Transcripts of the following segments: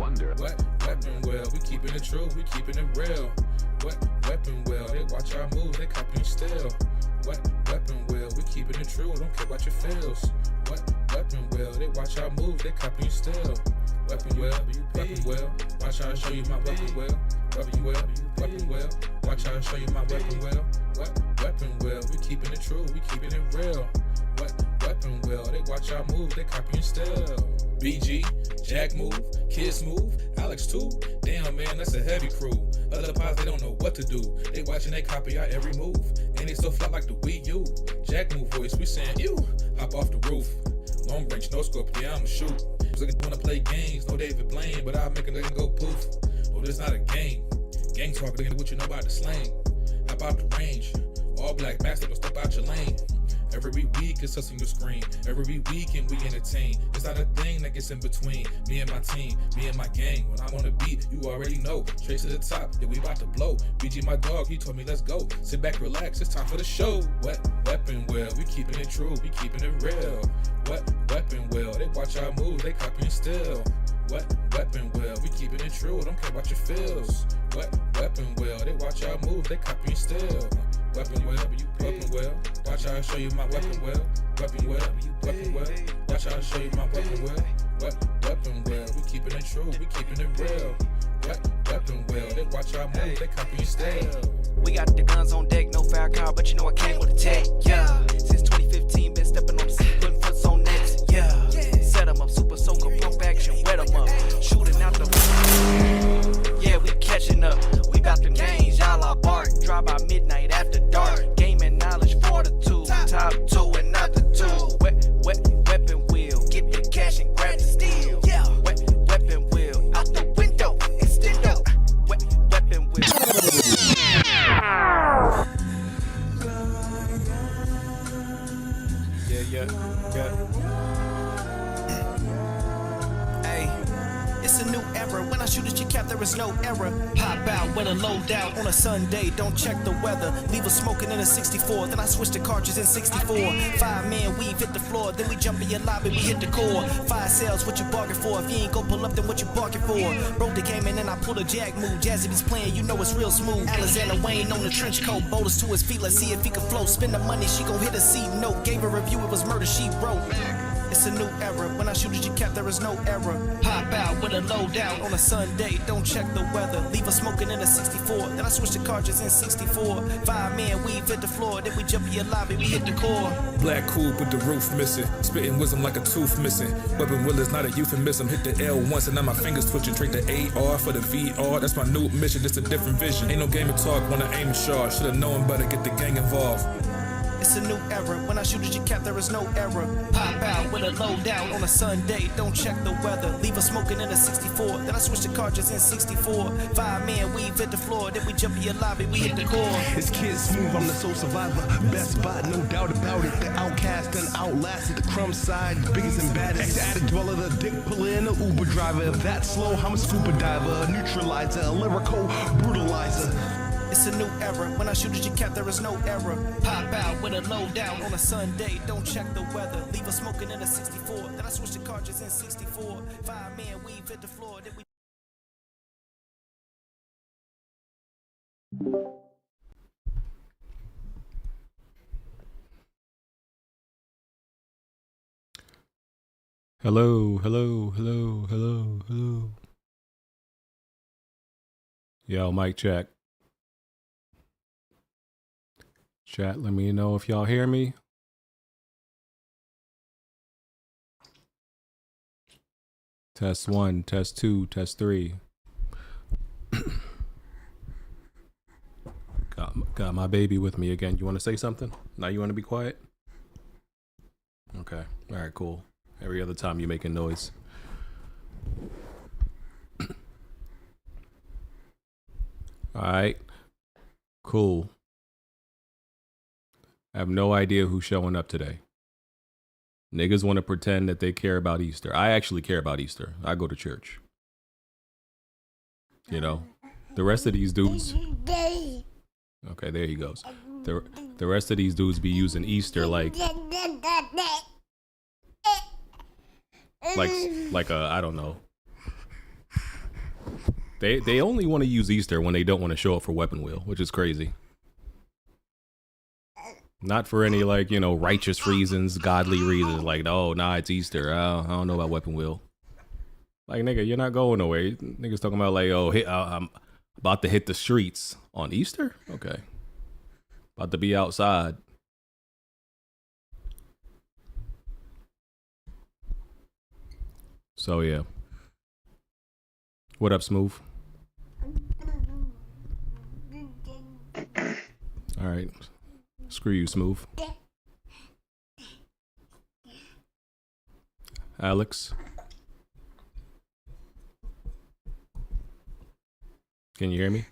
wonder. What weapon well? We keeping it true, we keeping it real. What weapon well? They watch our moves, they copying still. What weapon well? We keeping it true, don't care about your feels. What weapon well? They watch our moves, they copying still. Weapon well, watch how I show you my weapon well. Weapon well, watch how I show you my weapon well. What weapon well? We keeping it true, we keeping it real. What weapon well? They watch our moves, they copying still. BG, Jack move, Kids move, Alex too. Damn man, that's a heavy crew. Other pods, they don't know what to do. They watching, they copy our every move. And they still fly like the Wii U. Jack move voice, we saying ew. Hop off the roof. Long range, no scope, yeah, I'ma shoot. Looking wanna play games, no David Blaine, but I'll make a nigga go poof. Oh, this not a game. Gang talk, looking at what you know about the slang. Hop out the range. All black master, but step out your lane. Every week it's us on your screen. Every weekend we entertain. It's not a thing that gets in between me and my team, me and my gang. When I'm on the beat, you already know. Straight to the top, yeah, we about to blow. BG my dog, he told me let's go. Sit back, relax, it's time for the show. What weapon well? We keeping it true, we keeping it real. What weapon well? They watch our moves, they copying still. What weapon well? We keeping it true, don't care about your feels. What weapon well? They watch our moves, they copying still. Weapon well, watch how I show you my weapon well. Weapon well, watch how I show you my weapon well. What weapon well? We keeping it true, we keeping it real. What weapon well? They watch our moves, they copying still. We got the guns on deck, no fire car, but you know I came with a tech, yeah. Since 2015, been stepping on the scene, putting foots on nets, yeah. Set them up, super soaker, pump action, wet them up. Shooting out the yeah, we catching up. We got them games, y'all are bark. Drive by midnight after dark. Gaming knowledge, fortitude. Top two and not the two. Weapon wheel, get the cash and grab the steel. Yeah, weapon wheel, out the window, extendo. Weapon wheel. Yeah. Hey, it's a new era. When I shoot at your cap, there is no error. Pop out with a loadout on a Sunday. Don't check the weather. Leave us smoking in a 64. Then I switch the cartridge in 64. 5-man weave hit the floor. Then we jump in your lobby, we hit the core. 5 sales, what you bargain for? If you ain't go pull up, then what you bargain for? Broke the game and then I pull a jack move. Jazzy B's playing, you know it's real smooth. Alexander Wayne on the trench coat. Boulders to his feet, let's see if he can float. Spend the money, she gon' hit a C note. Gave a review, it was murder, she wrote. It's a new era. When I shoot at your cap, there is no error. Pop out with a loadout on a Sunday. Don't check the weather. Leave us smoking in a 64. Then I switch the cartridges in 64. 5-man weave hit the floor. Then we jump in your lobby, we hit the core. Black coupe with the roof missing. Spitting wisdom like a tooth missing. Weapon will is not a euphemism. Hit the L once and now my fingers twitching. Trade the AR for the VR. That's my new mission. It's a different vision. Ain't no game of talk when I aim and shot. Should've known better. Get the gang involved. It's a new era. When I shoot at your cap, there is no error. Pop out with a loadout on a Sunday. Don't check the weather. Leave us smoking in a 64. Then I switch the cartridges in 64. 5-man weave hit the floor. Then we jump in your lobby, we hit the core. It's Kids Smooth, I'm the soul survivor. Best spot, no doubt about it. The outcast and outlasted the crumb side. Biggest and baddest. Added dweller, the dick puller, and the Uber driver. If that's slow, I'm a scuba diver. A neutralizer, a lyrical brutalizer. It's a new era. When I shoot at your cap, there is no error. Pop out with a loadout on a Sunday. Don't check the weather. Leave us smoking in a 64. Then I switch the cartridges in 64. 5-man weave hit the floor. Then we Hello. Yo, mic check. Chat, let me know if y'all hear me. Test 1, test 2, test 3. Got my baby with me again. You want to say something? Now you want to be quiet? Okay. All right, cool. Every other time you making noise. All right. Cool. I have no idea who's showing up today. Niggas want to pretend that they care about Easter. I actually care about Easter. I go to church. You know, the rest of these dudes. Okay, there he goes. The rest of these dudes be using Easter like a, I don't know. They only want to use Easter when they don't want to show up for Weapon Wheel, which is crazy. Not for any like, you know, righteous reasons, godly reasons. Like, oh, nah, it's Easter. I don't know about Weapon Wheel. Like, nigga, you're not going nowhere. Niggas talking about like, oh, I'm about to hit the streets on Easter. Okay, about to be outside. So yeah. What up, Smooth? All right. Screw you, Smooth. Alex. Can you hear me?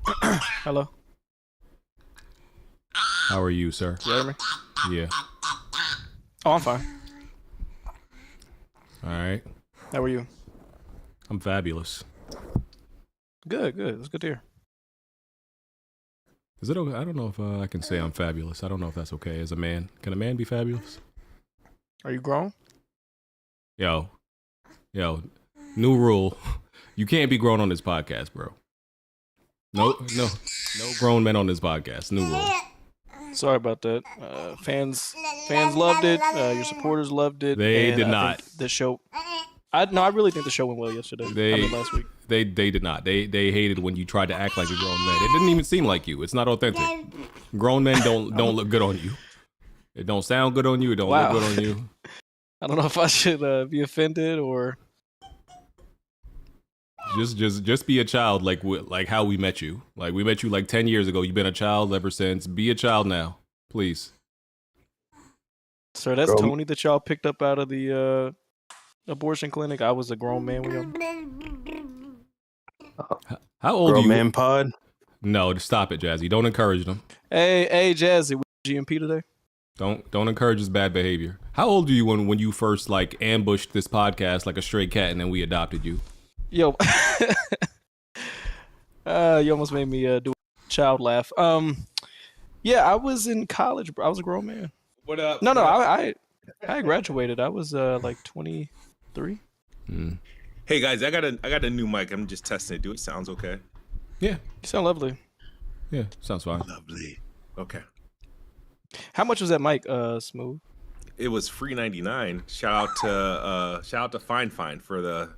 Hello. How are you, sir? You hear me? Yeah. Oh, I'm fine. All right. How are you? I'm fabulous. Good. It's good to hear. Is it okay? I don't know if I can say I'm fabulous. I don't know if that's okay as a man. Can a man be fabulous? Are you grown? Yo, new rule. You can't be grown on this podcast, bro. No grown men on this podcast. New rule. Sorry about that. Fans loved it. Your supporters loved it. They and did I not. think the show. I really think the show went well yesterday. Last week. They did not. They hated when you tried to act like a grown man. It didn't even seem like you. It's not authentic. Grown men don't look good on you. It don't sound good on you. It don't look good on you. I don't know if I should be offended or. Just be a child like how we met you. Like we met you like 10 years ago. You've been a child ever since. Be a child now, please. Sir, that's Tony that y'all picked up out of the abortion clinic. I was a grown man when y'all. How old are you? Man pod. No, stop it, Jazzy. Don't encourage them. Hey, Jazzy, we GMP today? Don't encourage his bad behavior. How old are you when you first like ambushed this podcast like a stray cat and then we adopted you? Yo, you almost made me do a child laugh. Yeah, I was in college, bro. I was a grown man. What up? No, I graduated. I was like 23. Hey guys, I got a new mic. I'm just testing it. Do it sounds okay? Yeah, You sound lovely. yeah, sounds fine. Lovely. Okay. How much was that mic, Smooth? It was free 99. Shout out to Fine for the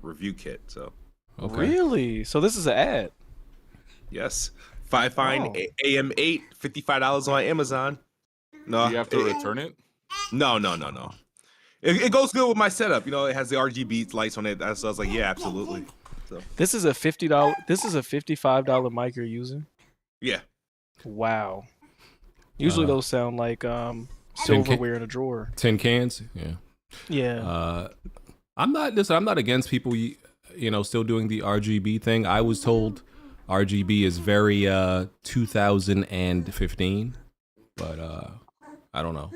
review kit. So Okay. Really? So this is an ad. yes, Fine AM8, $55 on Amazon. No, Do you have to return it? No. It goes good with my setup. You know, it has the RGB lights on it. So I was like, yeah, absolutely. So This is a $50. This is a $55 mic you're using. yeah. Wow. Usually those sound like silverware in a drawer. Tin cans. Yeah. Yeah. I'm not against people, still doing the RGB thing. I was told RGB is very 2015, but I don't know.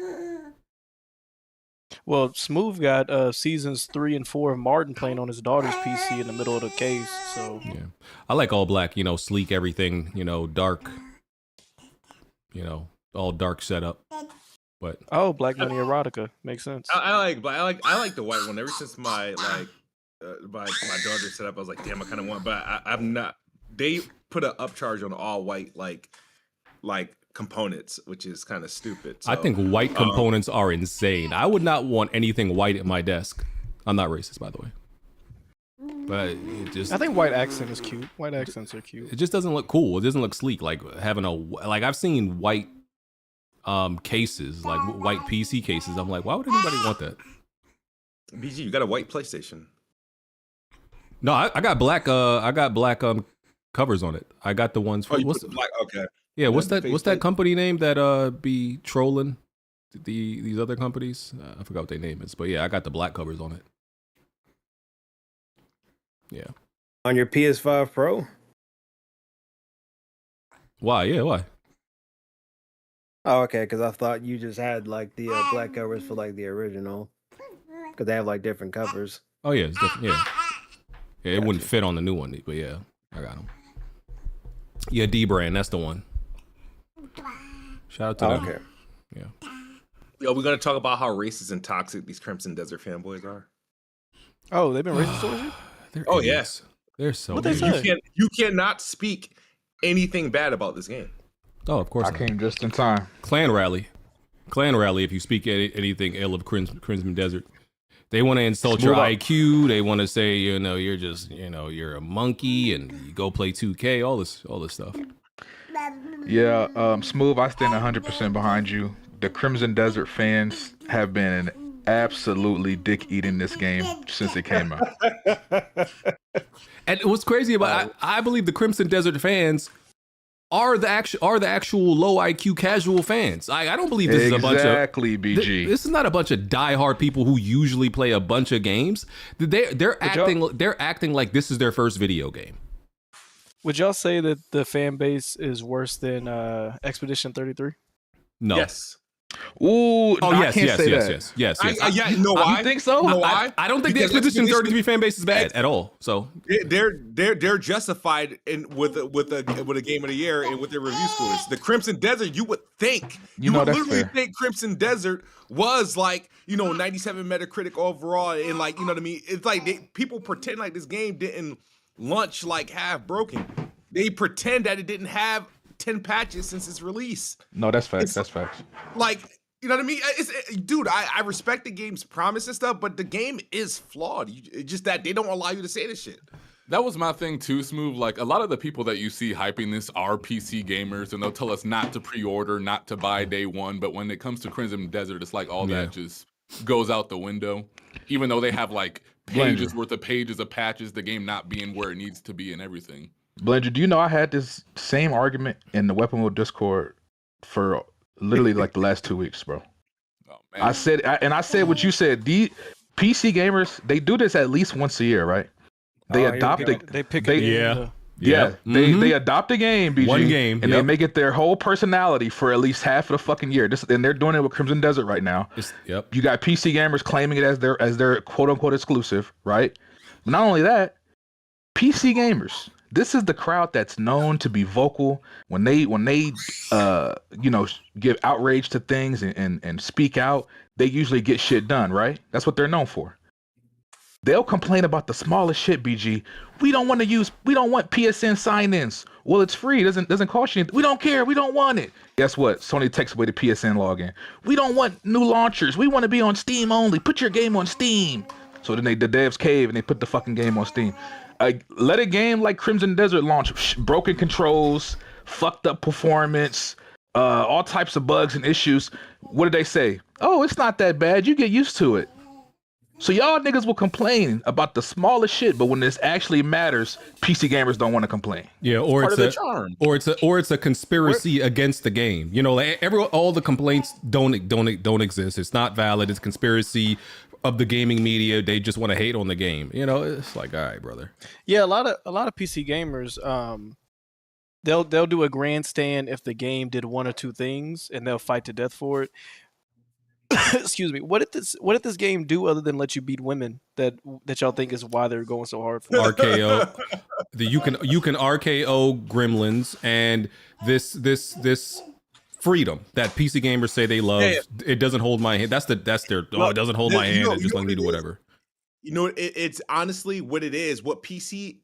Well, Smooth got seasons 3 and 4 of Martin playing on his daughter's PC in the middle of the case. So Yeah, I like all black. Sleek everything. Dark. All dark setup. But Black Money Erotica makes sense. I like the white one. Ever since my daughter set up, I was like, damn, I kind of want. But I'm not. They put an upcharge on all white like components, which is kind of stupid. So, I think white components are insane. I would not want anything white at my desk. I'm not racist, by the way. But I think white accent is cute. White accents are cute. it just doesn't look cool. It doesn't look sleek. Like having I've seen white cases, like white PC cases. I'm like, why would anybody want that? BG, you got a white PlayStation. No, I got black. Covers on it. I got the ones for. You put the black. Okay. Yeah, what's the that? What's that company name that be trolling these other companies? I forgot what their name is, but yeah, I got the black covers on it. Yeah. On your PS5 Pro? Why? Yeah, why? Oh, okay, because I thought you just had like the black covers for like the original, because they have like different covers. Oh yeah, it's different. Yeah, it wouldn't fit on the new one, but yeah, I got them. Yeah, D brand, that's the one. Shout out to them. Okay. Yeah. Yo, we're gonna talk about how racist and toxic these Crimson Desert fanboys are. Oh, they've been racist towards you? They're Oh idiots. They're so What they weird. say? You cannot speak anything bad about this game. Oh, of course I not. came just in time. Clan rally. If you speak anything ill of Crimson Desert. They want to insult your IQ. They want to say, you're just, you're a monkey and you go play 2K, all this stuff. Yeah, Smooth, I stand 100% behind you. The Crimson Desert fans have been absolutely dick-eating this game since it came out. And what's crazy about I believe the Crimson Desert fans are the actual low IQ casual fans. I don't believe this is a bunch of BG. This is not a bunch of diehard people who usually play a bunch of games. They're acting like this is their first video game. Would y'all say that the fan base is worse than Expedition 33? No. Yes. Ooh, oh, no, yes, I can't say yes, that. yes. Yeah, you know why? You think so? You know why? I don't think Because the Expedition Expedition 33 fan base is bad at all. So they're justified with a game of the year and with their review scores. The Crimson Desert, you would think you would that's literally fair. think Crimson Desert was like 97 Metacritic overall, and like what I mean. It's like people pretend like this game didn't launch like half broken. They pretend that it didn't have 10 patches since its release. No, that's facts. That's facts. Like, you know what I mean? Dude, I respect the game's promise and stuff, but the game is flawed. It's just that they don't allow you to say this shit. That was my thing too, Smooth. Like, a lot of the people that you see hyping this are PC gamers, and they'll tell us not to pre-order, not to buy day one. But when it comes to Crimson Desert, it's like all that just goes out the window. Even though they have like pages worth of pages of patches, the game not being where it needs to be and everything. Blender, do you know I had this same argument in the Weapon Wheel Discord for literally like the last 2 weeks, bro? Oh, man. I said what you said. The PC gamers, they do this at least once a year, right? They adopt it. They pick a game. They adopt a game, BG, one game, and they make it their whole personality for at least half of the fucking year. And they're doing it with Crimson Desert right now. You got PC gamers claiming it as their quote unquote exclusive, right? But not only that, PC gamers. This is the crowd that's known to be vocal when they give outrage to things and speak out. They usually get shit done, right? That's what they're known for. They'll complain about the smallest shit, BG. We don't want PSN sign-ins. Well, it's free. It doesn't cost you anything. We don't care. We don't want it. Guess what? Sony takes away the PSN login. We don't want new launchers. We want to be on Steam only. Put your game on Steam. So then the devs cave and they put the fucking game on Steam. Let a game like Crimson Desert launch, broken controls, fucked up performance, all types of bugs and issues. What did they say? Oh, it's not that bad. You get used to it. So y'all niggas will complain about the smallest shit, but when this actually matters, PC gamers don't want to complain. Yeah, or it's a conspiracy against the game. Like all the complaints don't exist. It's not valid. It's conspiracy of the gaming media. They just want to hate on the game. It's like, all right, brother. Yeah, a lot of PC gamers, they'll do a grandstand if the game did one or two things, and they'll fight to death for it. Excuse me. What did this game do other than let you beat women that y'all think is why they're going so hard for? RKO. You can RKO gremlins, and this freedom that PC gamers say they love. Yeah. It doesn't hold my hand. That's their it doesn't hold my hand. It's just let me do whatever. It's honestly what it is. What PC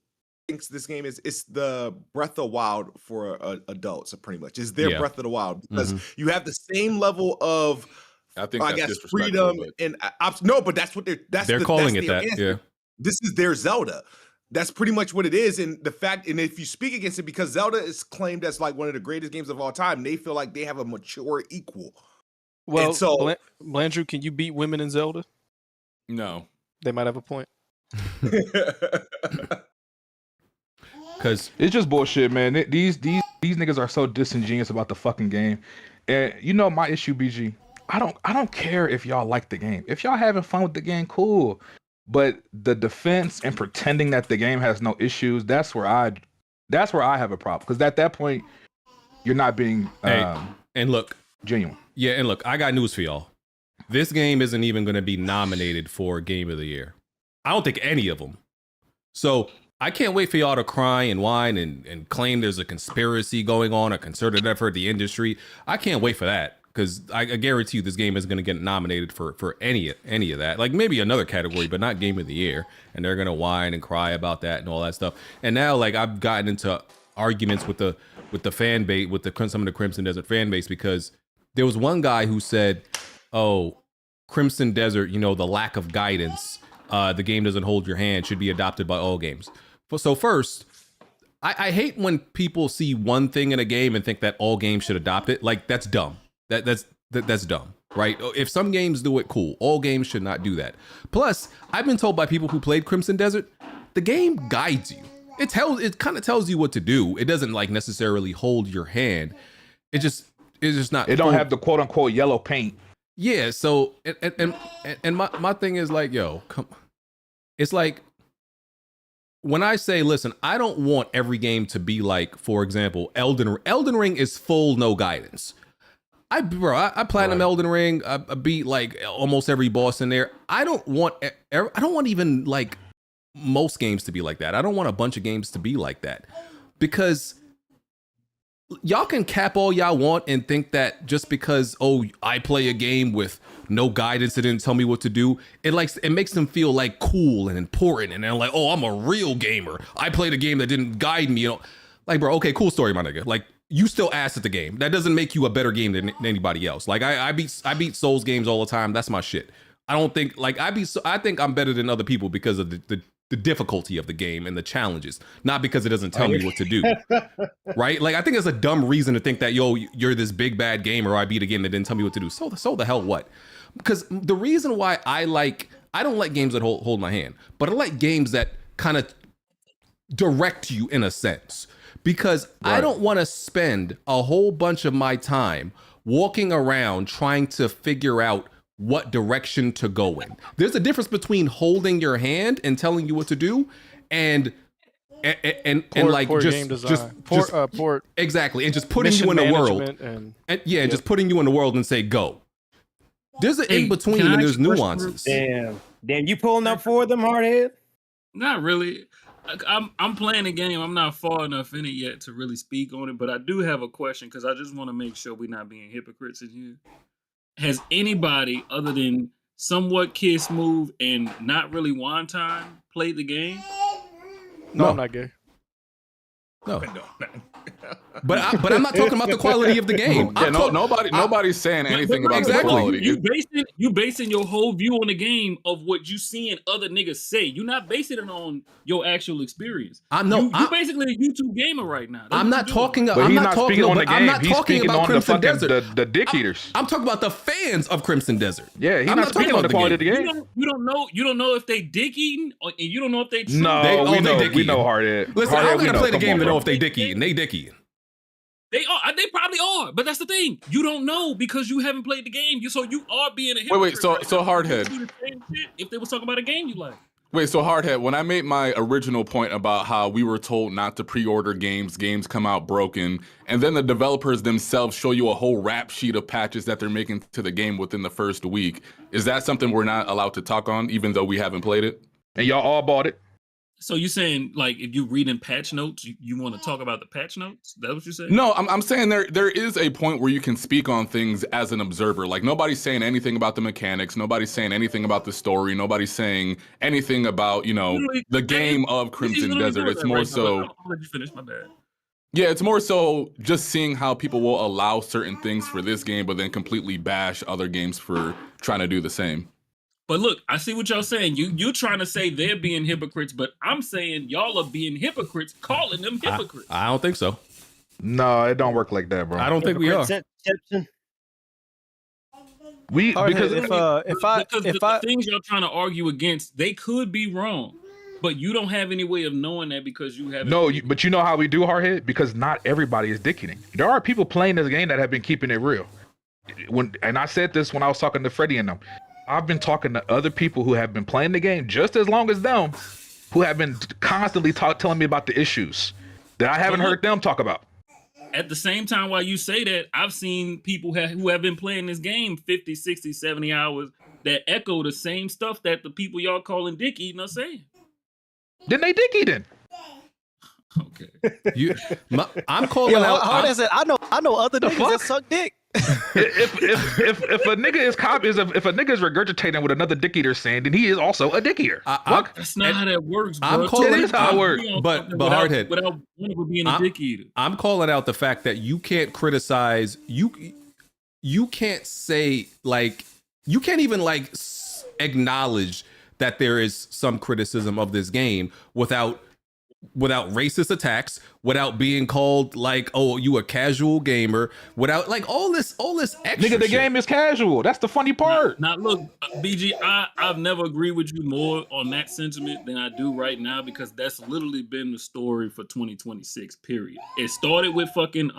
thinks this game is, it's the Breath of the Wild for adults. Pretty much, it's their Breath of the Wild because you have the same level of. I think that's freedom and no, but that's what they're calling it that. Answer. Yeah, this is their Zelda. That's pretty much what it is, and the fact, and if you speak against it, because Zelda is claimed as like one of the greatest games of all time, they feel like they have a mature equal. Well, and so Blandrew, can you beat women in Zelda? No, they might have a point. Because it's just bullshit, man. These niggas are so disingenuous about the fucking game, and my issue, BG. I don't care if y'all like the game. If y'all having fun with the game, cool. But the defense and pretending that the game has no issues, that's where I have a problem. Because at that point, you're not being and look genuine. Yeah, and look, I got news for y'all. This game isn't even going to be nominated for Game of the Year. I don't think any of them. So I can't wait for y'all to cry and whine and claim there's a conspiracy going on, a concerted effort, the industry. I can't wait for that. because I guarantee you this game is going to get nominated for any of that. Like maybe another category, but not Game of the Year. And they're going to whine and cry about that and all that stuff. And now like I've gotten into arguments with the fan base, with some of the Crimson Desert fan base, because there was one guy who said, "Oh, Crimson Desert, you know, the lack of guidance, the game doesn't hold your hand, should be adopted by all games." So first, I hate when people see one thing in a game and think that all games should adopt it. Like that's dumb. That's dumb, right? If some games do it, cool. All games should not do that. Plus, I've been told by people who played Crimson Desert, the game guides you. It kind of tells you what to do. It doesn't like necessarily hold your hand. It's just not. It don't have the quote unquote yellow paint. Yeah. So and my thing is like, yo, it's like when I say, listen, I don't want every game to be like, for example, Elden Ring is full no guidance. I platinum Elden Ring. I beat like almost every boss in there. I don't want even like most games to be like that. I don't want a bunch of games to be like that, because y'all can cap all y'all want and think that just because, oh, I play a game with no guidance, it didn't tell me what to do, it makes them feel like cool and important, and they're like, oh, I'm a real gamer. I played a game that didn't guide me, you know. Like, bro, okay, cool story, my nigga. Like, you still ass at the game. That doesn't make you a better game than anybody else. Like, I beat Souls games all the time. That's my shit. I don't think like I think I'm better than other people because of the difficulty of the game and the challenges, not because it doesn't tell me what to do. Right? Like, I think it's a dumb reason to think that, yo, you're this big bad gamer, or I beat a game that didn't tell me what to do. So the hell what? Because the reason why I don't like games that hold my hand, but I like games that kind of direct you in a sense, because I don't want to spend a whole bunch of my time walking around trying to figure out what direction to go in. There's a difference between holding your hand and telling you what to do and like poor just game design. Poor exactly, and just putting you in the world and just putting you in the world and say go. There's an in between and there's nuances. Damn, you pulling up for them, hardhead? Not really. I'm playing the game. I'm not far enough in it yet to really speak on it, but I do have a question because I just want to make sure we're not being hypocrites in here. Has anybody other than somewhat Kiss Move and not really One Time played the game? No, I'm not gay. No. But I'm not talking about the quality of the game. Yeah, nobody's saying anything about the quality. You basing your whole view on the game of what you seeing other niggas say. You're not basing it on your actual experience. You basically a YouTube gamer right now. I'm not talking about. But I'm he's not not speaking on the game. I'm not He's talking speaking about on Crimson the fucking Desert. the dick eaters. I'm talking about the fans of Crimson Desert. Yeah, he's I'm not speaking on the quality of the game. You don't know if they dick eating, and you don't know if they. No, we know hardhead. Listen, I don't gotta play the game to know if they dick eating. They dick eating. They are. They probably are. But that's the thing. You don't know because you haven't played the game. So you are being a hypocrite. Wait. So hardhead. If they was talking about a game you like. Wait, so hardhead. When I made my original point about how we were told not to pre-order games come out broken, and then the developers themselves show you a whole rap sheet of patches that they're making to the game within the first week, is that something we're not allowed to talk on, even though we haven't played it? And y'all all bought it. So you saying, like, if you read in patch notes, you want to talk about the patch notes? That's what you're saying? No, I'm saying there is a point where you can speak on things as an observer. Like, nobody's saying anything about the mechanics. Nobody's saying anything about the story. Nobody's saying anything about, the game of Crimson Desert. It's more so... I'll let you finish, my bad. Yeah, it's more so just seeing how people will allow certain things for this game, but then completely bash other games for trying to do the same. But look, I see what y'all saying. You're trying to say they're being hypocrites, but I'm saying y'all are being hypocrites, calling them hypocrites. I don't think so. No, it don't work like that, bro. I don't think we are. Because the things y'all trying to argue against, they could be wrong, but you don't have any way of knowing that because you haven't. No, but you know how we do, hardhead? Because not everybody is dick eating. There are people playing this game that have been keeping it real. And I said this when I was talking to Freddie and them. I've been talking to other people who have been playing the game just as long as them, who have been constantly telling me about the issues that I haven't heard them talk about. At the same time, while you say that, I've seen people who have been playing this game 50, 60, 70 hours that echo the same stuff that the people y'all calling dick eating are saying. Then they dick eating. Okay. I'm calling out. Hard as it. I know other niggas that suck dick. if a nigga is if a nigga is regurgitating what another dick eater is saying, then he is also a dick eater. That's not how that works, bro. I'm calling it is how it works. But Hardhead, without one of them being a dick eater. I'm calling out the fact that you can't criticize. You can't say like you can't even like acknowledge that there is some criticism of this game without racist attacks, without being called like, oh, you a casual gamer, without like all this extra Nigga, the shit. game is casual. That's the funny part. Now look, BG, I've never agreed with you more on that sentiment than I do right now, because that's literally been the story for 2026, period. It started with fucking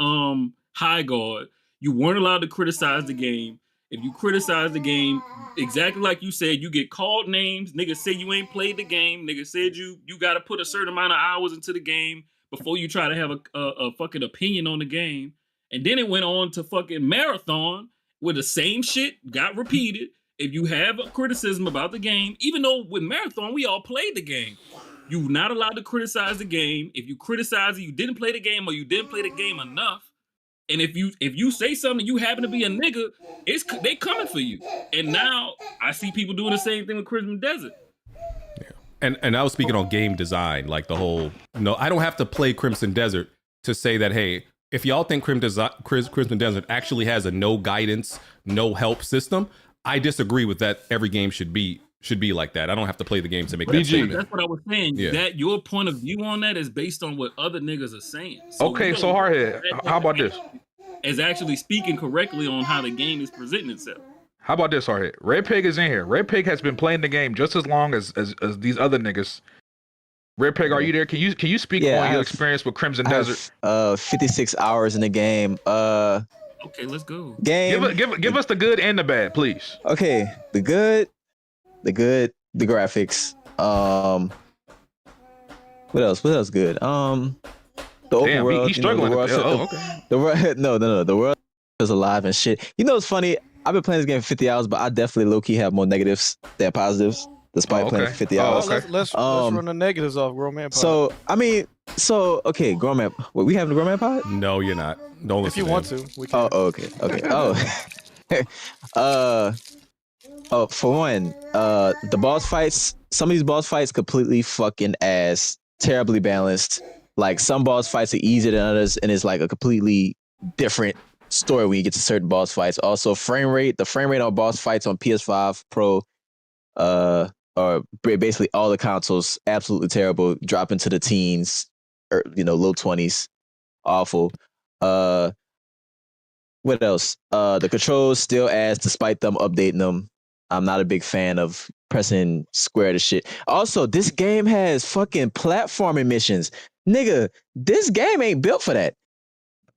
High Guard. You weren't allowed to criticize the game. If you criticize the game, exactly like you said, you get called names. Niggas say you ain't played the game. Niggas said you got to put a certain amount of hours into the game before you try to have a fucking opinion on the game. And then it went on to fucking Marathon, where the same shit got repeated. If you have a criticism about the game, even though with Marathon we all played the game, you're not allowed to criticize the game. If you criticize it, you didn't play the game, or you didn't play the game enough. And if you say something, you happen to be a nigga, they coming for you. And now I see people doing the same thing with Crimson Desert. Yeah. And I was speaking on game design, like the whole, no, I don't have to play Crimson Desert to say that, hey, if y'all think Crimson Desert actually has a no guidance, no help system, I disagree with that. Every game should be like that. I don't have to play the game to make that statement. That's what I was saying. Yeah. That your point of view on that is based on what other niggas are saying. So Hardhead, how about this? Is actually speaking correctly on how the game is presenting itself. How about this, Hardhead? Red Pig is in here. Red Pig has been playing the game just as long as these other niggas. Red Pig, are you there? Can you speak on your experience with Crimson Desert? 56 hours in the game. Okay, let's go. Game. Give us the good and the bad, please. Okay, the good, the graphics. What else good? The open world. He's struggling. The world is alive and shit. You know, it's funny. I've been playing this game for 50 hours, but I definitely low key have more negatives than positives, despite playing for 50 hours. Let's run the negatives off, Grown Man Pod. Okay, Grown Man. Wait, we have the Grown Man Pod? No, you're not. Don't listen. If you want to, we can. Okay. For one, the boss fights. Some of these boss fights completely fucking ass, terribly balanced. Like some boss fights are easier than others, and it's like a completely different story when you get to certain boss fights. Also, the frame rate on boss fights on PS5 Pro, or basically all the consoles, absolutely terrible. Drop into the teens, or low 20s, awful. What else? The controls still ass despite them updating them. I'm not a big fan of pressing square to shit. Also, this game has fucking platforming missions. Nigga, this game ain't built for that.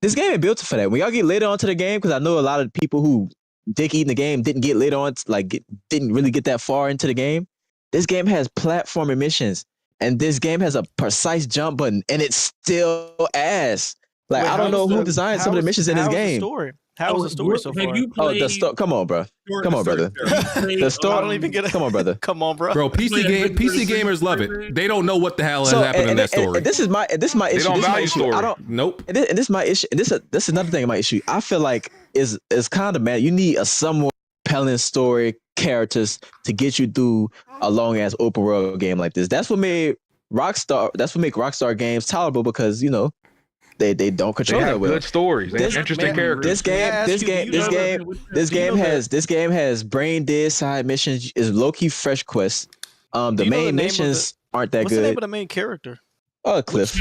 When y'all get later onto the game, because I know a lot of people who dick eating the game didn't get later on, didn't really get that far into the game. This game has platforming missions, and this game has a precise jump button, and it's still ass. Like, I don't know who designed some of the missions in this game. How's the story so far? Come on, bro. Come on, brother. The story. I don't even get it. Come on, brother. Come on, bro. Bro, PC gamers love it. They don't know what the hell has happened in that story. And this is my issue. They don't value story. I don't. Nope. And this is my issue. And this is another thing. My issue. I feel like is kind of mad. You need a somewhat compelling story, characters to get you through a long ass open world game like this. That's what made Rockstar. That's what make Rockstar games tolerable, because they don't control that well. Good stories. They have interesting characters. This game has brain dead side missions. Is low key fresh quests. The main missions aren't that good. What's the name of the main character? Cliff.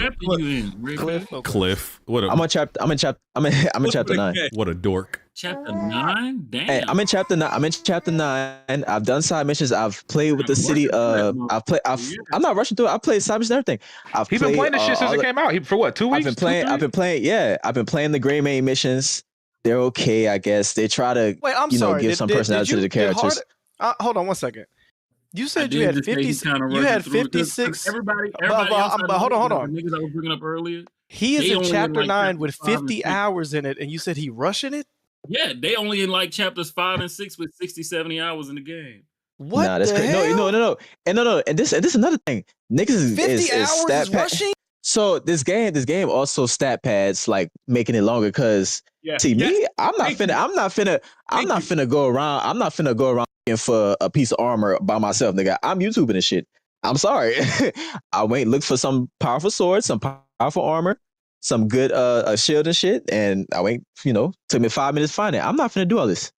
Cliff. I'm in chapter 9. What a dork. Chapter 9? Damn. Hey, I'm in chapter 9. I've done side missions. I've played with the city. I'm not rushing through it. I played side missions and everything. He's been playing this shit since it came out. For what, 2 weeks? I've been playing the gray main missions. They're okay, I guess. They try to give some personality to the characters. Hold on one second. You said you had 50. You had 56. Everybody but hold on. Niggas I was bringing up earlier. He is in chapter 9 with 50 hours in it, and you said he rushing it? Yeah, they only in like chapters 5 and 6 with 60, 70 hours in the game. What? Nah, that's crazy. No. And this is another thing. Niggas is 50 hours stat is rushing? So this game also stat pads like making it longer because me, I'm not finna go around looking for a piece of armor by myself, nigga. I'm YouTubing and shit. I'm sorry. I went look for some powerful swords, some powerful armor, some good shield and shit, and I went, took me 5 minutes to find it. I'm not finna do all this.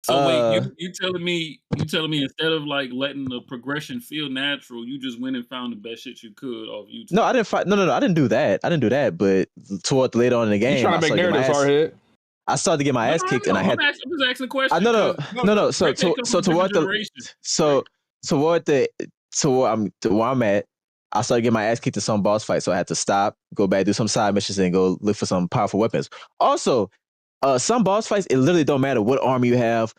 So wait, you telling me instead of like letting the progression feel natural, you just went and found the best shit you could off YouTube? No, I didn't find. No, I didn't do that. But toward later on in the game, You trying to make narratives hard head? I started to get my ass kicked, and I had. I'm just asking a question. No. So toward where I'm at, I started getting my ass kicked in some boss fight, so I had to stop, go back, do some side missions, and go look for some powerful weapons. Also, some boss fights, it literally don't matter what armor you have.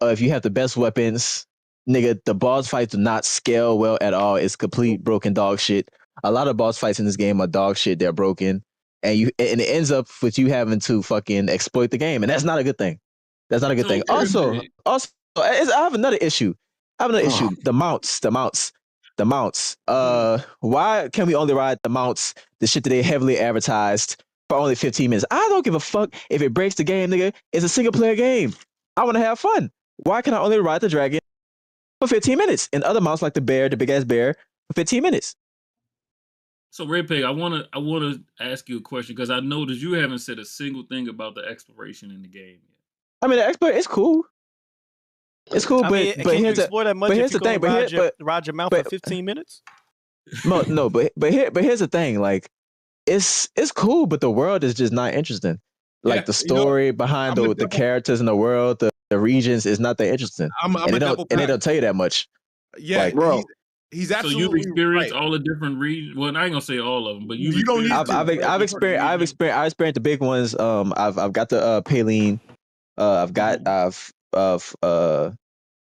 If you have the best weapons, nigga, the boss fights do not scale well at all. It's complete broken dog shit. A lot of boss fights in this game are dog shit. They're broken, and it ends up with you having to fucking exploit the game, and that's not a good thing. That's not a good thing. Also, I have another issue. The mounts. Why can we only ride the mounts? The shit that they heavily advertised for only 15 minutes. I don't give a fuck if it breaks the game, nigga. It's a single player game. I want to have fun. Why can I only ride the dragon for 15 minutes and other mounts like the bear, the big ass bear, for 15 minutes? So Red Pig, I wanna ask you a question because I noticed you haven't said a single thing about the exploration in the game yet. I mean, the exploration is cool. It's cool, but here's the thing. Ride your mount for 15 minutes. No, but here's the thing. Like, it's cool, but the world is just not interesting. Like the story behind the characters in the world, the regions is not that interesting. They don't tell you that much. Yeah, like, bro. He's absolutely so you've experienced right. all the different regions. Well, I ain't gonna say all of them, but you don't need. I've experienced the big ones. I've got the Paline. I've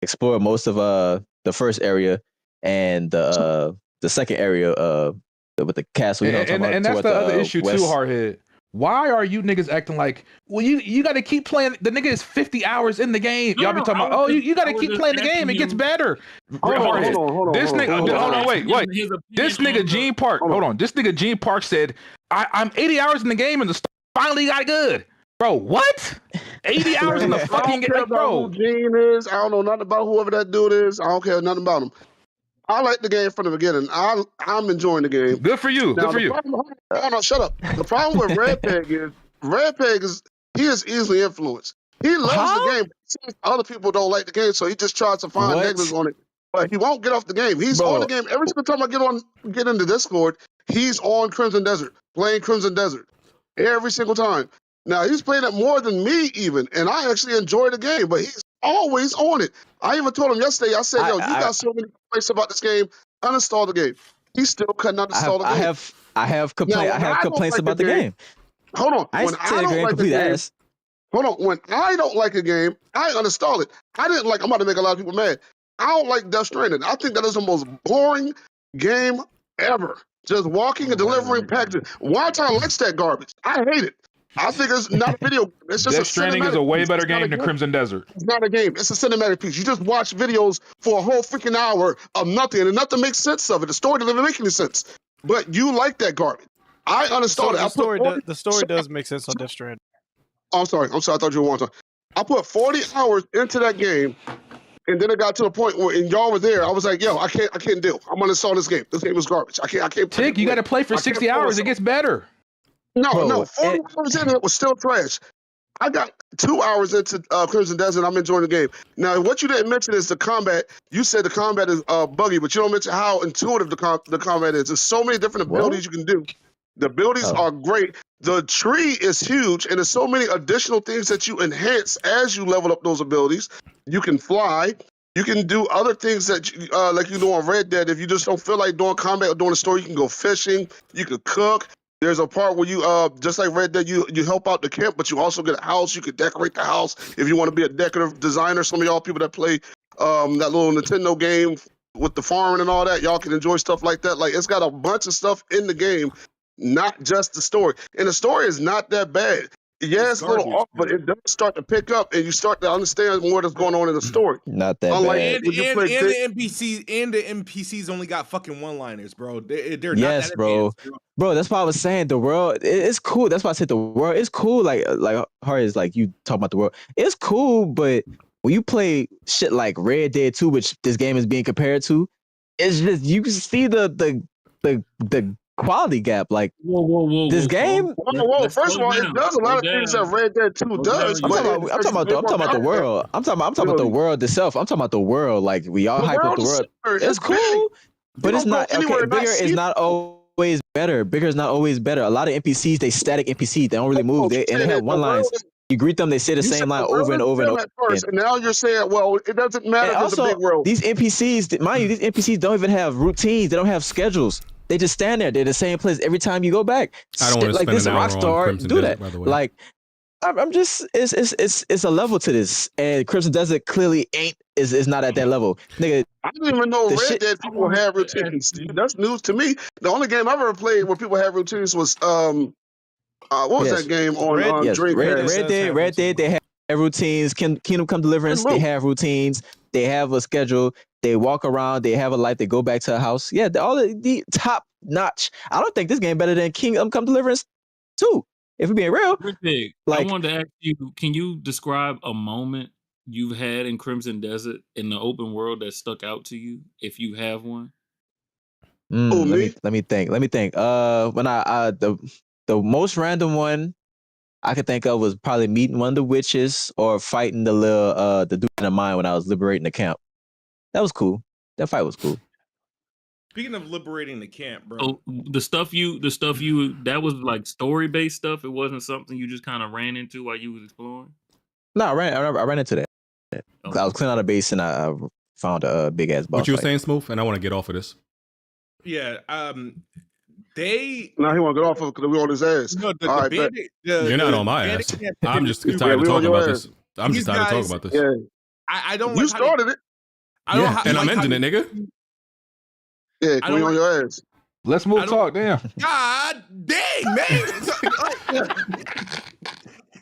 explored most of the first area and the second area with the castle. And that's the other issue too, Hardhead. Why are you niggas acting like, well, you got to keep playing? The nigga is 50 hours in the game. Y'all be talking about, you got to keep playing the game. It gets better. Hold on. This nigga, wait. This nigga Gene Park. Hold on. This nigga Gene Park said, I'm 80 hours in the game and the story finally got good. Bro, what? 80 hours in the fucking game, bro. Who Gene is? I don't know nothing about whoever that dude is. I don't care nothing about him. I like the game from the beginning. I'm enjoying the game. Good for you. Now, Good for you. No, shut up. The problem with Red Peg is he is easily influenced. He loves the game. Other people don't like the game, so he just tries to find negatives on it. But he won't get off the game. He's on the game every single time I get into Discord. He's on Crimson Desert, playing Crimson Desert every single time. Now he's playing it more than me even, and I actually enjoy the game. But he's always on it. I even told him yesterday. I said, "Yo, you got so many complaints about this game. Uninstall the game." He still could not install the game. I have complaints about the game. Hold on. When I don't like the game, hold on. When I don't like a game, I uninstall it. I'm about to make a lot of people mad. I don't like Death Stranding. I think that is the most boring game ever. Just walking and delivering packages. Why I likes that garbage? I hate it. I think it's not a video. It's just Death Stranding is a way better game than Crimson Desert. It's not a game. It's a cinematic piece. You just watch videos for a whole freaking hour of nothing, and nothing makes sense of it. The story doesn't make any sense. But you like that garbage. I uninstalled it. The story does make sense on Death Stranding. Oh, I'm sorry. I thought you were wanting to. I put 40 hours into that game, and then it got to the point where, and y'all were there. I was like, yo, I can't deal. I'm gonna install this game. This game is garbage. I can't. Tick, you got to play for 60 hours. It gets better. No, 40 hours in it was still trash. I got 2 hours into Crimson Desert. I'm enjoying the game. Now, what you didn't mention is the combat. You said the combat is buggy, but you don't mention how intuitive the combat is. There's so many different abilities you can do. The abilities are great. The tree is huge, and there's so many additional things that you enhance as you level up those abilities. You can fly. You can do other things that like you do on Red Dead. If you just don't feel like doing combat or doing a story, you can go fishing. You can cook. There's a part where you, just like Red Dead, you help out the camp, but you also get a house. You can decorate the house if you want to be a decorative designer. Some of y'all people that play that little Nintendo game with the farming and all that, y'all can enjoy stuff like that. Like, it's got a bunch of stuff in the game, not just the story. And the story is not that bad. Yeah, it's a little garbage, off, but man. it does start to pick up, and you start to understand more that's going on in the story. Not that Unlike bad. And when you and play and the NPCs only got fucking one-liners, bro. They're not Yes, that bro. advanced, bro. Bro, that's why I was saying the world. It's cool. That's why I said the world. It's cool. Like Harry is like you talk about the world. It's cool, but when you play shit like Red Dead 2, which this game is being compared to, it's just you can see the quality gap. Like Whoa, this game. Whoa! First of all, it does a lot of things that Red Dead 2 does. I'm talking about the world. I'm talking about the world itself. I'm talking about the world. Like we all The hype up the world is world. similar. It's It's big. cool, but You it's don't go not anywhere okay. and not Bigger is see not always better. Bigger is not always better. A lot of NPCs, they static NPCs. They don't really move. They have one lines. You greet them, they say the same line over and over and over at first, again. and now you're saying, well, it doesn't matter And if it's a big also, world. these NPCs, mind you, these NPCs don't even have routines. They don't have schedules. They just stand there. They're the same place every time you go back. I don't want to like spend this an hour on Rockstar Crimson do Desert, that. by the way. Like I'm just it's a level to this, and Crimson Desert clearly is not at that level, nigga. I didn't even know the Red shit- Dead people have routines. That's news to me. The only game I've ever played where people have routines was what was Yes. that game on Yes, Dreamcast? Red Dead, they have routines. Kingdom Come Deliverance, they have routines. They have a schedule. They walk around. They have a life. They go back to a house. Yeah, all the top notch. I don't think this game better than Kingdom Come Deliverance 2. If we're being real, Big, like I wanted to ask you, can you describe a moment you've had in Crimson Desert in the open world that stuck out to you, if you have one? let me think. When the most random one I could think of was probably meeting one of the witches or fighting the dude in the mine when I was liberating the camp. That was cool. That fight was cool. Speaking of liberating the camp, bro. So the stuff you that was like story based stuff. It wasn't something you just kind of ran into while you was exploring. No, I ran into that. I was cleaning out a base and I found a big ass boss. What you were fight. saying, Smooth? And I want to get off of this. Yeah, he want to get off of because we on his ass. No, All right, bet. You're not on my ass. I'm just tired of talking about this. I'm just tired of talking about this. Yeah. I don't. You like started it. I don't. Yeah, and I'm ending it, nigga. Yeah, I don't we on like- your ass. Let's move talk. Damn. God dang, man.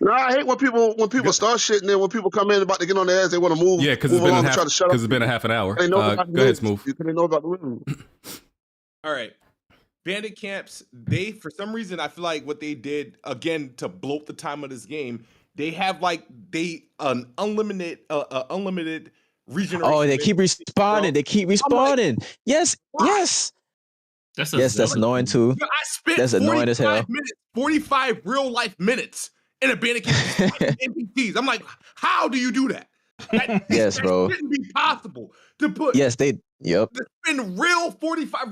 No, I hate when people start shit and then when people come in about to get on their ass, they want to move. Yeah, because move it's been along a and try to shut up. it's been a half an hour. They know Go about the ahead, rules. Smooth. You couldn't know about the rules. All right. Bandit camps, they for some reason I feel like what they did again to bloat the time of this game, they have like an unlimited regeneration. Oh, they keep respawning. They keep respawning. Like, yes. That's annoying too. I spent that's annoying as hell. 45 real life minutes in a bandit camp NPCs. I'm like, how do you do that? Yes, bro. It shouldn't be possible to put. Yes, they. Yep. To spend real 45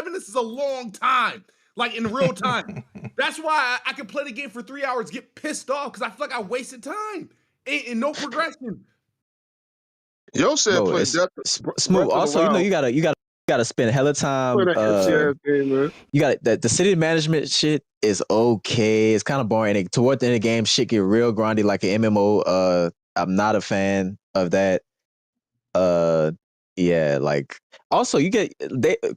minutes is a long time. Like in real time. That's why I can play the game for 3 hours, get pissed off because I feel like I wasted time and no progression. Yo said play Smooth. Also, you gotta spend hella time. You got the city management shit is okay. It's kind of boring. And toward the end of the game, shit get real grindy like an MMO. I'm not a fan of that. Yeah, like also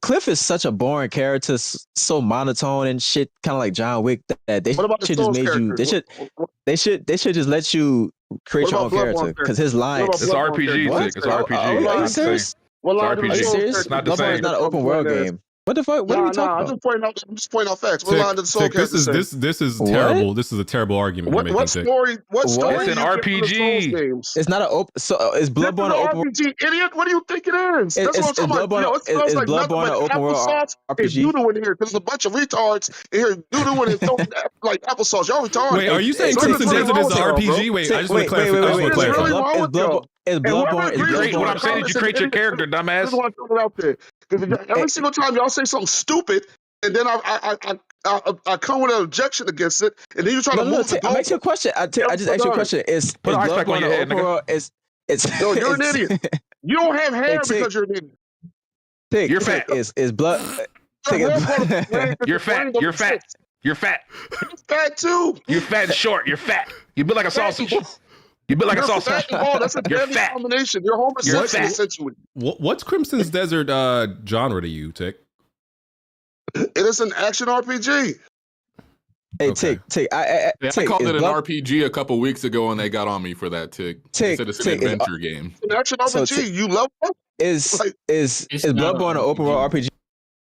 Cliff is such a boring character, so monotone and shit, kind of like John Wick. That they should just made you. They should just let you create your own character because his lines. It's RPG. It's RPG. Are you serious? Are you serious? It's not the same. It's not an open world game. What the fuck? What are we talking about? I'm just pointing out facts. What line did the soul character say? This is terrible. This is a terrible argument. What story? What story? It's an RPG. It's not an open. So is Bloodborne an open RPG? Idiot! What do you think it is? That's what I'm talking about. It smells like nothing but applesauce and doo-doo in here because there's a bunch of retards in here doo-dooing and throwing like applesauce. Y'all retarded. Wait, are you saying Crimson Desert is an RPG? Wait, I just want to clarify. Is Bloodborne? What I'm saying is you create your character, dumbass. I just want to throw it out there. Every single time y'all say something stupid, and then I come with an objection against it, and then you try to move the goal. I'm asking you a question. I just asked you a question. Is Bloodborne an overall? No, you're an idiot. You don't have hair because you're an idiot. You're fat. Is blood? You're fat. You're fat. You're fat. You're fat too. You're fat and short. You're fat. You build like a sausage. You build like a sausage. That's a deadly combination. You're Homer Simpson essentially. What's Crimson's Desert genre to you, Tick? It is an action RPG. Hey, Okay. Tick. Yeah, I Tick, called is it an Blood- RPG a couple weeks ago, and they got on me for that. Tick. They said it's an Tick, adventure game. An action So RPG. You love it? is Like, is It's is not Bloodborne a an open world RPG. RPG?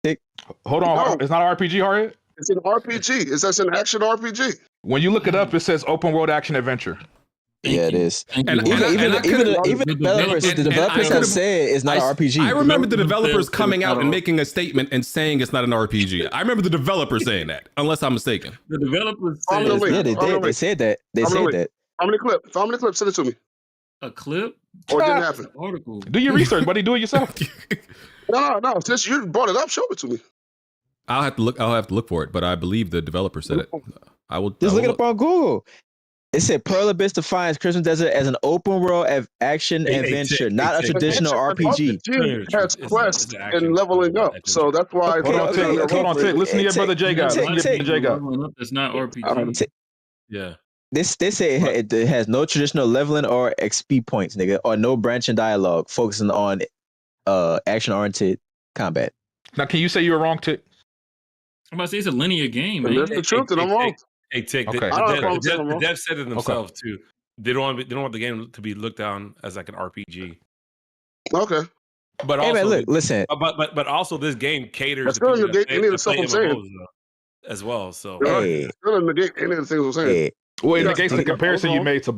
Tick. Hold on, No. it's not an RPG, Harriet. it's an RPG. It's an action RPG. When you look it up, it says open world action adventure. Yeah, it is. Thank And- you. and I- Even and I could've- the developers, and- the and I developers have could've- said it's not an RPG. I remember the Developers developers said coming it's out not and a- making a statement and saying it's not an RPG. I remember the developers saying that, unless I'm mistaken. The developers I'm said gonna wait. Yeah, they I'm gonna did. They wait. said that. They I'm gonna said wait. that. How many clip? Send it to me. a clip Or it didn't happen. article. Do your research, buddy. Do it yourself. No. Since you brought it up, show it to me. I'll have to look for it, but I believe the developer said it. I will Just I look it will up on Google. It said Pearl Abyss defines Crimson Desert as an open world action Hey, adventure, Tick, not a Tick. traditional RPG. RPG has It's quest an action and leveling up, adventure. so that's why. Okay, Hold on, Tick. Hold on, Tick. Listen to your brother J guy. Listen to your brother J guy. It's not RPG. Yeah. They say it has no traditional leveling or XP points, nigga, or no branching dialogue, focusing on action oriented combat. Now, can you say you were wrong, Tick? I'm about to say it's a linear game, And man. that's the truth, and I'm wrong. Hey, Tick. Okay. I don't know if I'm saying The wrong. devs said it themselves too. They don't want the game to be looked down as like an RPG. Okay. But Hey also, man, look, listen. but also this game caters That's to people still in the that game. Any of the play stuff I'm saying. MMOs, as well. So Hey, Still in negate any of the things I'm saying. hey, Well, it Yeah, negates the Tick. comparison you Hold on. made to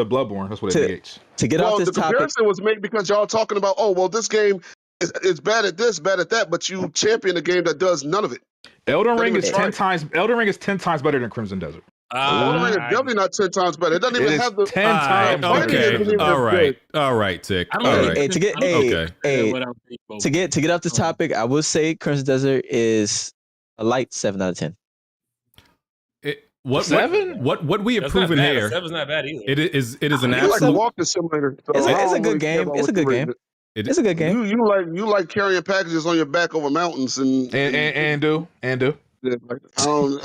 Bloodborne. That's what it Tick. negates. to get Well, off this the topic, comparison was made because y'all talking about, oh, well, this game is bad at this, bad at that, but you champion a game that does none of it. Elden Ring Not is even 10 try. times. Elden Ring is 10 times better than Crimson Desert. Elden Ring is definitely not 10 times better. It doesn't It even is have the 10 times fighting better. isn't even all as right, good. all right, Tick. I All don't right. hey, to get I don't hey, Okay. hey, what I think both. to get off this topic, I will say Crimson Desert is a light 7 out of 10. What 7? what we have that's not proven bad. here? 7's not bad either. It is an You like a absolute. walking simulator. So It's a- I it's a don't good really care game. about It's what a good you rate game. it. It's a good game. You like carrying packages on your back over mountains and And do. yeah, like, I don't.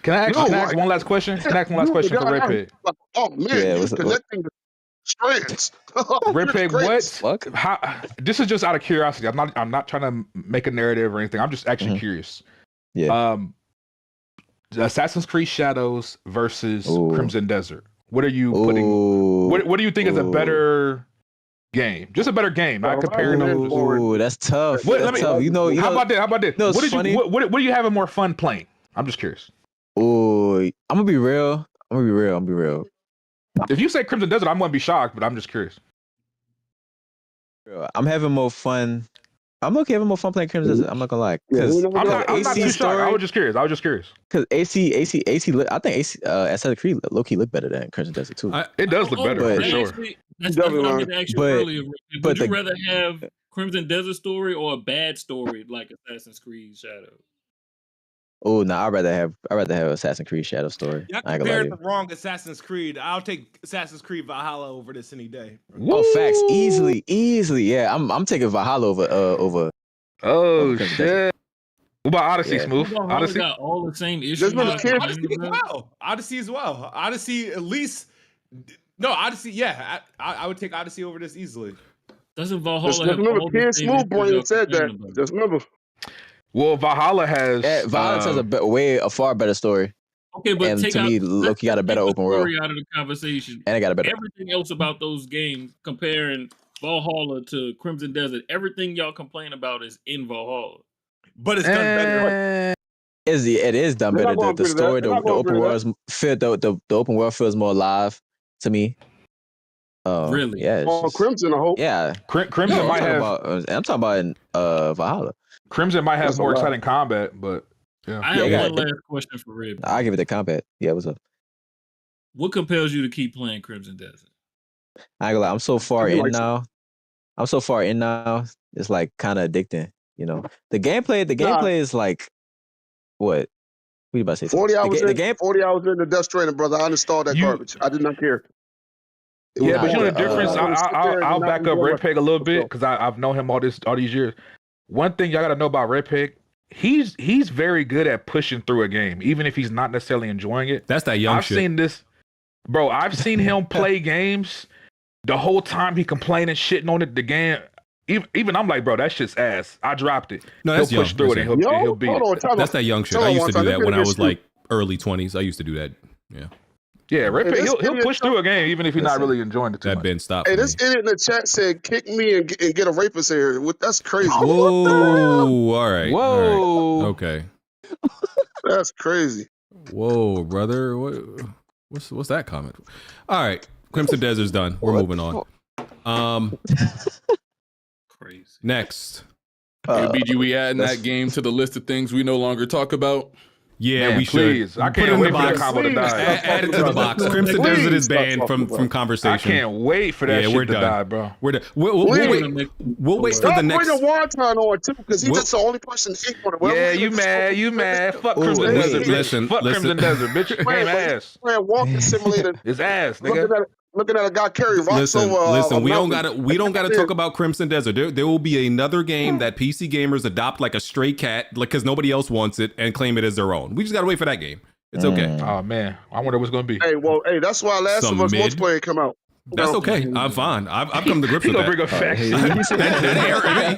Can I ask, No, can I ask like- one last question? Can I ask one last You question for the Red guy- Pig? like, oh man, Yeah, you're what's up? connecting the strands. Red Pig, Strands. what? Fuck. How? This is just out of curiosity. I'm not trying to make a narrative or anything. I'm just actually curious. Yeah. Assassin's Creed Shadows versus Ooh. Crimson Desert. What are you putting? Ooh. What do you think is a Ooh. better game? Just a better game, not comparing them. Ooh, that's tough. What- That's tough. How about that? How about that? No, it's What did funny. you? What do you have more fun playing? I'm just curious. Ooh, I'm gonna be real. If you say Crimson Desert, I'm gonna be shocked, but I'm just curious. I'm having more fun. I'm okay having more fun playing Crimson Desert. I'm not gonna lie. Yeah, Because we I'm not AC too shocked. story- I was just curious. Because I think AC Assassin's Creed low key look better than Crimson Desert too. It does look better but- for sure. That's Definitely what I not. meant to ask you But- earlier. but Would you the- rather have Crimson Desert story or a bad story like Assassin's Creed Shadow? Oh no, I'd rather have Assassin's Creed Shadow story. Y'all I ain't gonna lie to compared you. the wrong Assassin's Creed. I'll take Assassin's Creed Valhalla over this any day. Oh, facts, easily. Yeah, I'm taking Valhalla over. Oh Crimson shit! What about Odyssey, Yeah. Smooth? Valhalla Odyssey. got all the same issues. Just like kids- Odyssey as well. Odyssey as well. Odyssey at least. No, Odyssey. Yeah, I would take Odyssey over this easily. Doesn't Valhalla Just have remember, all the Ken same Smooth issues Brain y'all said that. complaining about? Just remember. Well, Valhalla has. Valhalla has a far better story, Okay, but and take to out, me, Loki got a better take the open world, story out of the conversation. and it got a better. Everything else about those games, comparing Valhalla to Crimson Desert, everything y'all complain about is in Valhalla. But it's done better. It is done They're not better. going The through that. story, They're the not going open through world the open world feels more alive to me. Really? Yeah. it's On just- Crimson, I hope. Yeah. Crimson No, might have. I'm talking about in Valhalla. Crimson might have That's a more lot. exciting combat, but yeah. I Yeah, have yeah, one last question for Red. I give it the combat. Yeah, what's up? What compels you to keep playing Crimson Desert? I ain't gonna lie, I'm so far in like- now. It's like kind of addicting. You know, the gameplay is like what? What you about to say? 40 hours the in, game. 40 hours in the Death Stranding, brother. I uninstalled that You- garbage. I did not care. It Yeah, was but you know the the, difference. uh, I'll back up Red Pig a little bit So- because I've known him all these years. One thing y'all gotta know about Red Pig, he's very good at pushing through a game, even if he's not necessarily enjoying it. That's that young I've shit. seen this, bro. I've seen him play games. The whole time he complaining, shitting on it. The game. even I'm like, bro, that shit's ass. I dropped it. No, He'll that's push young. through it That's and young. he'll beat hold it. on, time That's out. that young shit. Tell I him used one to do time. that This when I nigga was shoot. like early 20s. I used to do that. Yeah. Yeah, Hey, this he'll idiot push through a game even if he's not really enjoying it too That much. Ben stopped Hey, for this me. idiot in the chat said, "Kick me and get a rapist here." That's crazy. Whoa. All right. Whoa. All right. Okay. That's crazy. Whoa, brother. What's that comment? All right. Crimson Desert's done. We're moving on. Crazy. Next. Hey, BG, we adding that game to the list of things we no longer talk about. Yeah, Man, we please. should. I Put it can't in wait the for that box. combo to die. Add it to the box. Crimson Please Desert is stop banned talking from about conversation. I can't wait for that Yeah, shit we're to done. die, bro. We're done. We'll wait for Stop the next. bringing Wonton on too, because he's We'll- just the only person ink on it. Yeah, you mad? You mad? Fuck Crimson wait. Desert, bitch. Listen, Fuck Crimson Desert, bitch. Game ass. Playing walking simulator, It's ass, nigga. looking at a guy carry rocks Listen, over. we don't gotta talk about Crimson Desert. There will be another game that PC gamers adopt like a stray cat, like because nobody else wants it, and claim it as their own. We just gotta wait for that game. It's okay. Oh man, I wonder what's gonna be. Hey, that's why Last Some of Us mid. multiplayer come out. That's okay. I'm fine. I've come to grips He with gonna that. bring a fact. That ain't hurting me.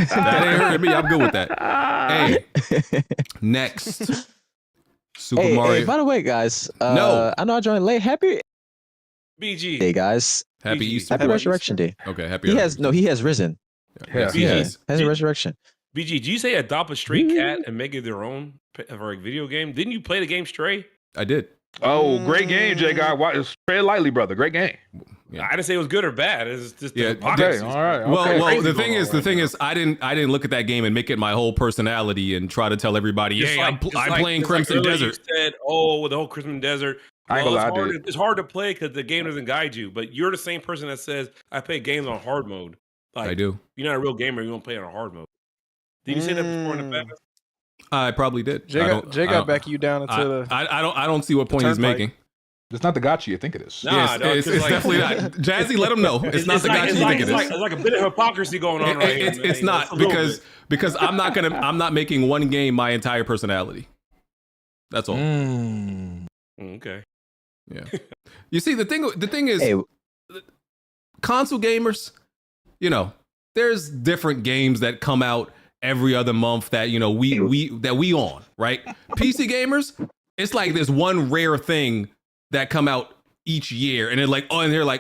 That ain't hurting me. I'm good with that. Hey, next. Super Hey, Mario. by the way, guys. No. I know I joined late. Happy BG. Day, guys. Happy Easter. Happy Resurrection Day. Okay, happy. He has risen. Yes, BG. yes. Has a resurrection. BG, do you say adopt a stray cat and make it their own for a video game? Didn't you play the game Stray? I did. Oh, great game, J Guy. Tread lightly, brother. Great game. I didn't say it was good or bad. It's just Yeah, Okay, all right. Okay. Well, the thing is, I didn't look at that game and make it my whole personality and try to tell everybody, Just hey, like- just I'm like- playing just like Crimson earlier Desert. You said, oh, the whole Crimson Desert. I ain't Well, gonna it's lie, I hard, did. it's hard to play because the game doesn't guide you. But you're the same person that says I play games on hard mode. Like, I do. You're not a real gamer. You don't play it on hard mode. Did you say that before in the past? I probably did. Jay got backing you down into the. I don't see what point he's turnpike. making. It's not the gotcha you think it is. Nah, Yes, dog, it's 'cause, like- definitely not. Jazzy, let him know. It's not the guy you think it is. It's like a bit of hypocrisy going on right here. It's not a little because I'm not making one game my entire personality. That's all. Okay. Yeah. You see, the thing is, Hey, console gamers, there's different games that come out every other month that we on, right? PC gamers, it's like there's one rare thing that come out each year, and they're like,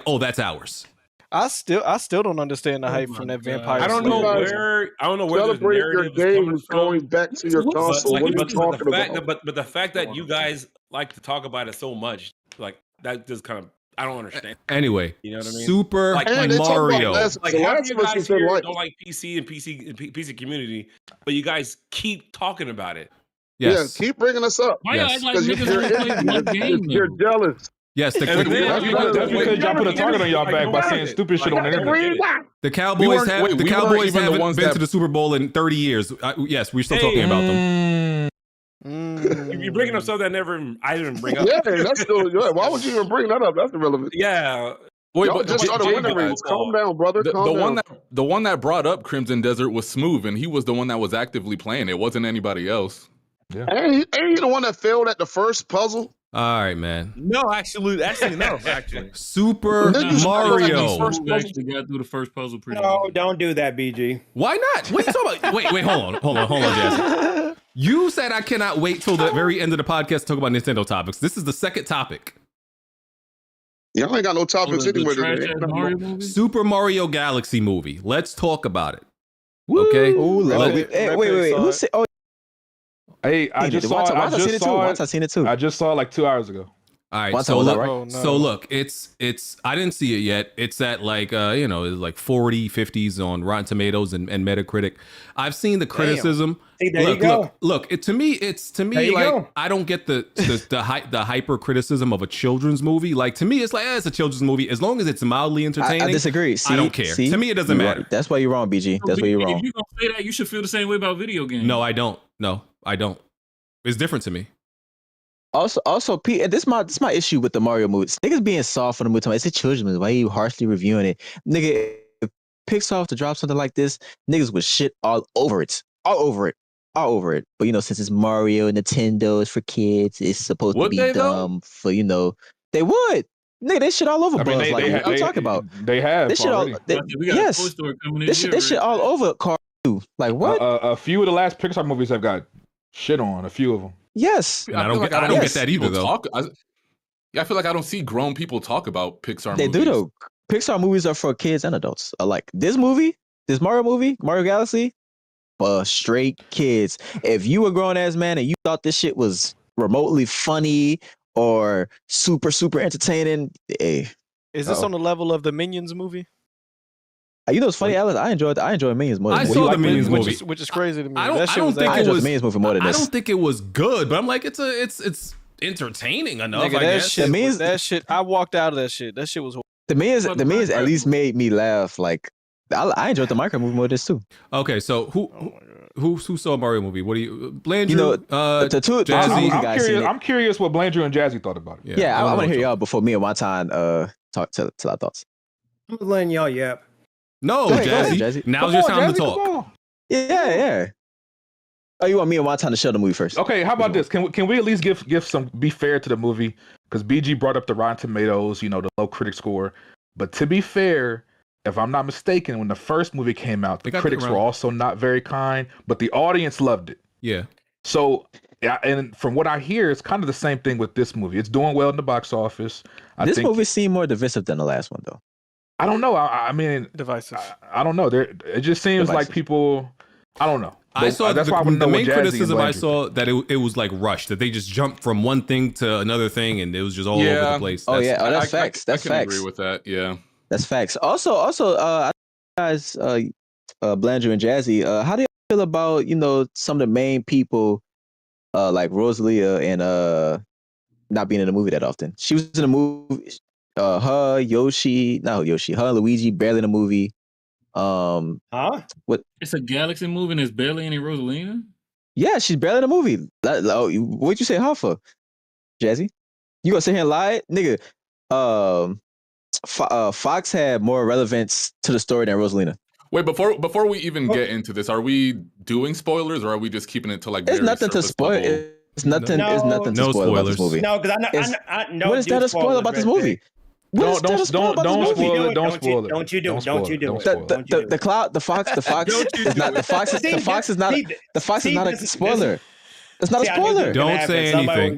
oh, that's ours. I still don't understand the hype from that Vampire. I don't know Slayer. where. I don't know where this Celebrate your narrative is coming games from. going back to your console. What are you talking about? But the fact that you guys like to talk about it so much, like that, just kind of I don't understand. Anyway, You know what I mean? Super Like, And they talk about Mario. Last- Like The half Last you of Us guys is in here light. don't like PC and PC community, but you guys keep talking about it. Yes. Yeah, keep bringing us up. Why Yes. y'all act like 'Cause niggas only play one game? You're though? jealous. Yes, And then That's you because guys- y'all put a target on y'all Like, back by no saying matter. stupid shit Like, on the I internet. get it. the Cowboys weren't have the even Cowboys the haven't ones been that- to the Super Bowl in 30 years. Yes, we're still Hey. talking about them. If you're bringing up stuff that I didn't bring up. Yeah, that's still good. Why would you even bring that up? That's irrelevant. Yeah. Wait, Y'all but just started Jay winning guys, rates. Calm down, brother. the Calm one down. the one that brought up Crimson Desert was Smooth, and he was the one that was actively playing. It wasn't anybody else. Ain't he the one that failed at the first puzzle? All right, man. No, actually, no, actually. Super Then you should Mario. first We actually got through the first puzzle pretty No, easy. don't do that, BG. Why not? What are you talking about? Wait, hold on, Jazzy. You said I cannot wait till the very end of the podcast to talk about Nintendo topics. This is the second topic. Y'all ain't got no topics The anyway trash today. ass Mario movie? Super Mario Galaxy movie. Let's talk about it. Okay. Ooh, Lord. Reddit- Hey, Reddit wait. saw Who it. said? Oh, Hey, I just saw it. I Once I seen just it too. saw Once I it. seen it too. I just saw it like 2 hours ago. All right. Once So I was look, out, right? Oh, no. so look, it's I didn't see it yet. It's at like it's like 40, 50s on Rotten Tomatoes and Metacritic. I've seen the criticism. See, there you go. Look. To me, There you like go. I don't get the hyper criticism of a children's movie. Like to me, it's like it's a children's movie as long as it's mildly entertaining. I disagree. See, I don't care. See? To me, it doesn't You're matter. right. That's why you're wrong, BG. That's why you're If wrong. you're gonna say that, you should feel the same way about video games. No, I don't. No, I don't. It's different to me. Also, Pete, and this is my issue with the Mario movies. Niggas being soft on the movie. It's a children's movie. Why are you harshly reviewing it? Nigga, if Pixar was to drop something like this, niggas would shit all over it. All over it. But since it's Mario, Nintendo is for kids, it's supposed Would to be they, though? dumb for they would. Nigga, they shit all over I mean, Buzz Lightyear. What are you talking about? They have This shit all. already. We got a Toy Yes, Story coming this year. this shit all over Car 2. Like what? A few of the last Pixar movies have got shit on. A few of them. Yes. And I don't get that either though. I feel like I don't see grown people talk about Pixar They movies. do though. Pixar movies are for kids and adults. Like this movie, this Mario movie, Mario Galaxy, for straight kids. If you a grown ass man and you thought this shit was remotely funny or super entertaining, hey. Is this on the level of the Minions movie? You know, it's funny, Alice. I enjoyed Minions more. I saw the Minions movie, which is crazy to me. I don't think I it enjoyed was the Minions movie more than this. I don't think it was good, but I'm like, it's entertaining enough. Nigga, I guess. that shit. I walked out of that shit. That shit was. The Minions at least made me laugh. Like I enjoyed the Minecraft movie more than this too. Okay, so who saw a Mario movie? What do you, Blandrew? You know, the two Jazzy? I'm curious what Blandrew and Jazzy thought about it. Yeah, I want to hear y'all before me and Watan talk to our thoughts. I'm letting y'all yap. No, Go ahead, Jazzy. Jazzy. Now's Come your on, time Jazzy, to come talk. on. Yeah. Oh, you want me and Watan to show the movie first? Okay, how about this? Can we at least give some, be fair to the movie? Because BG brought up the Rotten Tomatoes, you know, the low critic score. But to be fair, if I'm not mistaken, when the first movie came out, the critics were also not very kind, but the audience loved it. Yeah. So, and from what I hear, it's kind of the same thing with this movie. It's doing well in the box office. This movie seemed more divisive than the last one, though. I don't know. I mean, divisive. I don't know. It just seems like people. I don't know. I saw that's why I the know main what Jazzy criticism and I Blandrew saw that it was like rushed, that they just jumped from one thing to another thing and it was just all over the place. That's facts. That's I can facts. agree with that. Yeah, that's facts. Also, guys, Blandrew and Jazzy, how do you feel about some of the main people, like Rosalia and not being in the movie that often? She was in the movie. Her and Luigi barely in the movie. What? It's a Galaxy movie and there's barely any Rosalina? Yeah, she's barely in the movie. What'd you say her for? Jazzy? You gonna sit here and lie? Nigga, Fox had more relevance to the story than Rosalina. Wait, before we even get into this, are we doing spoilers or are we just keeping it to like There's nothing to spoil. It's nothing to spoil about this movie. No, because I know. What is there to spoil about this movie? Don't spoil it. Don't spoil it. Don't you do it. The cloud, the fox is not. The fox is not a spoiler. It's not a spoiler. Don't say anything.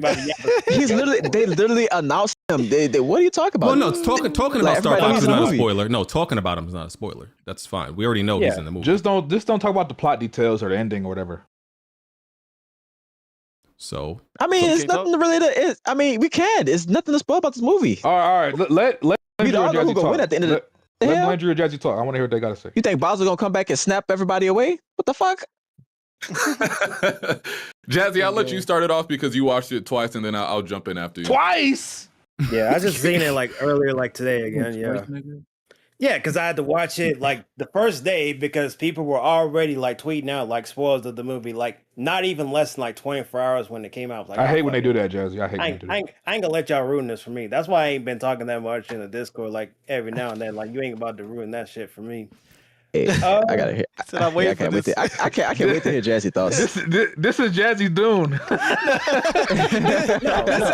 They literally announced him. What are you talking about? Well, no, talking about Star Fox is not a movie. spoiler. No, talking about him is not a spoiler. That's fine. We already know he's in the movie. Just don't talk about the plot details or the ending or whatever. So I mean, it's nothing really I mean, we can. It's nothing to spoil about this movie. All right. Let we all know who's gonna win at the end of the. Let Blandrew and Jazzy talk. I want to hear what they gotta say. You think Bowser gonna come back and snap everybody away? What the fuck? Jazzy, I'll let you start it off because you watched it twice, and then I'll jump in after you. Twice? Yeah, I just seen it like earlier, like today again. Yeah. Yeah, because I had to watch it like the first day because people were already like tweeting out like spoilers of the movie, like not even less than like 24 hours when it came out. Like, I hate when they do that, Jazzy. I hate when they do that. I ain't gonna let y'all ruin this for me. That's why I ain't been talking that much in the Discord like every now and then. Like you ain't about to ruin that shit for me. Hey, I gotta hear. I can't wait to hear Jazzy thoughts. This is Jazzy Dune.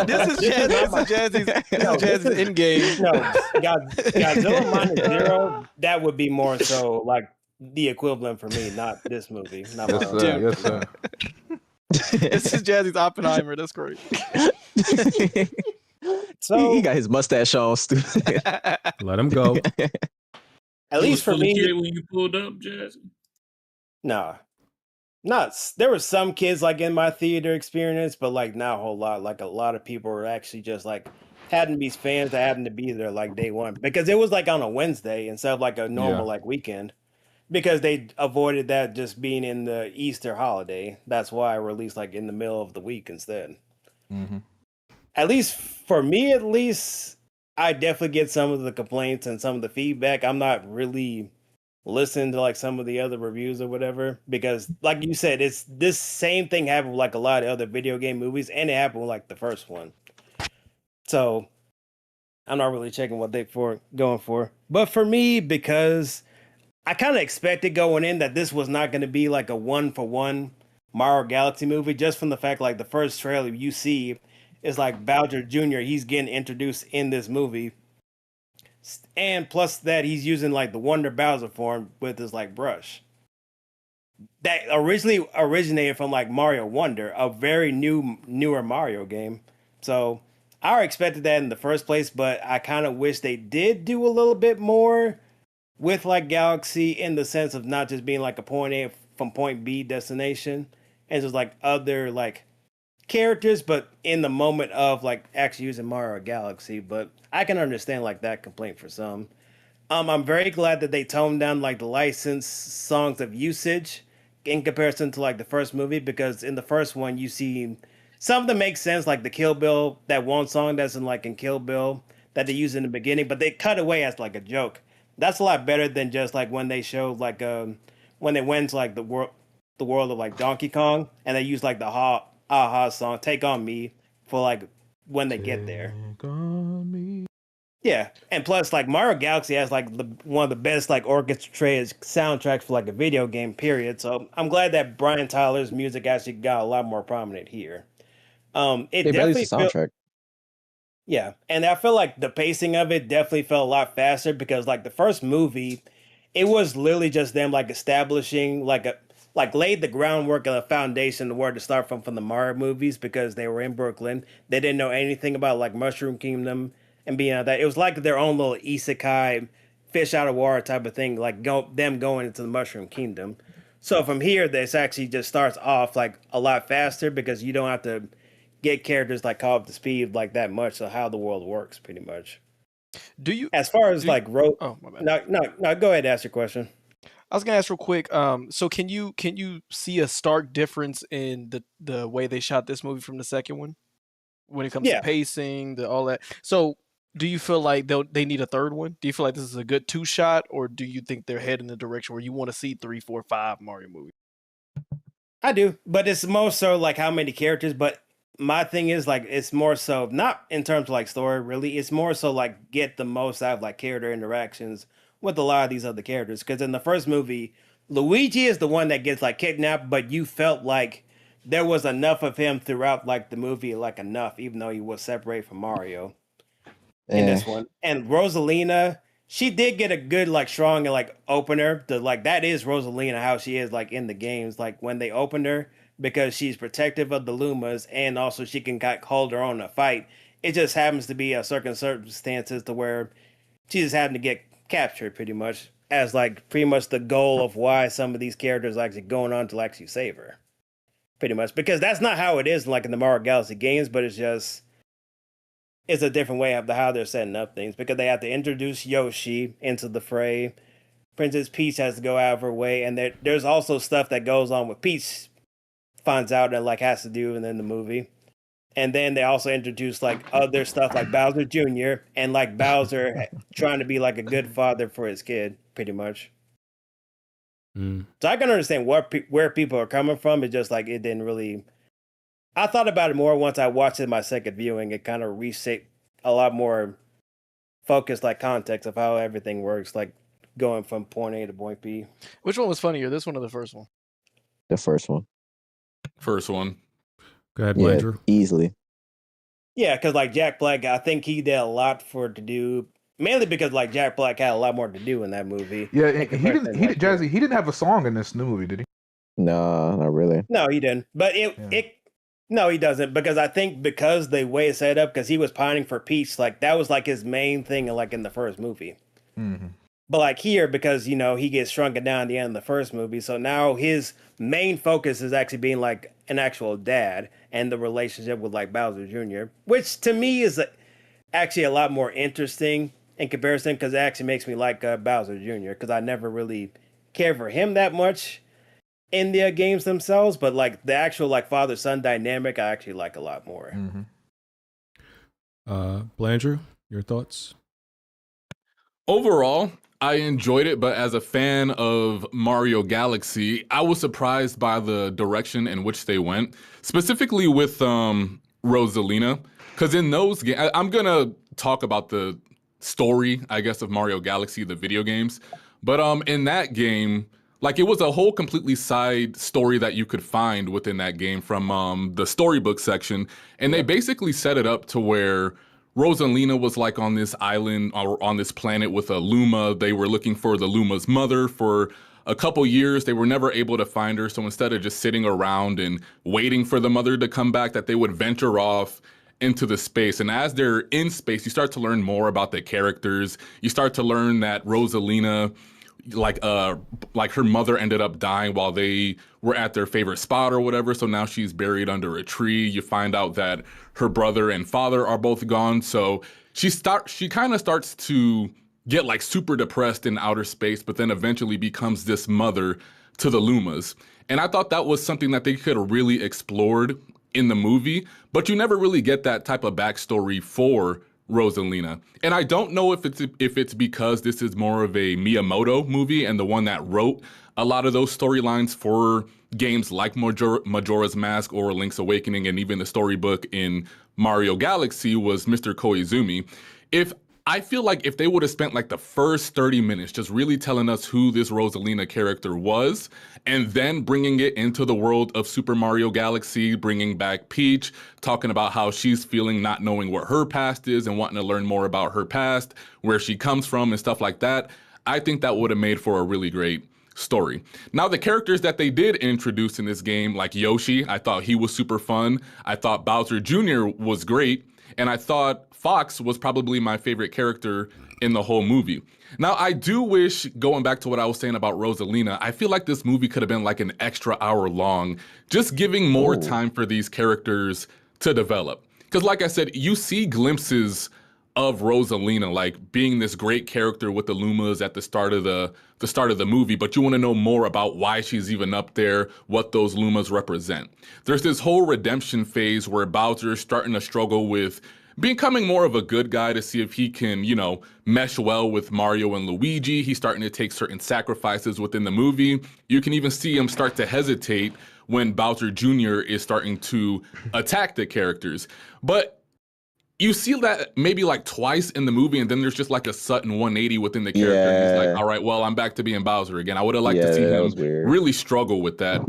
This is Jazzy's in game. No, Godzilla minus zero. That would be more so like the equivalent for me, not this movie. Not yes, sir. This is Jazzy's Oppenheimer. That's great. So he got his mustache on. Stupid. Let him go. At least for me, when you pulled up, Jazzy. Nah, there were some kids like in my theater experience, but like not a whole lot. Like a lot of people were actually just like happened to be fans that happened to be there like day one because it was like on a Wednesday instead of like a normal like weekend because they avoided that just being in the Easter holiday. That's why I released like in the middle of the week instead. Mm-hmm. At least for me, I definitely get some of the complaints and some of the feedback. I'm not really listening to like some of the other reviews or whatever because, like you said, it's this same thing happened with like a lot of other video game movies, and it happened with like the first one. So I'm not really checking what they're going for. But for me, because I kind of expected going in that this was not going to be like a 1-for-1 Mario Galaxy movie, just from the fact like the first trailer you see. It's like Bowser Jr. He's getting introduced in this movie And plus that he's using like the Wonder Bowser form with his like brush. That originally originated from like Mario Wonder, a very newer Mario game. So I already expected that in the first place, but I kind of wish they did do a little bit more with like Galaxy in the sense of not just being like a point A from point B destination, and just like other like characters, but in the moment of like actually using Mario Galaxy. But I can understand like that complaint for some. I'm very glad that they toned down like the licensed songs of usage in comparison to like the first movie, because in the first one you see some of them make sense, like the Kill Bill, that one song that's in like in Kill Bill that they use in the beginning, but they cut away as like a joke. That's a lot better than just like when they showed like when they went to like the world of like Donkey Kong and they used like the aha song Take On Me for like when they get there. Take on me. Yeah, and plus, like Mario Galaxy has like one of the best like orchestrated soundtracks for like a video game. Period. So I'm glad that Brian Tyler's music actually got a lot more prominent here. It They definitely released the soundtrack. yeah, and I feel like the pacing of it definitely felt a lot faster because like the first movie, it was literally just them like establishing like laid the groundwork and the foundation where to start from the Mario movies because they were in Brooklyn. They didn't know anything about like Mushroom Kingdom and being that. It was like their own little isekai fish out of water type of thing, like them going into the Mushroom Kingdom. So from here, this actually just starts off like a lot faster because you don't have to get characters like caught up to speed like that much. So how the world works, pretty much. Do you? As far as like Oh my bad. no, go ahead, ask your question. I was gonna ask real quick. So can you see a stark difference in the way they shot this movie from the second one when it comes to Yeah. pacing, all that? So do you feel like they need a third one? Do you feel like this is a good two shot, or do you think they're heading in the direction where you want to see 3, 4, 5 Mario movies? I do, but it's more so like how many characters. But my thing is like it's more so not in terms of like story really. It's more so like get the most out of like character interactions with a lot of these other characters. Because in the first movie, Luigi is the one that gets like kidnapped, but you felt like there was enough of him throughout like the movie, like enough, even though he was separated from Mario in this one. And Rosalina, she did get a good like strong and like opener to like that is Rosalina how she is like in the games, like when they opened her because she's protective of the Lumas and also she can hold her own in a fight. It just happens to be a certain circumstances to where she just happened to get captured pretty much as like pretty much the goal of why some of these characters are actually going on to actually save her. Pretty much because that's not how it is like in the Mario Galaxy games, but it's a different way of how they're setting up things because they have to introduce Yoshi into the fray. Princess Peach has to go out of her way, and there's also stuff that goes on with Peach finds out and like has to do in the movie. And then they also introduce like other stuff like Bowser Jr. and like Bowser trying to be like a good father for his kid, pretty much. So I can understand where people are coming from. It's just like it didn't really. I thought about it more once I watched it my second viewing. It kind of reshaped a lot more focused like context of how everything works, like going from point A to point B. Which one was funnier, this one or the first one? The first one. First one. Go ahead, Yeah, Blandrew. easily. Yeah, because like Jack Black, I think he did a lot to do. Mainly because like Jack Black had a lot more to do in that movie. Yeah, he didn't. Jazzy, he didn't have a song in this new movie, did he? No, not really. No, he didn't. But no, he doesn't. Because I think because the way it's set up, because he was pining for peace, like that was like his main thing, like in the first movie. Mm-hmm. But like here, because he gets shrunken down at the end of the first movie, so now his main focus is actually being like an actual dad and the relationship with like Bowser Jr., which to me is actually a lot more interesting in comparison because it actually makes me like Bowser Jr. because I never really cared for him that much in the games themselves, but like the actual like father-son dynamic I actually like a lot more. Blandrew, your thoughts? Overall, I enjoyed it, but as a fan of Mario Galaxy, I was surprised by the direction in which they went, specifically with Rosalina, because in those games, I'm gonna talk about the story, I guess, of Mario Galaxy, the video games, but in that game, like it was a whole completely side story that you could find within that game from the storybook section, and they basically set it up to where Rosalina was like on this island or on this planet with a Luma. They were looking for the Luma's mother for a couple years. They were never able to find her. So instead of just sitting around and waiting for the mother to come back, that they would venture off into the space. And as they're in space, you start to learn more about the characters. You start to learn that Rosalina, like her mother ended up dying while they were at their favorite spot or whatever. So now she's buried under a tree. You find out that her brother and father are both gone. So she kind of starts to get like super depressed in outer space, but then eventually becomes this mother to the Lumas. And I thought that was something that they could have really explored in the movie, but you never really get that type of backstory for Rosalina. And I don't know if it's because this is more of a Miyamoto movie and the one that wrote a lot of those storylines for games like Majora's Mask or Link's Awakening, and even the storybook in Mario Galaxy was Mr. Koizumi. I feel like if they would have spent like the first 30 minutes just really telling us who this Rosalina character was, and then bringing it into the world of Super Mario Galaxy, bringing back Peach, talking about how she's feeling not knowing what her past is and wanting to learn more about her past, where she comes from and stuff like that, I think that would have made for a really great story. Now, the characters that they did introduce in this game, like Yoshi, I thought he was super fun. I thought Bowser Jr. was great. And I thought Fox was probably my favorite character in the whole movie. Now, I do wish, going back to what I was saying about Rosalina, I feel like this movie could have been like an extra hour long, just giving more time for these characters to develop. Because like I said, you see glimpses of Rosalina like being this great character with the Lumas at the start of the movie, but you want to know more about why she's even up there, what those Lumas represent. There's this whole redemption phase where Bowser's starting to struggle with becoming more of a good guy to see if he can, mesh well with Mario and Luigi. He's starting to take certain sacrifices within the movie. You can even see him start to hesitate when Bowser Jr. is starting to attack the characters. But you see that maybe like twice in the movie, and then there's just like a sudden 180 within the character. Yeah. He's like, all right, well, I'm back to being Bowser again. I would have liked to see him really struggle with that.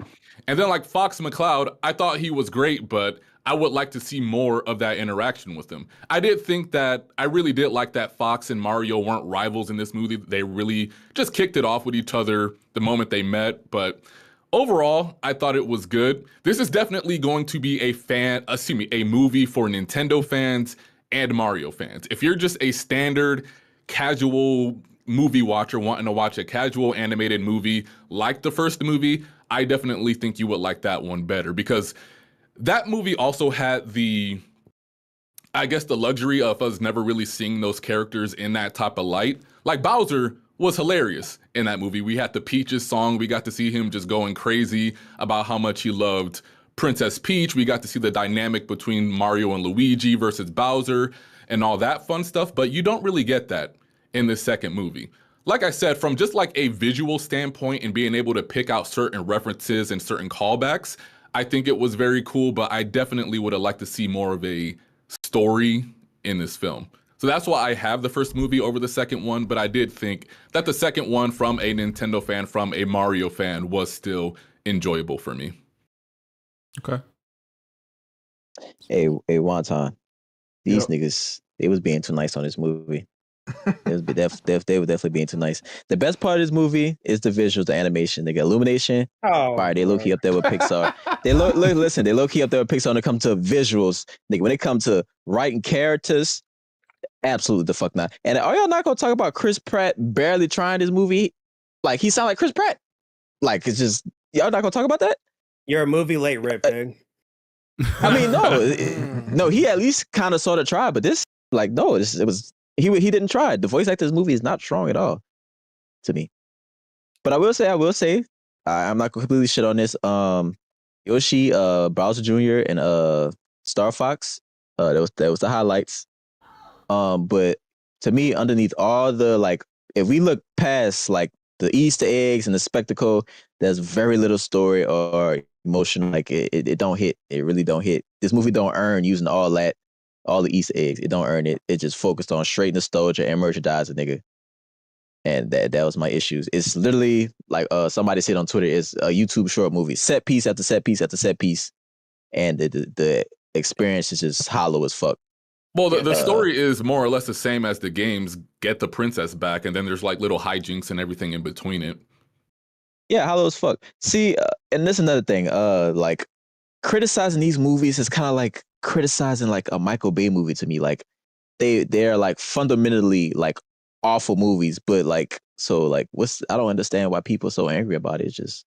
And then like Fox McCloud, I thought he was great, but I would like to see more of that interaction with him. I really did like that Fox and Mario weren't rivals in this movie. They really just kicked it off with each other the moment they met. But overall, I thought it was good. This is definitely going to be a movie for Nintendo fans and Mario fans. If you're just a standard casual movie watcher wanting to watch a casual animated movie like the first movie, I definitely think you would like that one better, because that movie also had the luxury of us never really seeing those characters in that type of light. Like Bowser was hilarious in that movie. We had the Peaches song. We got to see him just going crazy about how much he loved Princess Peach. We got to see the dynamic between Mario and Luigi versus Bowser and all that fun stuff. But you don't really get that in the second movie. Like I said, from just like a visual standpoint and being able to pick out certain references and certain callbacks, I think it was very cool, but I definitely would have liked to see more of a story in this film. So that's why I have the first movie over the second one, but I did think that the second one, from a Nintendo fan, from a Mario fan, was still enjoyable for me. Okay. Hey, Wonton, these niggas, they was being too nice on this movie. They were definitely being too nice. The best part of this movie is the visuals, the animation. They got Illumination. They low key up there with Pixar. They low key up there with Pixar when it comes to visuals. Nigga, when it comes to writing characters, absolutely the fuck not. And are y'all not gonna talk about Chris Pratt barely trying this movie? Like, he sound like Chris Pratt. Like, it's just, y'all not gonna talk about that? You're a movie late, Rip, dude. I mean, no, he at least kind of sort of tried, but this, like, no, it was. He didn't try. The voice actor in this movie is not strong at all to me. But I will say, I'm not completely shit on this. Yoshi, Bowser Jr. and Star Fox, that was the highlights. But to me, underneath all the, like, if we look past like the Easter eggs and the spectacle, there's very little story or emotion. Like it don't hit. It really don't hit. This movie don't earn using all the Easter eggs. It don't earn it. It just focused on straight nostalgia and merchandising, nigga. And that was my issues. It's literally like somebody said on Twitter, it's a YouTube short movie. Set piece after set piece after set piece. And the experience is just hollow as fuck. Well, the Yeah. story is more or less the same as the games. Get the princess back, and then there's like little hijinks and everything in between it. Yeah, hollow as fuck. See, and this is another thing. Like criticizing these movies is kind of like criticizing like a Michael Bay movie to me. Like they're like fundamentally like awful movies, but like so like I don't understand why people are so angry about it. It's just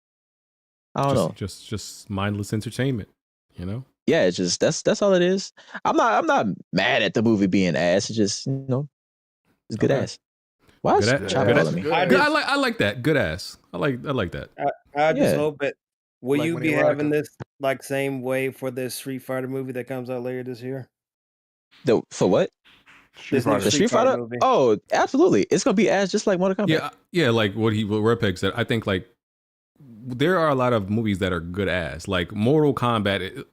I don't know. Just mindless entertainment, you know? Yeah, it's just that's all it is. I'm not mad at the movie being ass. It's just it's good Okay. ass. Why is Good Chop ass. calling me? I like that. Good ass. I like that. I just Yeah. hope it. Will Like you when be erotica. having this like same way for this Street Fighter movie that comes out later this year? For what? This new The Street Fighter? movie. Oh, absolutely. It's gonna be ass just like Mortal Kombat. Yeah, like what Redpeg said. I think like there are a lot of movies that are good ass. Like Mortal Kombat,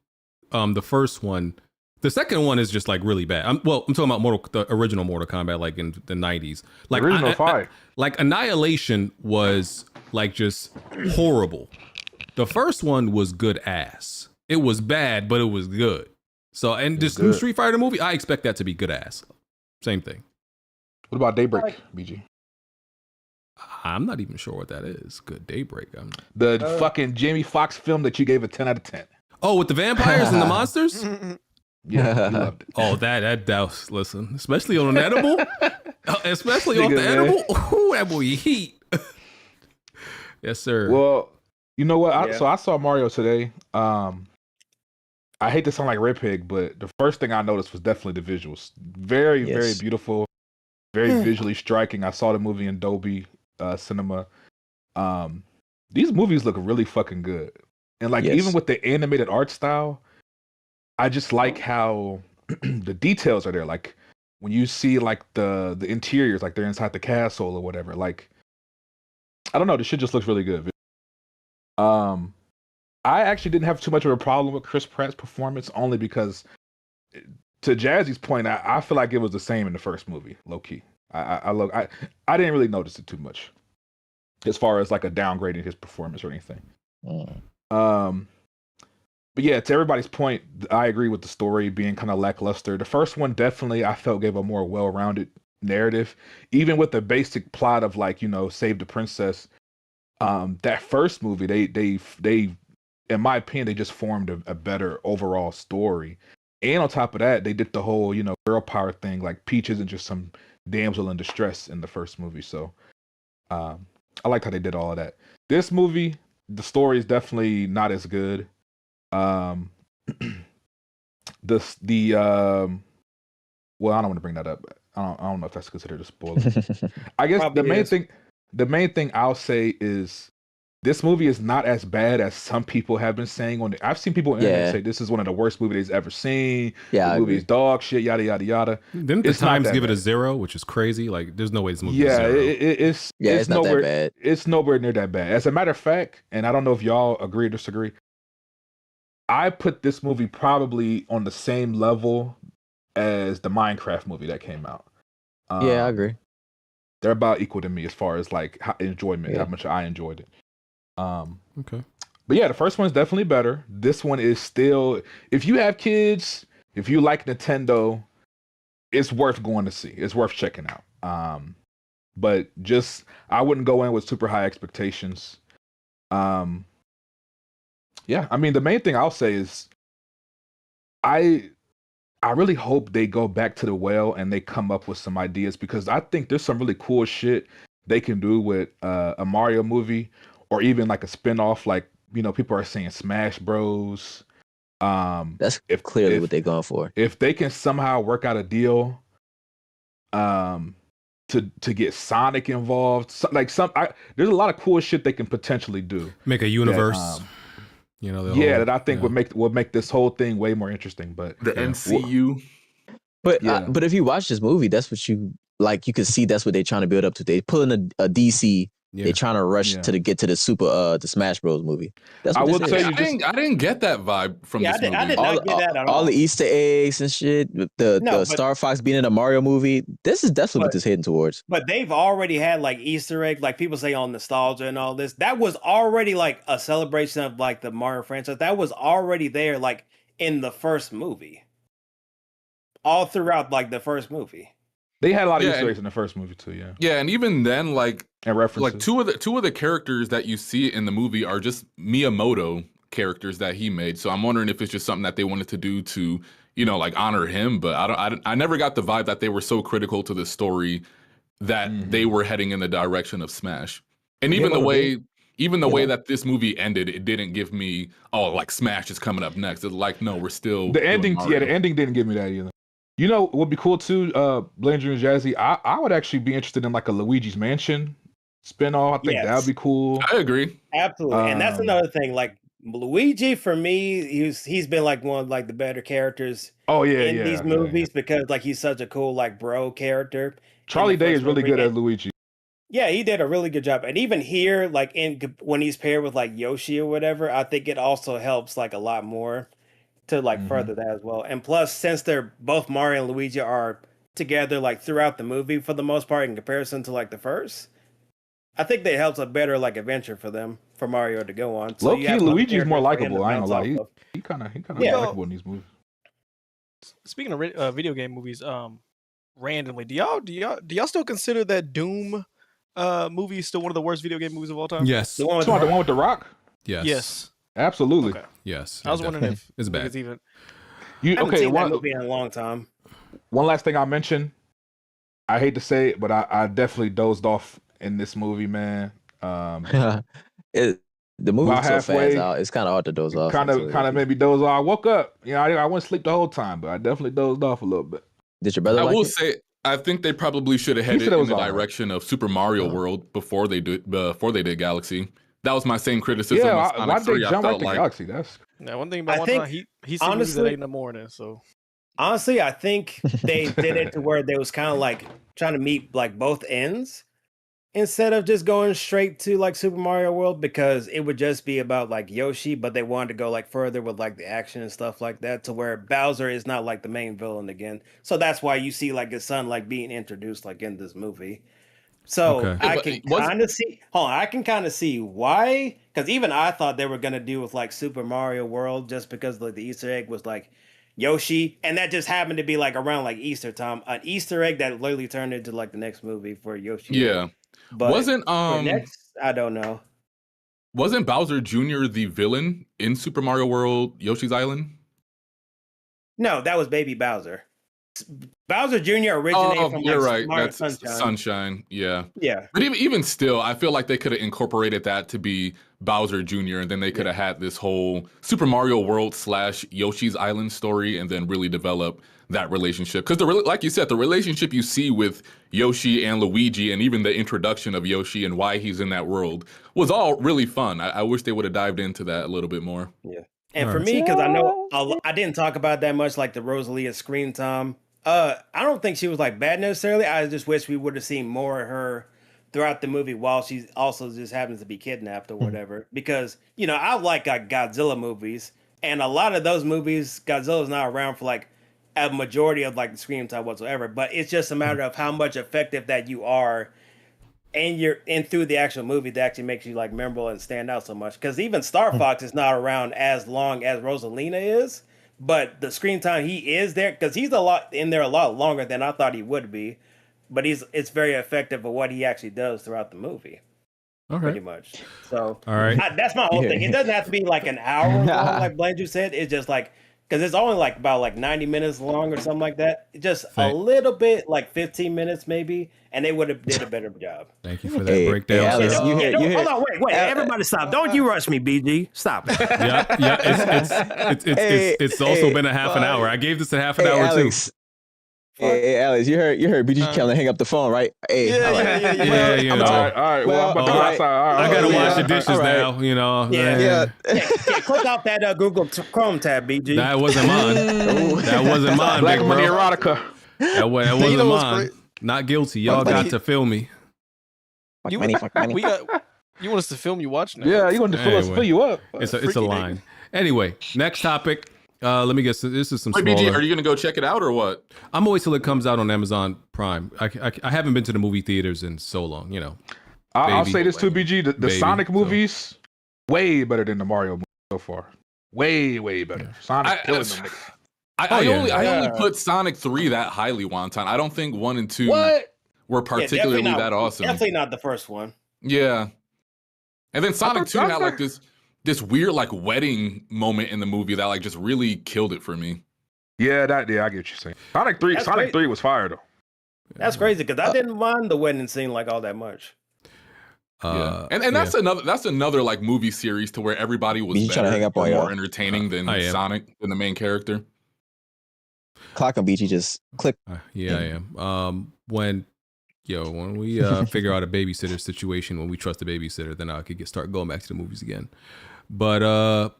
the first one. The second one is just like really bad. I'm talking about the original Mortal Kombat, like in the 90s. Like original five. Like Annihilation was like just horrible. The first one was good ass. It was bad, but it was good. So, and this new Street Fighter movie, I expect that to be good ass. Same thing. What about Daybreak, BG? I'm not even sure what that is. Good Daybreak. The fucking Jamie Foxx film that you gave a 10 out of 10. Oh, with the vampires and the monsters? Yeah, you loved it. Oh, that was, listen, especially on an edible, especially off the Nigga, edible. Oh, that boy heat. Yes, sir. Well, you know what? So I saw Mario today. I hate to sound like Red Pig, but the first thing I noticed was definitely the visuals. Very beautiful, very visually striking. I saw the movie in Dolby Cinema. These movies look really fucking good, and like even with the animated art style, I just like how the details are there. Like when you see like the interiors, like they're inside the castle or whatever. Like I don't know, this shit just looks really good. I actually didn't have too much of a problem with Chris Pratt's performance, only because, to Jazzy's point, I feel like it was the same in the first movie, low key. I didn't really notice it too much, as far as like a downgrade in his performance or anything. But yeah, to everybody's point, I agree with the story being kind of lackluster. The first one definitely I felt gave a more well-rounded narrative, even with the basic plot of like save the princess. That first movie, they in my opinion, they just formed a better overall story. And on top of that, they did the whole, girl power thing. Like Peach isn't just some damsel in distress in the first movie. So I liked how they did all of that. This movie, the story is definitely not as good. Well, I don't want to bring that up. I don't know if that's considered a spoiler. I guess the main thing I'll say is this movie is not as bad as some people have been saying. I've seen people on the internet say this is one of the worst movies they've ever seen. Yeah, the movie's dog shit, yada yada yada. Didn't the Times give it a 0, which is crazy? Like, there's no way this movie is 0. It's not nowhere, that bad. It's nowhere near that bad. As a matter of fact, and I don't know if y'all agree or disagree, I put this movie probably on the same level as the Minecraft movie that came out. Yeah, I agree. They're about equal to me as far as like enjoyment, how much I enjoyed it. Okay. But yeah, the first one is definitely better. This one is still, if you have kids, if you like Nintendo, it's worth going to see. It's worth checking out. But just, I wouldn't go in with super high expectations. Yeah, I mean, the main thing I'll say is I really hope they go back to the well and they come up with some ideas, because I think there's some really cool shit they can do with a Mario movie, or even like a spin-off, like, people are saying Smash Bros. That's clearly what they're going for. If they can somehow work out a deal to get Sonic involved, there's a lot of cool shit they can potentially do. Make a universe. That I think would make this whole thing way more interesting. But the NCU. But if you watch this movie, that's what you like. You can see that's what they're trying to build up to. They pull in a DC. They're trying to rush to get to the the Smash Bros movie. That's what I didn't get that vibe from this movie. I did not get that at all. All the Easter eggs and shit. The Star Fox being in a Mario movie. This is definitely what this heading towards. But they've already had like Easter eggs, like people say on nostalgia and all this. That was already like a celebration of like the Mario franchise. That was already there, like in the first movie. all throughout like the first movie. They had a lot of Yeah, Easter and- eggs in the first movie too. Yeah, Yeah, and even then, like and references. like two of the characters that you see in the movie are just Miyamoto characters that he made. So I'm wondering if it's just something that they wanted to do to, like honor him. But I never got the vibe that they were so critical to the story that they were heading in the direction of Smash. And even the way that this movie ended, it didn't give me, oh, like Smash is coming up next. It's like, no, we're still the doing ending. Mario. Yeah, the ending didn't give me that either. You know what would be cool too, Blanger and Jazzy? I would actually be interested in like a Luigi's Mansion spin-off. I think that would be cool. I agree. Absolutely. And that's another thing. Like Luigi, for me, he's been like one of like the better characters in these movies because like he's such a cool like bro character. Charlie Day is really good as Luigi. Yeah, he did a really good job. And even here, like when he's paired with like Yoshi or whatever, I think it also helps like a lot more to like further that as well. And plus, since they're both Mario and Luigi are together like throughout the movie for the most part in comparison to like the first, I think that helps a better like adventure for them for Mario to go on. So Low key, Luigi's more likable. I ain't gonna lie. off of. He kind of Yeah. likable in these movies. Speaking of video game movies, randomly, do y'all still consider that Doom movie still one of the worst video game movies of all time? Yes. The one with the Rock. Yes. Yes. Absolutely. Okay. Yes. I was wondering if it's bad. it's even. I haven't seen that one movie in a long time. last thing I'll mention. I hate to say it, but I definitely dozed off in this movie, man. The movie's about so halfway, fast out. It's kind of hard to doze off. Kind of made me doze off. I woke up. I went to sleep the whole time, but I definitely dozed off a little bit. Did your brother? I like will it? say, I think they probably should have He headed said it in was the alright. direction of Super Mario World before they did Galaxy. That was my same criticism. Yeah, of Sonic why did 3. they I jump felt right to like Galaxy? That's Now, one thing about I one think, time, he see movies at honestly- 8 in the morning, so. Honestly, I think they did it to where they was kind of like trying to meet like both ends instead of just going straight to like Super Mario World because it would just be about like Yoshi, but they wanted to go like further with like the action and stuff like that to where Bowser is not like the main villain again. So that's why you see like his son like being introduced like in this movie. So Okay. I But can it wasn't- kind of see. Hold on, I can kind of see why. Because even I thought they were gonna do with like Super Mario World just because like the Easter egg was like Yoshi, and that just happened to be like around like Easter time, an Easter egg that literally turned into like the next movie for Yoshi. yeah. but Wasn't for next, I don't know. wasn't Bowser Jr. the villain in Super Mario World Yoshi's Island? No, that was Baby Bowser. Bowser Jr. originated from you're like right. Mario That's Sunshine. Sunshine. Yeah. Yeah, But even still, I feel like they could have incorporated that to be Bowser Jr. and then they could have had this whole Super Mario World / Yoshi's Island story and then really develop that relationship. Because like you said, the relationship you see with Yoshi and Luigi and even the introduction of Yoshi and why he's in that world was all really fun. I wish they would have dived into that a little bit more. yeah. And All for right. me, because I know I didn't talk about that much, like the Rosalia screen time. I don't think she was like bad necessarily. I just wish we would have seen more of her throughout the movie while she's also just happens to be kidnapped or whatever. Because I like Godzilla movies, and a lot of those movies, Godzilla's not around for like a majority of like the screen time whatsoever. But it's just a matter of how much effective that you are. And through the actual movie that actually makes you like memorable and stand out so much. Because even Star Fox is not around as long as Rosalina is, but the screen time he is there because he's a lot longer than I thought he would be. But it's very effective of what he actually does throughout the movie, pretty much. So All right. that's my whole thing. It doesn't have to be like an hour long, like Blanju said. It's just like because it's only like about like 90 minutes long or something like that. Just a little bit, like 15 minutes maybe, and they would have did a better job. Thank you for that Hey, breakdown. hey, Alex, sir. you hear- Hold on, wait, everybody stop! Don't you rush me, BG. Stop it. Yeah. It's also been a half an hour. I gave this a half an hour Alex. too. Hey, Alex, you heard BG trying to hang up the phone, right? Hey, Yeah, all right. yeah. Yeah, all right. Well, I'm about to go all right. outside. All right, I gotta yeah. wash the dishes all right. now. You know. Yeah. Yeah. Yeah, click off that Google Chrome tab, BG. That wasn't mine. That wasn't mine, Black big Money bro. Erotica. That wasn't You know what's mine. great? Not guilty. Y'all Money. got to film me. You, Fuck money. we got. You want us to film you watching it? Yeah, you want to fill Anyway. you up. It's a Freaky line. Anyway, next topic. Let me guess. This is some Wait, smaller. BG, are you gonna go check it out or what? I'm gonna wait till it comes out on Amazon Prime. I haven't been to the movie theaters in so long. I'll Baby. say this too, BG. The Baby, Sonic so. movies, way better than the Mario movie so far. Way better. Sonic killing them niggas. I only put Sonic 3 that highly, Wonton. I don't think 1 and 2 were particularly that awesome. Definitely not the first one. Yeah. And then Sonic 2 had like this weird like wedding moment in the movie that like just really killed it for me. Yeah, I get what you're saying. Sonic 3 was fire though. That's crazy because I didn't mind the wedding scene like all that much. Yeah. And that's another like movie series to where everybody was better or more entertaining than Sonic, than the main character. Clock on BG just click. Yeah, I am. When we figure out a babysitter situation, when we trust a babysitter, then I could start going back to the movies again. But all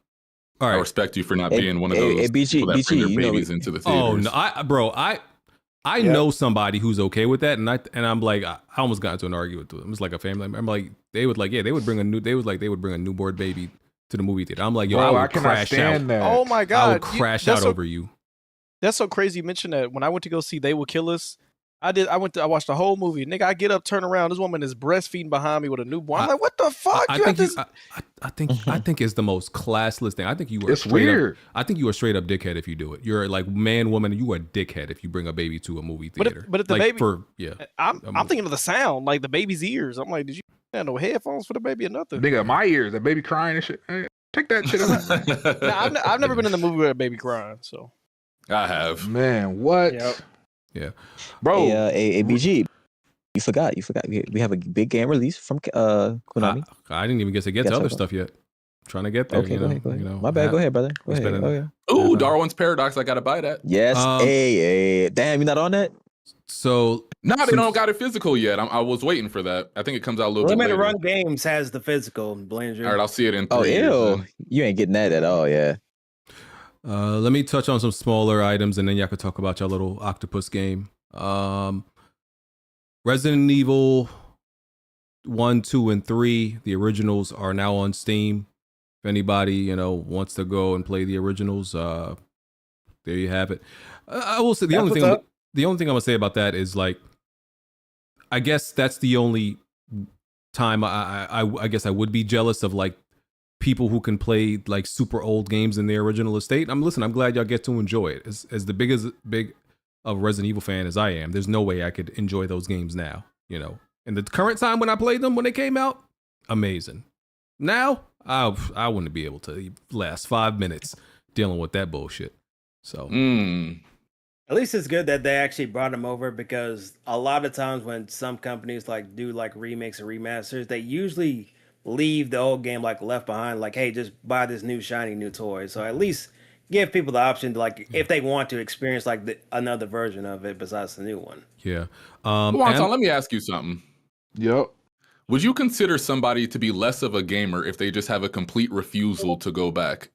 right, I respect you for not being one of those people that bring their babies into the theaters. Oh no, I know somebody who's okay with that, and I'm like, I almost got into an argument with them. It was like a family member. I'm like, they would bring a newborn baby to the movie theater. I'm like, yo, I cannot crash out. That. Oh my god, I would crash out over you. That's so crazy you mentioned that. When I went to go see They Will Kill Us, I watched the whole movie. Nigga, I get up, turn around, this woman is breastfeeding behind me with a newborn. I'm like, what the fuck? I think it's the most classless thing. I think you are it's weird. I think you are straight up dickhead if you do it. You're like man, woman, you are a dickhead if you bring a baby to a movie theater. But if the like baby, I'm thinking of the sound, like the baby's ears. I'm like, did you have no headphones for the baby or nothing? Nigga, my ears, the baby crying and shit. Hey, take that shit out. Nah, I've never been in the movie with a baby crying, so. I have. Man, what? Yep. Yeah, bro. BG, you forgot. We have a big game release from Konami. I didn't even get to other stuff yet. I'm trying to get there. Okay, go ahead. My bad. Go ahead, brother. Go ahead. Oh, yeah. Ooh, Darwin's Paradox. I gotta buy that. Yes. Hey. Damn, you're not on that? So no, they don't got it physical yet. I was waiting for that. I think it comes out a little bit later. Limited Run Games has the physical. Blanger. All right, I'll see it in 3 years. Ew. Then. You ain't getting that at all. Yeah. Let me touch on some smaller items, and then y'all could talk about your little octopus game. Resident Evil 1, 2, and 3, the originals are now on Steam. If anybody wants to go and play the originals, there you have it. I will say the only thing I'm gonna say about that is like, I guess that's the only time I guess I would be jealous of like people who can play like super old games in their original estate. I'm glad y'all get to enjoy it. As the big of a Resident Evil fan as I am, there's no way I could enjoy those games now. In the current time when I played them when they came out, amazing. Now I wouldn't be able to last 5 minutes dealing with that bullshit. So at least it's good that they actually brought them over, because a lot of times when some companies like do like remakes and remasters, they usually leave the old game like left behind, like, hey, just buy this new shiny new toy. So at least give people the option to, like, if they want to experience like another version of it besides the new one. Yeah. Let me ask you something. Yep. Would you consider somebody to be less of a gamer if they just have a complete refusal to go back?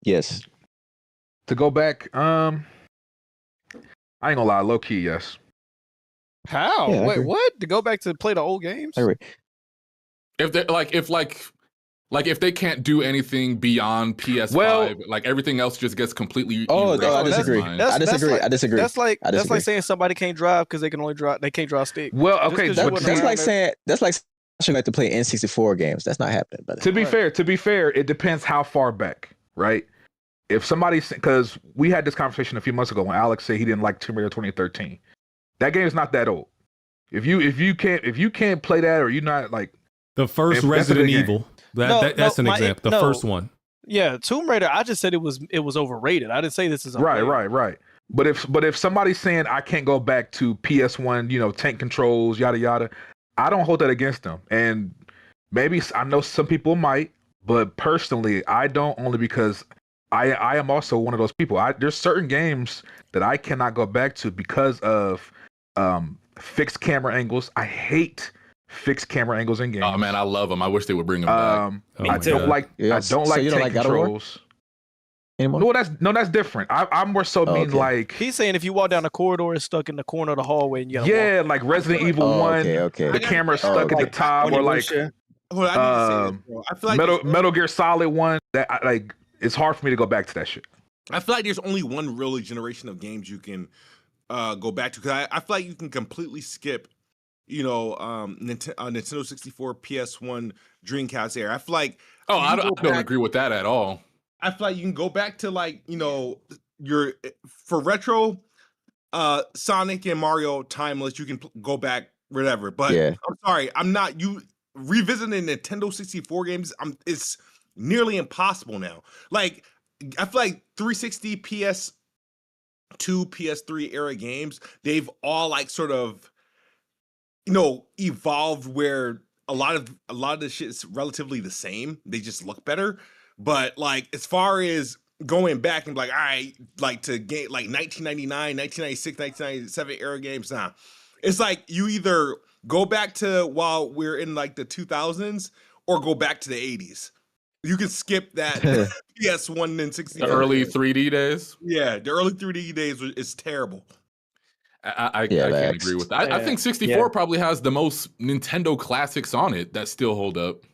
Yes. To go back, I ain't gonna lie, low key, yes. How? Yeah, wait, what? To go back to play the old games? If they if they can't do anything beyond PS5, like everything else just gets completely. I disagree. I disagree. That's like saying somebody can't drive because they can't drive stick. Well, okay, that's like saying you have to play N64 games. That's not happening. But to be fair, it depends how far back, right? If because we had this conversation a few months ago when Alex said he didn't like Tomb Raider 2013. That game is not that old. If you can't play that, or you're not like the first Resident Evil. That's an example. The first one. Yeah, Tomb Raider. I just said it was overrated. I didn't say this is right. But if somebody's saying I can't go back to PS1, tank controls, yada yada, I don't hold that against them. And maybe I know some people might, but personally, I don't. Only because I am also one of those people. There's certain games that I cannot go back to because of fixed camera angles. I hate fixed camera angles in games. Oh man, I love them. I wish they would bring them back. I don't like tank controls. No, that's different. I'm more so like he's saying if you walk down the corridor and stuck in the corner of the hallway and you gotta like Resident Evil 1, the camera stuck at the top, or like I feel like Metal Gear Solid 1. That it's hard for me to go back to that shit. I feel like there's only one really generation of games you can go back to, because I feel like you can completely skip Nintendo 64, PS1, Dreamcast era. I feel like I don't agree with that at all. I feel like you can go back to like, you know, your for retro Sonic and Mario timeless, you can go back whatever. But Yeah. I'm sorry, I'm not you revisiting Nintendo 64 games. It's nearly impossible now. Like I feel like 360 PS2, PS3 era games, they've all like sort of, you know, evolved where a lot of the shit is relatively the same. They just look better. But like as far as going back and like, all right, like to game like 1999, 1996, 1997 era games, nah. It's like you either go back to while we're in like the 2000s or go back to the 80s. You can skip that PS1 and 64. The early 3D days. Yeah, the early 3D days is terrible. I can't agree with that. I think 64 probably has the most Nintendo classics on it that still hold up.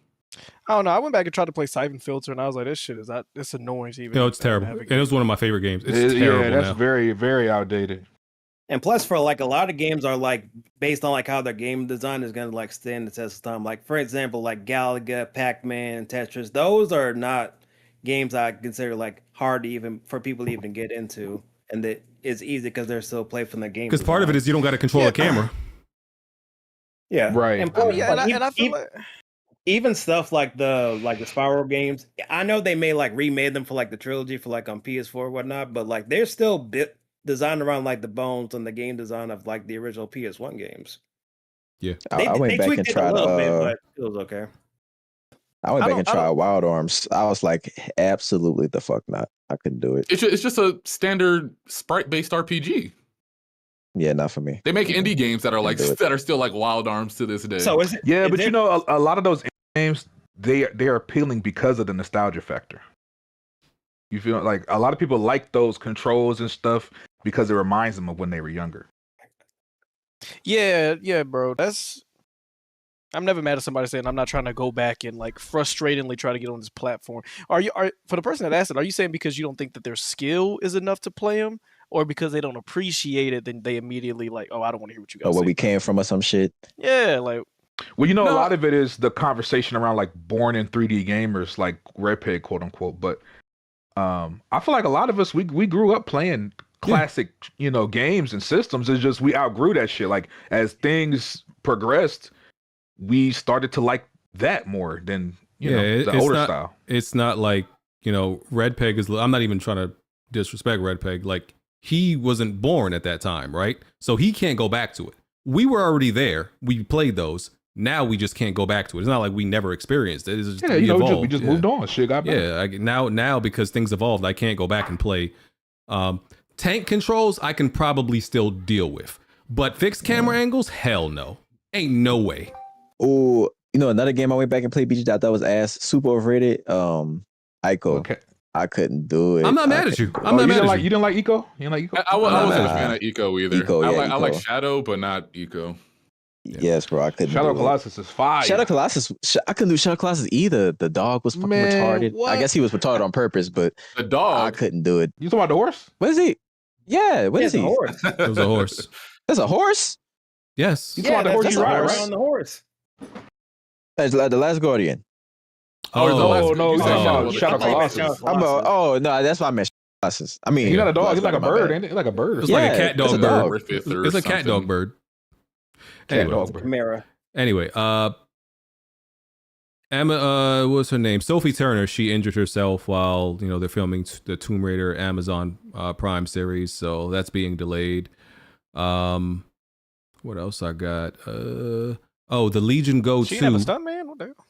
I don't know. I went back and tried to play Siphon Filter, and I was like, "This shit is not. It's annoying to even." No, it's terrible. And it was one of my favorite games. It's terrible. Yeah, that's now. very, very outdated. And plus, for like a lot of games are like based on like how their game design is gonna like stand the test of time. Like for example, like Galaga, Pac-Man, Tetris. Those are not games I consider like hard to even for people to even get into, and that it's easy because they're still played from the game. Because part of it is you don't got to control a camera. Yeah, right. And, and I feel like even stuff like the Spiral games. I know they remade them for like the trilogy for like on PS4 or whatnot, but like they're still designed around like the bones and the game design of like the original PS1 games. Yeah, I went back and tried a little bit, but it was okay. I went back and tried Wild Arms. I was like, absolutely the fuck not. I couldn't do it. It's just a standard sprite-based RPG. Yeah, not for me. They make indie games that are like that are still like Wild Arms to this day. So is it? Yeah, is but it, you know, a lot of those games they are appealing because of the nostalgia factor. You feel like a lot of people like those controls and stuff because it reminds them of when they were younger. yeah, bro. I'm never mad at somebody saying I'm not trying to go back and like frustratingly try to get on this platform. Are for the person that asked it? Are you saying because you don't think that their skill is enough to play them, or because they don't appreciate it, then they immediately like, oh, I don't want to hear what you guys. Where we came from or some shit. Yeah, like. Well, you know, a lot of it is the conversation around like born in 3D gamers, like Red Pig, quote unquote. But I feel like a lot of us we grew up playing classic, you know, games and systems. It's just we outgrew that shit. Like as things progressed, we started to like that more than you know the older style. It's not like, you know, Red Peg is. I'm not even trying to disrespect Red Peg. Like he wasn't born at that time, right? So he can't go back to it. We were already there. We played those. Now we just can't go back to it. It's not like we never experienced it. It's just, yeah, you know, we just moved on. Shit got better. Yeah, now because things evolved, I can't go back and play. Tank controls, I can probably still deal with, but fixed camera angles, hell no, ain't no way. Oh, you know, another game I went back and played, BG, that was ass, super overrated. Ico. Okay. I couldn't do it. I'm not mad at you. I'm not mad at you. You didn't like Ico? You didn't like Ico? I wasn't a fan of Eco either. I like Ico. Shadow, but not Eco. Yes, bro, I couldn't. Shadow Colossus is fire. Shadow Colossus, I couldn't do Shadow Colossus either. The dog was fucking retarded. What? I guess he was retarded on purpose, but the dog. I couldn't do it. You talking about the horse? What is he? Yeah, what is he? Horse. It was a horse. That's a horse? Yes. You talking about the horse you ride, right? On the horse. That's the Last Guardian. No, you talking about Shadow Colossus. No, that's why I meant Colossus. I mean, he's not a dog. He's like a bird, ain't it? Like a bird. It's like a cat dog bird. It's It's a cat dog bird. Chimera. Anyway, Emma, what's her name? Sophie Turner. She injured herself while they're filming the Tomb Raider Amazon Prime series, so that's being delayed. What else I got? The Legion Go 2. She have a stunt man? What the hell?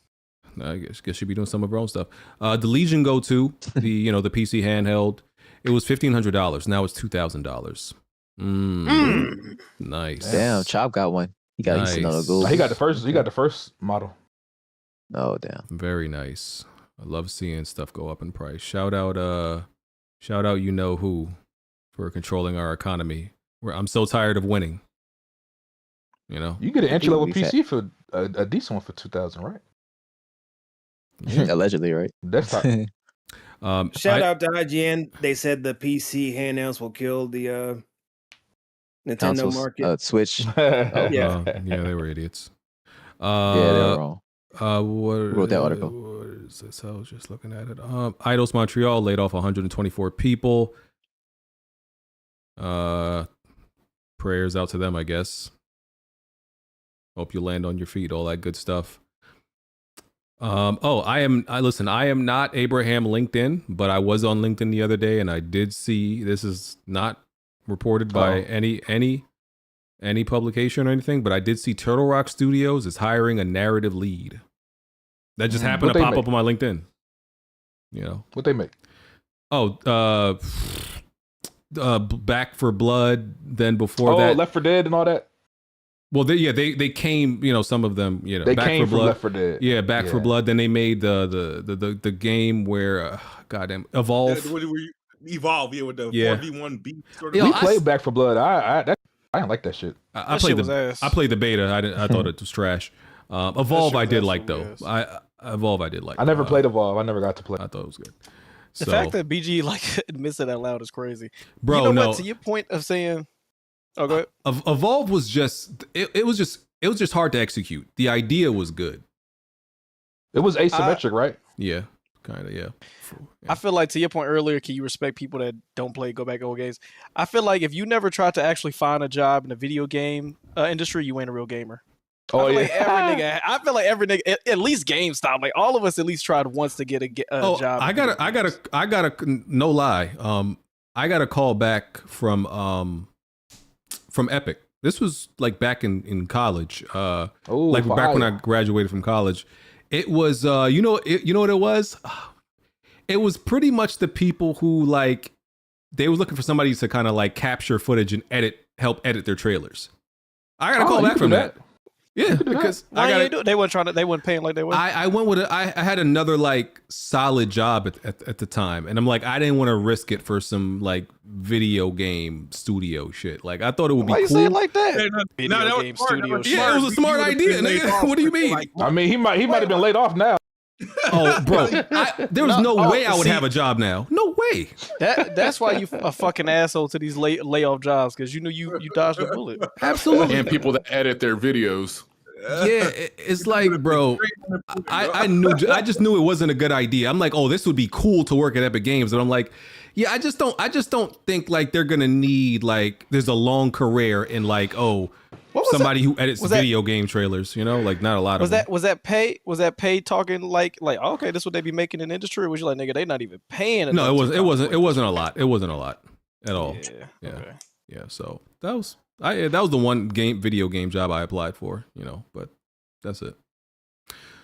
I guess she'd be doing some of her own stuff. The Legion Go 2, the the PC handheld. It was $1,500. Now it's $2,000. Nice. Damn, Chop got one. He got another gold. He got the first. He got the first model. Oh damn. Very nice. I love seeing stuff go up in price. Shout out you know who for controlling our economy. I'm so tired of winning. You get an entry level PC for a decent one for $2,000, right? Allegedly, right? Desktop. Shout out to IGN. They said the PC handhelds will kill the Nintendo Consoles, market. Switch. Yeah, they were idiots. Yeah, they were wrong. What wrote that article? What is this? I was just looking at it. Idols Montreal laid off 124 people. Prayers out to them, I guess. Hope you land on your feet, all that good stuff. I am not Abraham LinkedIn, but I was on LinkedIn the other day and I did see, this is not reported by any publication or anything, but I did see Turtle Rock Studios is hiring a narrative lead. That just happened to pop up on my LinkedIn. You know. What they make? Back for Blood, then before that. Left 4 Dead and all that. Well, they came, you know, some of them, you know, they Back came for Blood. From Left 4 Dead. Yeah, Back for Blood. Then they made the game where, goddamn, Evolve. Evolve, with the 4v1 beat sort of. We played Back for Blood. I didn't like that shit. I played the beta. I thought it was trash. Evolve I did like though. Evolve I did like. I never played Evolve. I never got to play. I thought it was good. The fact that BG like admits it out loud is crazy, bro. You know no, what, to your point of saying, oh, go ahead. Evolve was just it was just hard to execute. The idea was good. It was asymmetric, right? Yeah, kind of. Yeah. I feel like, to your point earlier, can you respect people that don't play go back old games? I feel like if you never tried to actually find a job in the video game industry, you ain't a real gamer. I feel like every nigga, at least GameStop, like all of us at least tried once to get a job. I gotta no lie. I got a call back from Epic. This was like back in college. Back when I graduated from college. It was you know what it was? It was pretty much the people who like they were looking for somebody to kind of like capture footage and help edit their trailers. I got a call back from that. Yeah, because they weren't paying like they were. I went with I had another like solid job at the time, and I'm like, I didn't want to risk it for some like video game studio shit. Like I thought it would be cool. Why you say it like that? Video game studio shit. Yeah, it was a smart idea, nigga. What do you mean? I mean, he might have been laid off now. Oh, bro, there was no way I would have a job now. No way. That's why you a fucking asshole to these layoff jobs, because you knew you dodged the bullet. Absolutely. And people that edit their videos. Yeah, it's like, bro, I just knew it wasn't a good idea. I'm like, oh, this would be cool to work at Epic Games, and I'm like, yeah, I just don't think like they're gonna need like there's a long career in like somebody who edits video game trailers, you know, like not a lot of them. Was that pay talking like oh, okay, this is what they be making in the industry, or was you like, nigga, they not even paying? No, it wasn't a lot. It wasn't a lot at all. Yeah. Okay. Yeah. So that was the one video game job I applied for, you know, but that's it.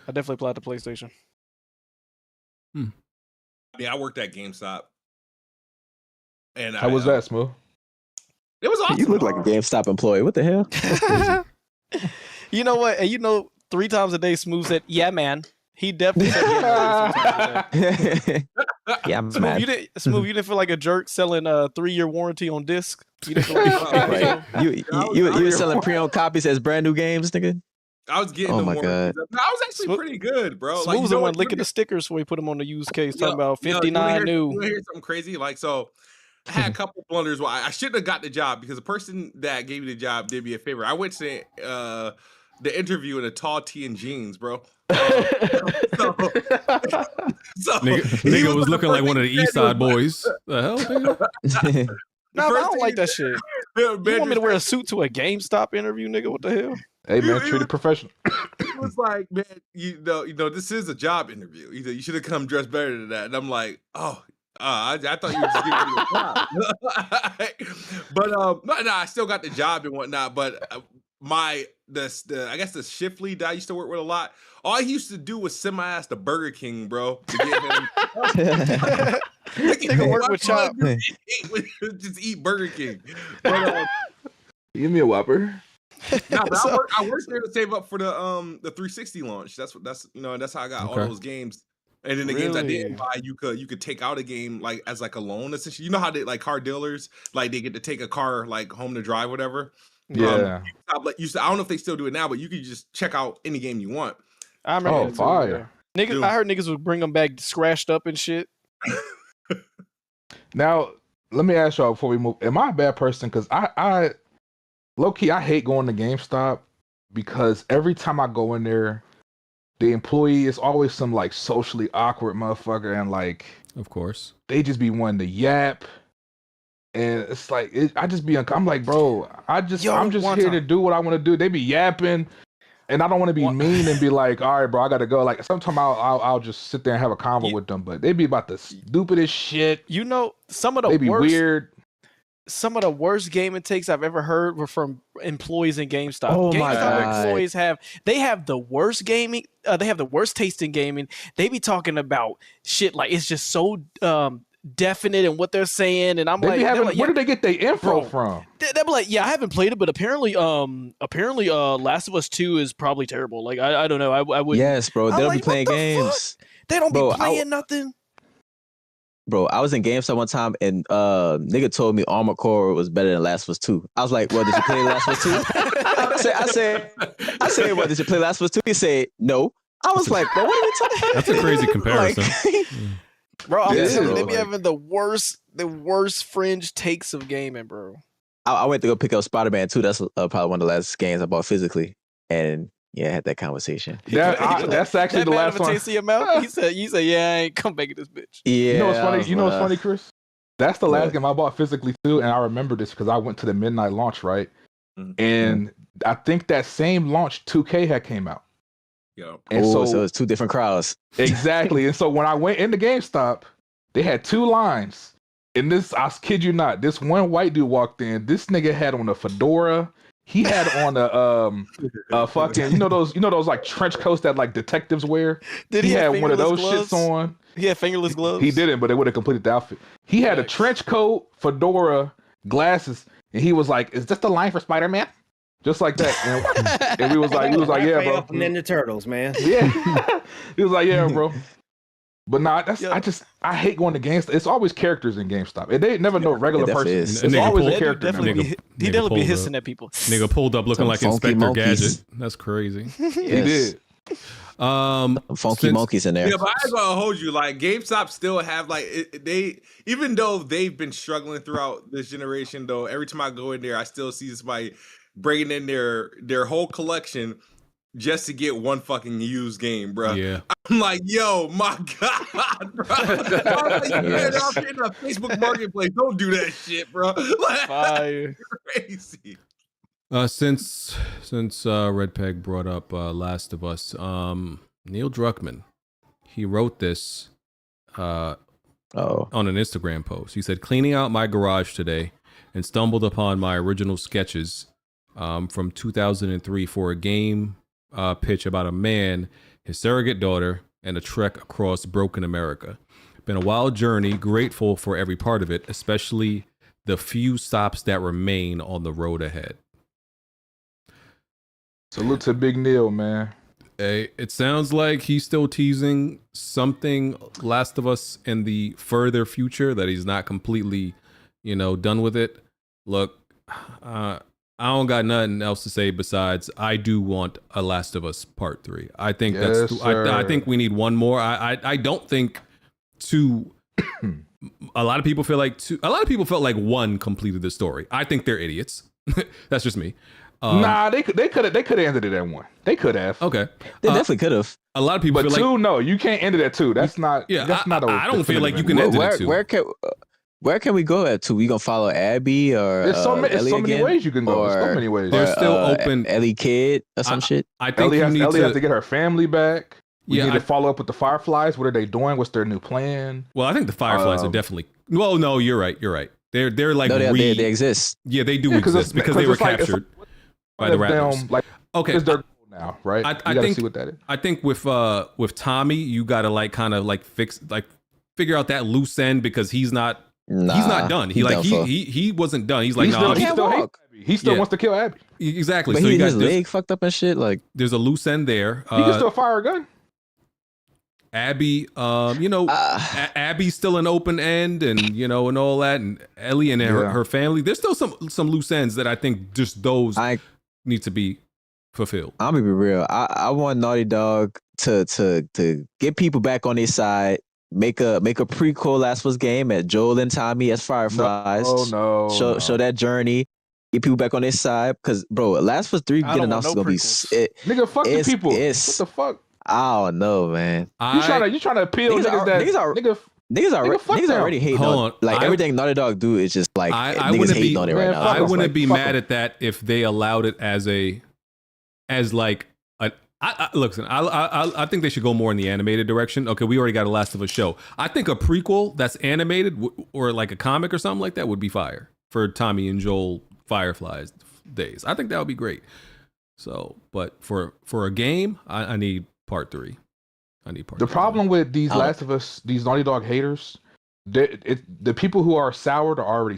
I definitely applied to PlayStation. Yeah, I worked at GameStop. And how was that, Smooth? It was awesome. You look like a GameStop employee. What the hell? You know what? And 3 times a day, Smooth said, "Yeah, man." He definitely said, "Yeah, I'm Smooth, you didn't feel like a jerk selling a 3-year warranty on disc. You didn't feel like you were selling pre-owned copies as brand new games, nigga. I was getting. Oh my god! No, I was actually pretty good, bro. Smooth was the one licking the stickers when we put them on the used case, talking about 59 new. You wanna hear something crazy? Like, so I had a couple blunders. Well, I shouldn't have got the job because the person that gave me the job did me a favor. I went to the interview in a tall tee and jeans, bro. Nigga was looking like one of the East Side boys. The hell, nigga? No, I don't like that shit. You want me to wear a suit to a GameStop interview, nigga? What the hell? Hey man, treat it professional. It was like, man, you know, this is a job interview. You should have come dressed better than that. And I'm like, oh, I thought you were just giving me a job. But no, I still got the job and whatnot. But I guess the shift lead that I used to work with a lot. All he used to do was send my ass to Burger King, bro, to get him. Nigga work with Chop. Just eat Burger King. But, give me a Whopper. Nah, but I worked there to save up for the 360 launch. That's how I got all those games. And then the games I didn't buy, you could take out a game like as like a loan essentially. You know how they like car dealers, like they get to take a car like home to drive, whatever. Yeah. I don't know if they still do it now, but you could just check out any game you want. I remember. Oh, fire! Niggas, I heard niggas would bring them back scratched up and shit. Now, let me ask y'all before we move. Am I a bad person? Because I low key, I hate going to GameStop because every time I go in there, the employee is always some like socially awkward motherfucker, and like, of course, they just be wanting to yap, and it's like I just be I'm like, bro, I'm just here to do what I want to do. They be yapping, and I don't want to be mean and be like, all right, bro, I gotta go. Like sometimes I'll just sit there and have a convo with them, but they be about the stupidest shit. You know, some of the they be worst, weird. Some of the worst gaming takes I've ever heard were from employees in GameStop. Oh GameStop my God. employees have the worst gaming. They have the worst taste in gaming. They be talking about shit like it's just so definite in what they're saying, and I'm They like, be having, like, where yeah, did they get their info bro, from? They'll be like, yeah, I haven't played it, but apparently, Last of Us 2 is probably terrible. Like, I don't know. I would. Yes, bro. They I'm don't like, be playing what the games. fuck? They don't Bro, be playing nothing. Bro, I was in GameStop one time and nigga told me Armored Core was better than Last of Us 2. I was like, well, did you play Last of Us 2? I said, well, did you play Last of Us 2? He said, no. I was like, bro, what are you talking about? That's a crazy comparison. Bro, I'm Yeah, serious. bro, They be like- having the worst fringe takes of gaming, bro. I went to go pick up Spider-Man 2. That's probably one of the last games I bought physically. And yeah, I had that conversation. That's actually that the man last have a one. taste in your mouth. You said, yeah, I ain't come back at this bitch. Yeah. You know what's I funny? was You know what's like, funny, Chris? That's the last What? game I bought physically too, and I remember this because I went to the midnight launch, right? And I think that same launch 2K had came out. Yeah. And so so it's two different crowds. exactly. And so when I went into GameStop, they had two lines. And this, I kid you not, this one white dude walked in. This nigga had on a fedora. He had on a fucking, you know those like trench coats that like detectives wear. Did he he have had one of those fingerless shits on. He had fingerless gloves. He didn't, but it would have completed the outfit. He had a trench coat, fedora, glasses, and he was like, "Is this the line for Spider-Man?" Just like that. And we was like, "Yeah, bro." And then the Turtles, man. Yeah. He was like, "Yeah, bro." But nah, I hate going to GameStop. It's always characters in GameStop. And they never know regular person. is. It's always a He'd character. definitely now. be, he definitely be hissing at people. Nigga pulled up looking Some like funky Inspector monkeys. Gadget. That's crazy. He did. Funky monkeys in there. Yeah, but I ain't gonna hold you. Like GameStop still have like they, even though they've been struggling throughout this generation. Though every time I go in there, I still see somebody bringing in their whole collection just to get one fucking used game, bro. Yeah. I'm like, yo, my God, bro. You're off in a Facebook Marketplace. Don't do that shit, bro. Like, Fire. crazy. Since Red Peg brought up Last of Us, Neil Druckmann, he wrote this on an Instagram post. He said, "Cleaning out my garage today and stumbled upon my original sketches from 2003 for a game pitch about a man, his surrogate daughter, and a trek across broken America. Been a wild journey, grateful for every part of it, especially the few stops that remain on the road ahead." Salute to Big Neil, man. Hey, it sounds like he's still teasing something Last of Us in the further future, that he's not completely, done with it. Look, I don't got nothing else to say besides I do want a Last of Us Part 3. I think I think we need one more. I don't think two. A lot of people feel like two. A lot of people felt like one completed the story. I think they're idiots. That's just me. Nah, they could have ended it at one. They could have. Okay, They definitely could have. a lot of people But feel two, like no, you can't end it at two. That's not. yeah. That's not. I don't feel like you can end it at two. Where can we go at two? We gonna follow Abby or There's so many, Ellie many again? ways you can go. There's so many ways. There's still open. Ellie Kid or some shit. I think Ellie you need has to get her family back. We Yeah, need to follow up with the Fireflies. What are they doing? What's their new plan? Well, I think the Fireflies are definitely. Well, no, you're right. You're right. They're like No, they exist. Yeah, they do Yeah, 'cause exist it's- because they 'cause were it's like- it's captured by the Raptors. Like, Okay, is their goal now, right? I You gotta think see what that is. I think with Tommy, you gotta figure out that loose end because he's not done. He wasn't done. He's like, He no, still hates Abby. He still wants to kill Abby. exactly. But So you got his leg fucked up and shit. Like there's a loose end there. He can still fire a gun. Abby, Abby's still an open end, and and all that, and Ellie and her family. There's still some loose ends that I think just those need to be fulfilled. I'm gonna be real. I want Naughty Dog to get people back on their side. Make a prequel Last of Us game at Joel and Tommy as Fireflies. No. Show that journey. Get people back on their side because bro, Last of Us 3 getting announced is gonna be nigga. Fuck the people. What the fuck? I don't know, man. You trying to appeal Niggas already hating on like everything Naughty Dog do is just like niggas hating on it right now. I wouldn't be mad at that if they allowed it as like a. Listen, I think they should go more in the animated direction. Okay, we already got a Last of Us show. I think a prequel that's animated or like a comic or something like that would be fire for Tommy and Joel Firefly's days. I think that would be great. So, but for a game, I need part 3. The problem with these Last of Us, these Naughty Dog haters, the people who are soured are already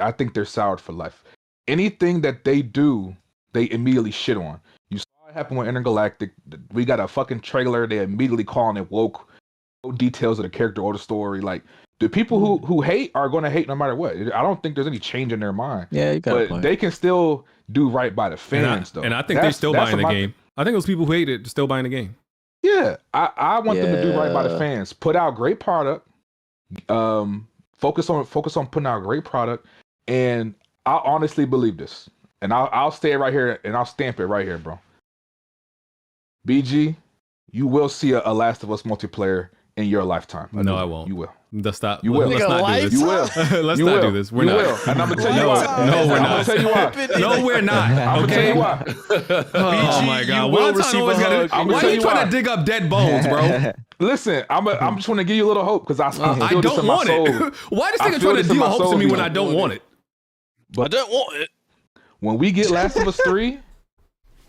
I think they're soured for life. Anything that they do, they immediately shit on. You saw it happen with Intergalactic. We got a fucking trailer. They immediately calling it woke. No details of the character or the story. Like the people who hate are going to hate no matter what. I don't think there's any change in their mind. Yeah, you got but they can still do right by the fans, though. And I think they're still buying the game. I think those people who hate it are still buying the game. Yeah, I want them to do right by the fans. Put out great product. Focus on putting out great product. And I honestly believe this. And I'll stay right here and I'll stamp it right here, bro. BG, you will see a Last of Us multiplayer in your lifetime. No, I won't. You will. Let's stop. You will. Let's not do this. You will. Let's not do this. We're not. Will. And I'm gonna tell you why. No, we're not. I'm gonna tell you why. No, we're not. I'm gonna tell you why. Oh my God! Why are you trying to dig up dead bones, bro? Listen, I'm just want to give you a little hope because I feel this don't in my want soul. it. Why this nigga trying to deal hope to me when I don't want it? But I don't want it. When we get Last of Us 3,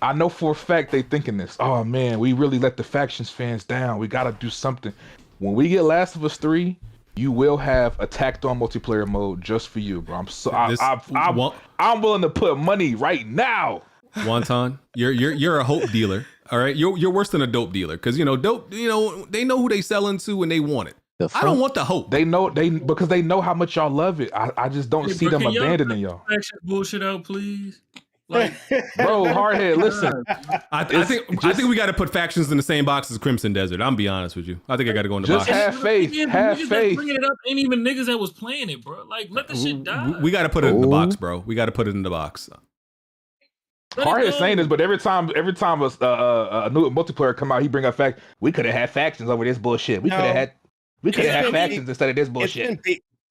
I know for a fact they thinking this. Oh man, we really let the factions fans down. We gotta do something. When we get Last of Us 3, you will have attacked on multiplayer mode just for you, bro. I'm willing to put money right now. Wonton, you're a hope dealer. All right, you're worse than a dope dealer because dope. They know who they selling to and they want it. I don't want the hope. They know because they know how much y'all love it. I just don't see them abandoning y'all. Bullshit out, please. Like, bro, hardhead. Listen, I think we got to put factions in the same box as Crimson Desert. I'm be honest with you. I think I got to go in the box. Just have faith. Have faith. Bringing it up ain't even niggas that was playing it, bro. Like, let the shit die. We got to put it in the box, bro. We got to put it in the box. Hardhead saying this, but every time a new multiplayer come out, he bring up fact. We could have had factions over this bullshit. We could have had factions instead of this bullshit.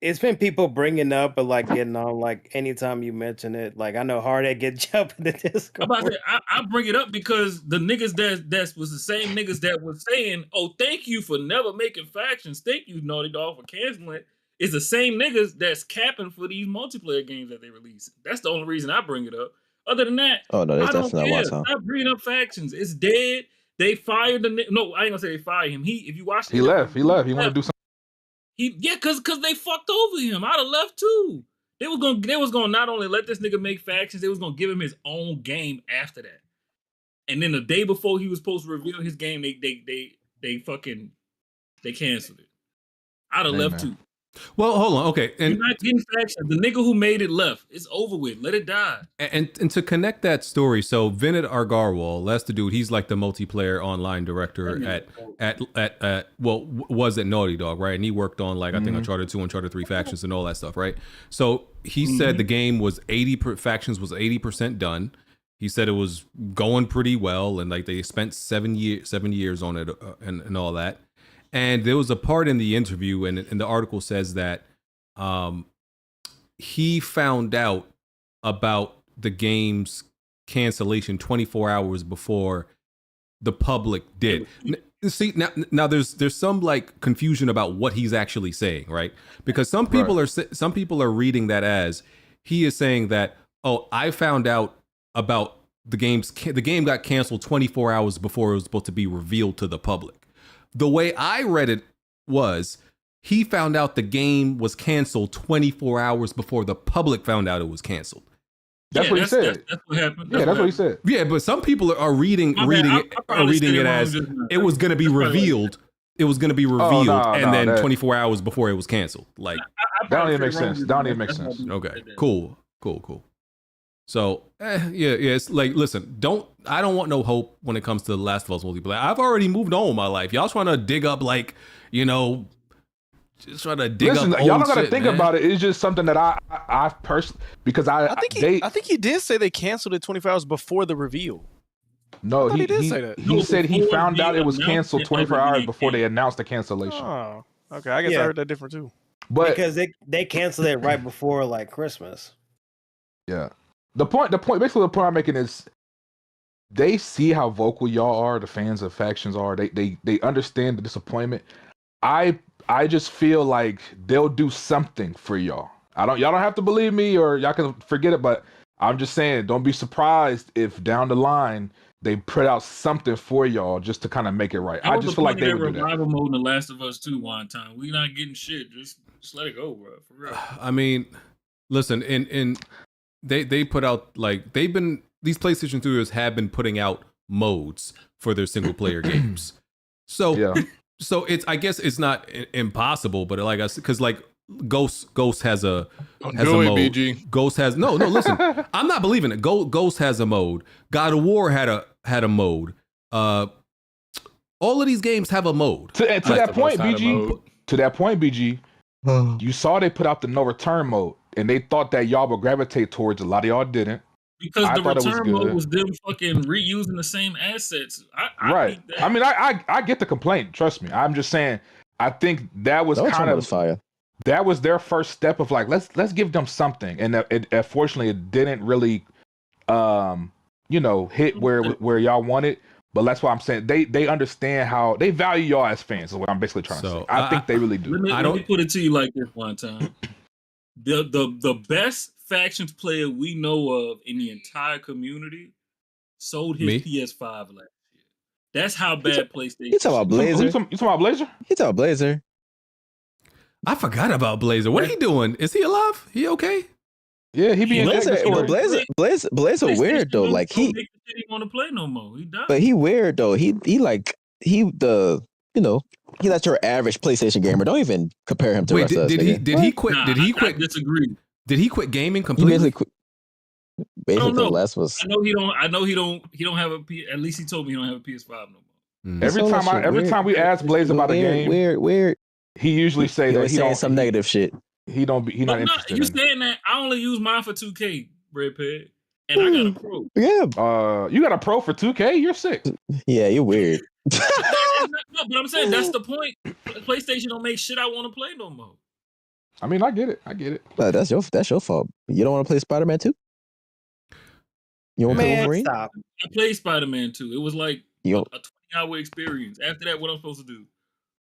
It's been people bringing up, but like getting on, like anytime you mention it, like I know Hardhead get jumping in the Discord. I bring it up because the niggas that was the same niggas that was saying, "Oh, thank you for never making factions. Thank you, Naughty Dog, for canceling it." Is the same niggas that's capping for these multiplayer games that they release. That's the only reason I bring it up. Other than that, oh no, that's I don't definitely care. not one time. Stop bringing up factions. It's dead. They fired the no. I ain't gonna say they fired him. If you watch, he left. He wanted to do something. Cause they fucked over him. I'd have left too. They was gonna not only let this nigga make factions, they was gonna give him his own game after that. And then the day before he was supposed to reveal his game, they canceled it. I'd have left too. Well, hold on, okay. And you're not getting factions. The nigga who made it left. It's over with. Let it die. And to connect that story, so Vinod Agarwal, that's the dude. He's like the multiplayer online director was at Naughty Dog, right? And he worked on like I think Uncharted 2, Uncharted 3 factions and all that stuff, right? So he said the game was factions was 80% done. He said it was going pretty well, and like they spent 7 years on it and all that. And there was a part in the interview, and the article says that he found out about the game's cancellation 24 hours before the public did. See, now there's some like confusion about what he's actually saying, right? Because some people are reading that as he is saying that, oh, I found out about the game got canceled 24 hours before it was supposed to be revealed to the public. The way I read it was he found out the game was canceled 24 hours before the public found out it was canceled. That's what he said. That's what happened. That's what he said. Yeah, but some people are reading it as it was going to be revealed. It was going to be revealed, and then 24 hours before it was canceled. Like that don't even make sense. That don't even make sense. Okay, cool. So, it's like, listen, I don't want no hope when it comes to The Last of Us multiplayer. I've already moved on with my life. Y'all trying to dig up, like, just trying to dig up old y'all don't got to shit, think man. about it. It's just something that I personally, because I think he did say they canceled it 24 hours before the reveal. No, thought he did say that. he No, said he before found the out it was canceled announcement of 24 it hours being before they canceled. announced the cancellation. Oh, okay. I guess I Yeah. heard that different too. But because they canceled it right before like Christmas. yeah, basically the point I'm making is they see how vocal y'all are, the fans of factions are. They understand the disappointment. I just feel like they'll do something for y'all. Y'all don't have to believe me or y'all can forget it, but I'm just saying, don't be surprised if down the line they put out something for y'all just to kind of make it right. I just feel like they would do that. Revival mode in The Last of Us 2 one time. We not getting shit. Just let it go, bro. For real. I mean, listen, in they put out like these PlayStation Studios have been putting out modes for their single player games. So Yeah. so I guess it's not impossible, but like I said, because like Ghost has a Don't has do a it, mode. BG. Ghost has no. Listen, I'm not believing it. Ghost has a mode. God of War had a mode. All of these games have a mode. To that point, had a BG. mode. To that point, BG. You saw they put out the no return mode, and they thought that y'all would gravitate towards. A lot of y'all didn't. Because I the thought it was return mode good. was them fucking reusing the same assets. I Right. peeped that. I mean, I get the complaint. Trust me. I'm just saying. I think that was No, kind of fire. that was their first step of like let's give them something, and unfortunately it didn't really hit where y'all wanted. But that's why I'm saying they understand how they value y'all as fans. Is what I'm basically trying to say. I think they really do. Let me put it to you like this one time. The best factions player we know of in the entire community sold his Me? PS5 last year. That's how bad PlayStation. You talking about Blazer? You talking about Blazer? You talking about Blazer? I forgot about Blazer. What are he doing? Is he alive? He okay? Yeah, he be in Blazer weird though. Like he want to play no more. He died. But he weird though. He that's your average PlayStation gamer. Don't even compare him to Wait, the rest of us. did he quit? Nah, did he I quit? disagree. Did he quit gaming He completely? basically know. the last was. I know he don't have a P. At least he told me he don't have a PS5 no more. Every time we ask Blaze about a game, weird. He usually say that he saying don't some negative shit. He not interested. You saying that I only use mine for 2K, Red Pig, and I got a Pro. Yeah. You got a Pro for 2K? You're sick. Yeah, you're weird. No, but I'm saying that's the point. PlayStation don't make shit I want to play no more. I mean, I get it. But that's your fault. You don't want to play Spider-Man 2? You want to play Wolverine? Stop. I played Spider-Man 2. It was like a You 20-hour experience. After that, what I'm supposed to do?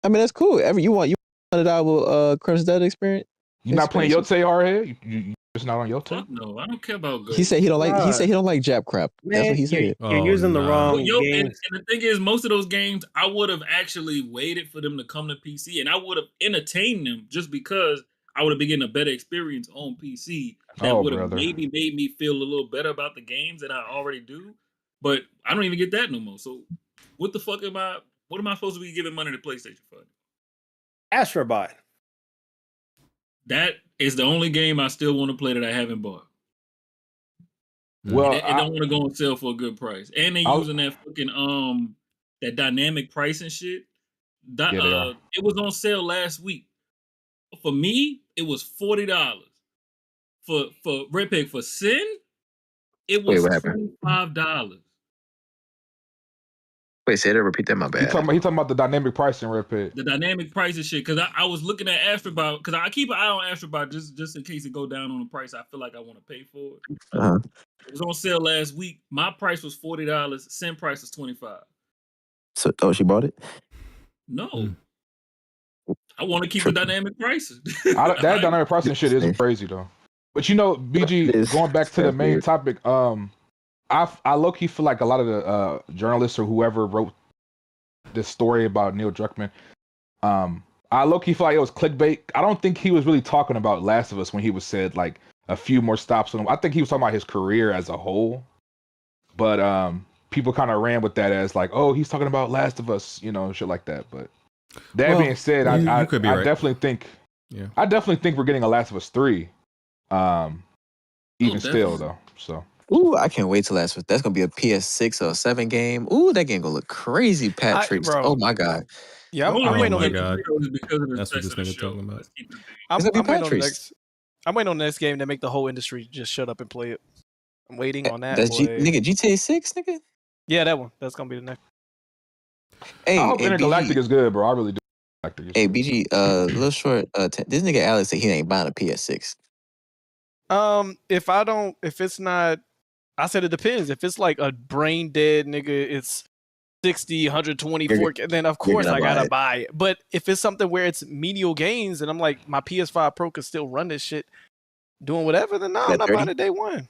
I mean, that's cool. You want $100 Crimson Dead experience? You not playing Yote Hardhead? You just not on Yote? Fuck no, I don't care about Ghost. He said he don't like. He said he don't like Jap crap. That's what he said. You're using the wrong and games. the thing is, most of those games, I would have actually waited for them to come to PC, and I would have entertained them just because I would have been getting a better experience on PC. That would have maybe made me feel a little better about the games that I already do. But I don't even get that no more. So what the fuck am I? What am I supposed to be giving money to PlayStation for? Astrobot. That is the only game I still want to play that I haven't bought. Well, it don't want to go on sale for a good price, and they're using that fucking that dynamic pricing shit. It was on sale last week. For me, it was $40. For Red Pig for Sin, it was $25. Wait, say that. Repeat that. My bad. He talking about the dynamic pricing, Red Pig. The dynamic pricing shit, because I was looking at Astrobot, because I keep an eye on Astrobot just in case it go down on the price I feel like I want to pay for it. Uh-huh. It was on sale last week. My price was $40. Sin price was $25. So, she bought it? No. I want to keep the dynamic pricing. That dynamic pricing shit is crazy though. But BG, going back to the main topic, I low-key feel like a lot of the journalists or whoever wrote this story about Neil Druckmann, I low-key feel like it was clickbait. I don't think he was really talking about Last of Us when he was said like a few more stops on him. I think he was talking about his career as a whole. But people kind of ran with that as like, oh, he's talking about Last of Us, shit like that. But that being said, I could be I right. definitely think we're getting a Last of Us 3. Even still though. So ooh, I can't wait till that's gonna be a PS6 or 7 game. Ooh, that game gonna look crazy, Patrick. Oh my god. Yeah, I'm waiting on God. because of the That's what this success nigga of the show. talking about. I'm It's gonna be waiting on the Patrice. I'm waiting on the next game to make the whole industry just shut up and play it. I'm waiting on that. That's boy. nigga GTA 6, nigga. Yeah, that one. That's gonna be the next. I hope Intergalactic is good, bro. I really do. Hey, BG, little short. This nigga Alex said he ain't buying a PS6. If it's not, I said it depends. If it's like a brain dead nigga, it's 60, 124, then of course I gotta buy it. But if it's something where it's menial gains and I'm like, my PS5 Pro could still run this shit, doing whatever, then no, I'm not buying it day one.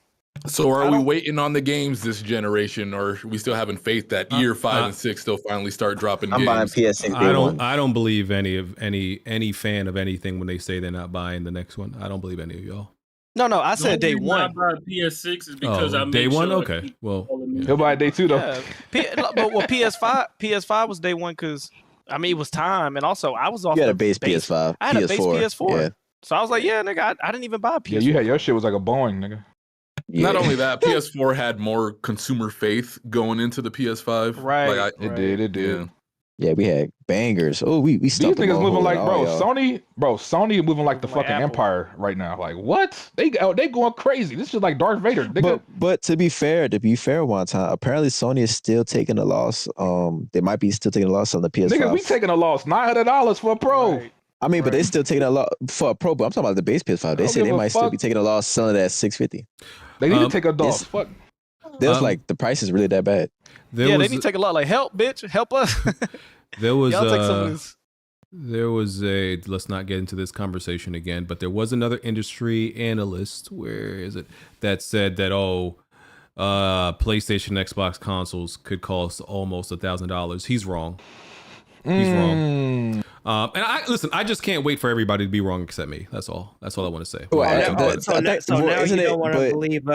So are we waiting on the games this generation, or are we still having faith that year 5 and 6 they'll finally start dropping games? buying PS6 I don't believe any fan of anything when they say they're not buying the next one. I don't believe any of y'all. No, I said day one. I buy PS6 is because I day make one. sure Okay, well, he'll buy day 2 though. Yeah. But PS5 was day one because I mean it was time, and also I was off. You had a base PS5. I had a base PS4. Yeah. So I was like, yeah, nigga, I didn't even buy a PS4. Yeah, you had your shit was like a Boeing, nigga. Yeah. Not only that, PS4 had more consumer faith going into the PS5. Right. It did. Yeah, we had bangers. Oh, we These stumped them niggas all moving whole like, and bro, all, y'all. Sony moving like the fucking Apple. Empire right now. Like, what? They going crazy. This is like Darth Vader, nigga. But to be fair, one time, apparently Sony is still taking a loss. They might be still taking a loss on the PS5. Nigga, we taking a loss. $900 for a Pro. Right. I mean, but they still taking a loss for a Pro. But I'm talking about the base PS5. They don't say give they a might still fuck. be taking a loss selling it at $650. They need to take a loss. Fuck. There's like the price is really that bad. They need to take a lot. Like, help, bitch, help us. There was Y'all take some of this. there was a, let's not get into this conversation again, but there was another industry analyst, where is it, that said that PlayStation, Xbox consoles could cost almost $1,000. He's wrong. He's wrong. And I just can't wait for everybody to be wrong except me. That's all I want to say. So now you don't want to believe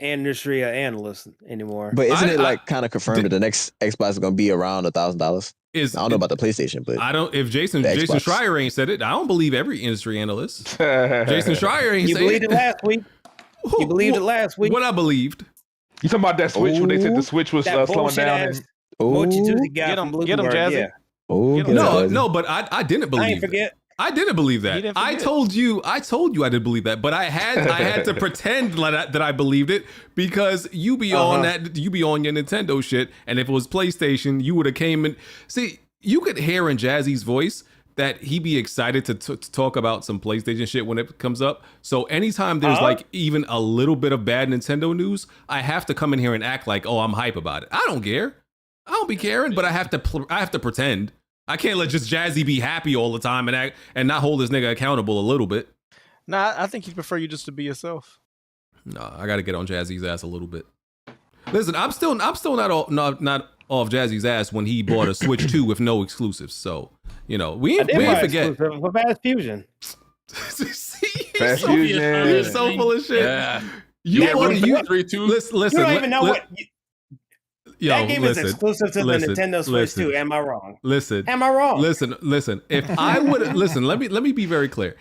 industry analysts anymore. But isn't it like kind of confirmed that the next Xbox is going to be around $1,000? I don't know about the PlayStation, but I don't. If Jason Schreier ain't said it, I don't believe every industry analyst. Jason Schreier ain't. You believed it last week. You believed it last week. What I believed. You talking about that Switch when they said the Switch was slowing down? Get him, Jazzy. Yeah. No, but I didn't believe. I ain't forget. I didn't believe that. I told you I didn't believe that, but I had to pretend that I believed it because you be on you be on your Nintendo shit, and if it was PlayStation, you would have came in. See, you could hear in Jazzy's voice that he be excited to talk about some PlayStation shit when it comes up. So anytime there's like even a little bit of bad Nintendo news, I have to come in here and act like, oh, I'm hype about it. I don't care. I don't be caring, but I have to pretend. I can't let just Jazzy be happy all the time and act and not hold this nigga accountable a little bit. Nah, I think he'd prefer you just to be yourself. Nah, I got to get on Jazzy's ass a little bit. Listen, I'm still not off Jazzy's ass when he bought a Switch 2 with no exclusives. So, we ain't forget. For Fast Fusion. Fast Fusion. You're so full of shit. Yeah. You want to 3-2? Listen. You don't even know what. That game is listen, exclusive to the Nintendo Switch 2. Am I wrong? Am I wrong? Listen. If I would listen, let me be very clear.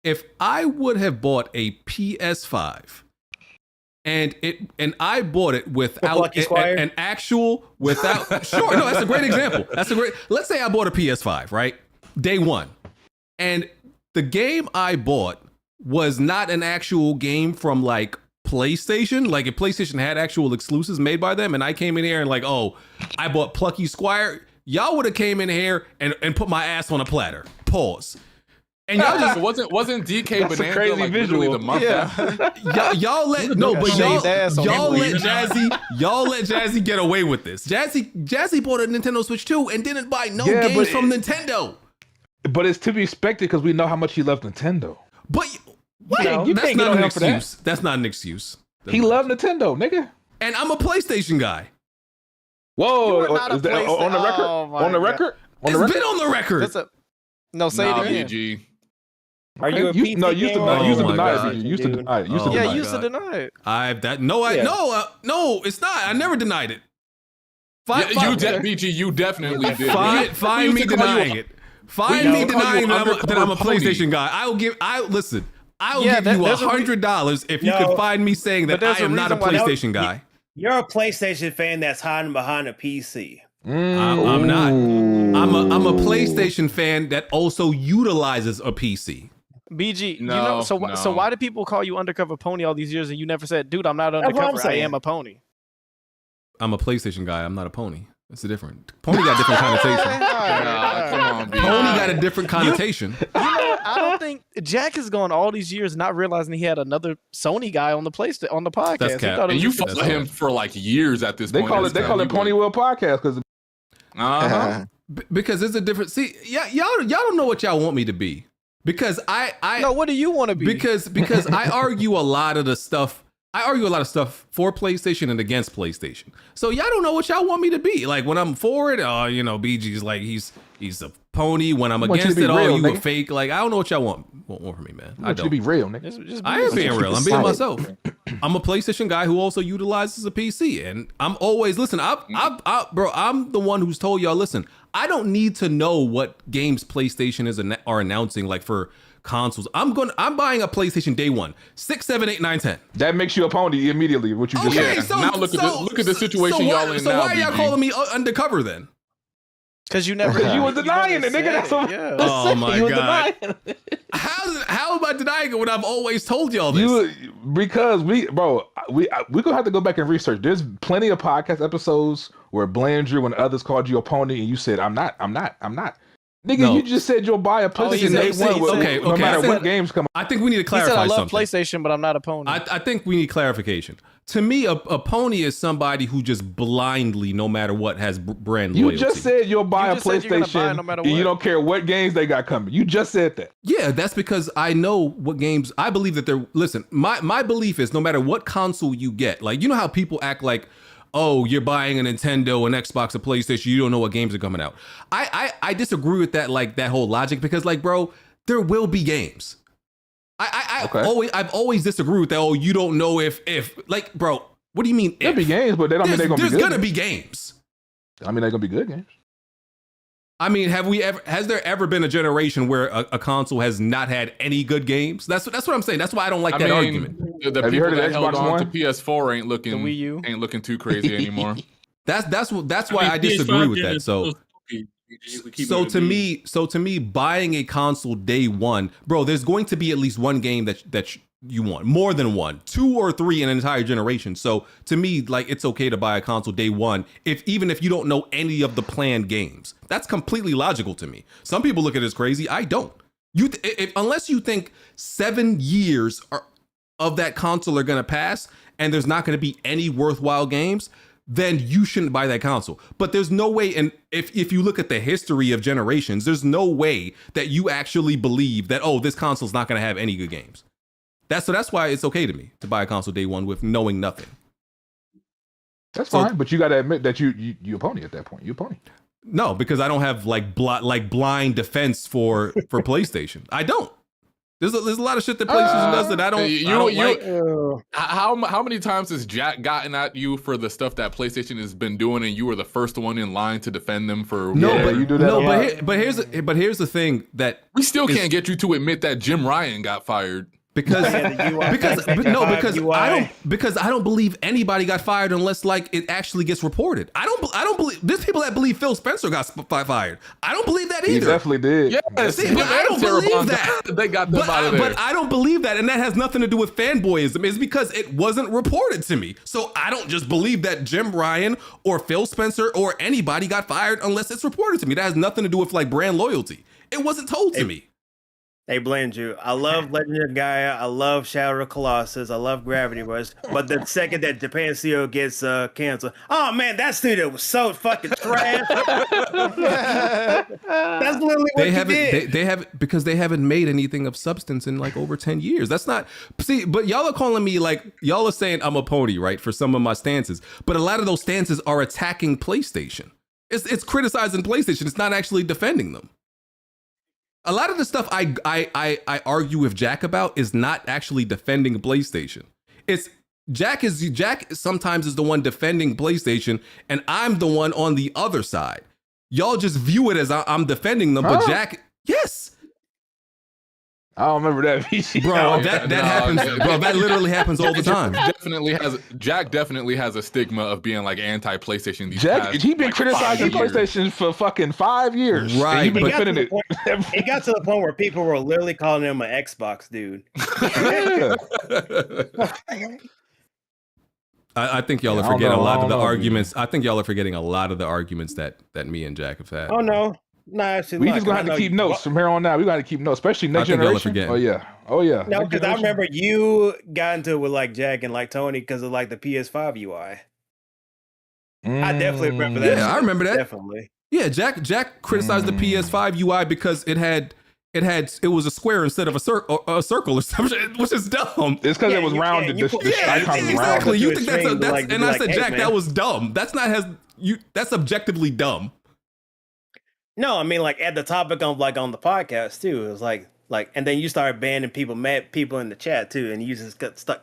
If I would have bought a PS5 and I bought it without an actual sure, no, that's a great example. Let's say I bought a PS5, right? Day one. And the game I bought was not an actual game from like PlayStation, like if PlayStation had actual exclusives made by them, and I came in here and like, oh, I bought Plucky Squire, y'all would have came in here and put my ass on a platter. Pause. And y'all just wasn't Decay That's Banter a crazy like visual. literally the month after? y'all let Jazzy get away with this. Jazzy bought a Nintendo Switch 2 and didn't buy games from Nintendo. But it's to be expected because we know how much he loved Nintendo. But what? That's not an excuse. That's not an excuse. He loved Nintendo, nigga. And I'm a PlayStation guy. Whoa, on the record? On the record? It's been on the record. No, say it again. BG. Are you a PC No, used to deny it. Used to deny it. Yeah, used to deny it. No, it's not. I never denied it. BG, you definitely did. Find me denying it. Find me denying that I'm a PlayStation guy. I'll give you $100 if you could find me saying that I am not a PlayStation guy. You're a PlayStation fan that's hiding behind a PC. I'm not. I'm a PlayStation fan that also utilizes a PC. BG, so why do people call you Undercover Pony all these years and you never said, dude, I'm not undercover, I am a pony? I'm a PlayStation guy. I'm not a pony. It's a different. Pony got different connotation. Come on, B. Pony got a different connotation. I don't think Jack has gone all these years not realizing he had another Sony guy on the podcast. That's He cap. thought it And was you just- follow him for like years at this They point. call it Ponywheel Podcast because Because it's a different. See, y'all don't know what y'all want me to be. Because I No, what do you want to be? Because I argue a lot of the stuff. I argue a lot of stuff for PlayStation and against PlayStation. So y'all don't know what y'all want me to be. Like when I'm for it, BG's like he's a pony. When I'm against it, you a fake. Like I don't know what y'all want from me, man. I want you to be real, nigga. I am being real. I'm being myself. I'm a PlayStation guy who also utilizes a PC, and I'm always listen. I'm the one who's told y'all. Listen, I don't need to know what games PlayStation are announcing. Like for consoles, I'm buying a PlayStation day one. 6, 7, 8, 9, 10. That makes you a pony immediately. What you just said. So, now look at the situation y'all in so now. Why are y'all calling me undercover then? Because you never. Because you was denying it, nigga. That's what Oh my you was god! denying it. How am I denying it when I've always told y'all this? Because we gonna have to go back and research. There's plenty of podcast episodes where Blandrew and others called you a pony, and you said, "I'm not." Nigga, No. you just said you'll buy a PlayStation day one. No matter what games come. I think we need to He clarify said I love something. PlayStation, but I'm not a pony. I think we need clarification. To me, a pony is somebody who just blindly, no matter what, has brand loyalty. You just said you'll buy You a just said you're gonna buy it PlayStation, no matter and you what. don't care what games they got coming. You just said that. Yeah, that's because I know what games. I believe that they're. Listen, my belief is no matter what console you get, like you know how people act like, oh, you're buying a Nintendo, an Xbox, a PlayStation, you don't know what games are coming out. I disagree with that, like that whole logic, because like, bro, there will be games. I've always disagreed with that. Oh, you don't know if like, bro, what do you mean? There'll be games, but they don't mean they're gonna be good. There's gonna be games. I mean, they're gonna be good games. I mean, has there ever been a generation where a console has not had any good games? That's what I'm saying. That's why I don't like that argument. The Have you people heard of that held Xbox on One? to PS4 ain't looking The Wii U? ain't looking too crazy anymore. That's why I disagree with that. So to me, buying a console day one, bro, there's going to be at least one game that you want, more than one, 2 or 3 in an entire generation. So to me, like it's okay to buy a console day one, even if you don't know any of the planned games. That's completely logical to me. Some people look at it as crazy. I don't. Unless you think 7 years of that console are gonna pass and there's not gonna be any worthwhile games, then you shouldn't buy that console. But there's no way, and if you look at the history of generations, there's no way that you actually believe that, oh, this console's not gonna have any good games. That's why it's okay to me to buy a console day one with knowing nothing. That's fine, but you got to admit that you a pony at that point. You a pony. No, because I don't have like blind defense for PlayStation. I don't. There's a lot of shit that PlayStation does that I don't like. How many times has Jack gotten at you for the stuff that PlayStation has been doing, and you were the first one in line to defend them for? You do that. But here's the thing that we still can't get you to admit that Jim Ryan got fired. Because I don't believe anybody got fired unless like it actually gets reported. I don't believe there's people that believe Phil Spencer got fired. I don't believe that either. He definitely did. Yes, See, but I don't believe that. They got them out of there. But I don't believe that, and that has nothing to do with fanboyism. It's because it wasn't reported to me. So I don't just believe that Jim Ryan or Phil Spencer or anybody got fired unless it's reported to me. That has nothing to do with like brand loyalty. It wasn't told to me. Hey, blend you. I love Legend of Gaia. I love Shadow of Colossus. I love Gravity Rush. But the second that Japan CEO gets canceled, oh man, that studio was so fucking trash. That's literally what you did. They haven't because they haven't made anything of substance in like over 10 years. That's not but y'all are calling me like y'all are saying I'm a pony, right? For some of my stances, but a lot of those stances are attacking PlayStation. It's criticizing PlayStation. It's not actually defending them. A lot of the stuff I argue with Jack about is not actually defending PlayStation. It's Jack sometimes is the one defending PlayStation, and I'm the one on the other side. Y'all just view it as I'm defending them, but Jack, yes. I don't remember that. Bro, that happens. Bro, that literally happens all the time. Jack definitely has a stigma of being like anti-PlayStation. He's been criticizing PlayStation for fucking 5 years. Right. He's been defending it. It got to the point where people were literally calling him an Xbox dude. I think y'all are forgetting a lot of the arguments. I think y'all are forgetting a lot of the arguments that me and Jack have had. Oh no, we just gonna have to keep notes from here on out. We gotta keep notes, especially next generation. Oh yeah. No, because I remember you got into it with like Jack and like Tony because of like the PS5 UI. I definitely remember that. Yeah, I remember that. Definitely. Yeah, Jack criticized the PS5 UI because it was a square instead of a circle or something, which is dumb. It's because it was rounded. Exactly. You think that's like, and I said, hey, Jack, man. that was dumb. That's objectively dumb. No, I mean like at the topic of like on the podcast too. It was like, and then you started banning people in the chat too, and you just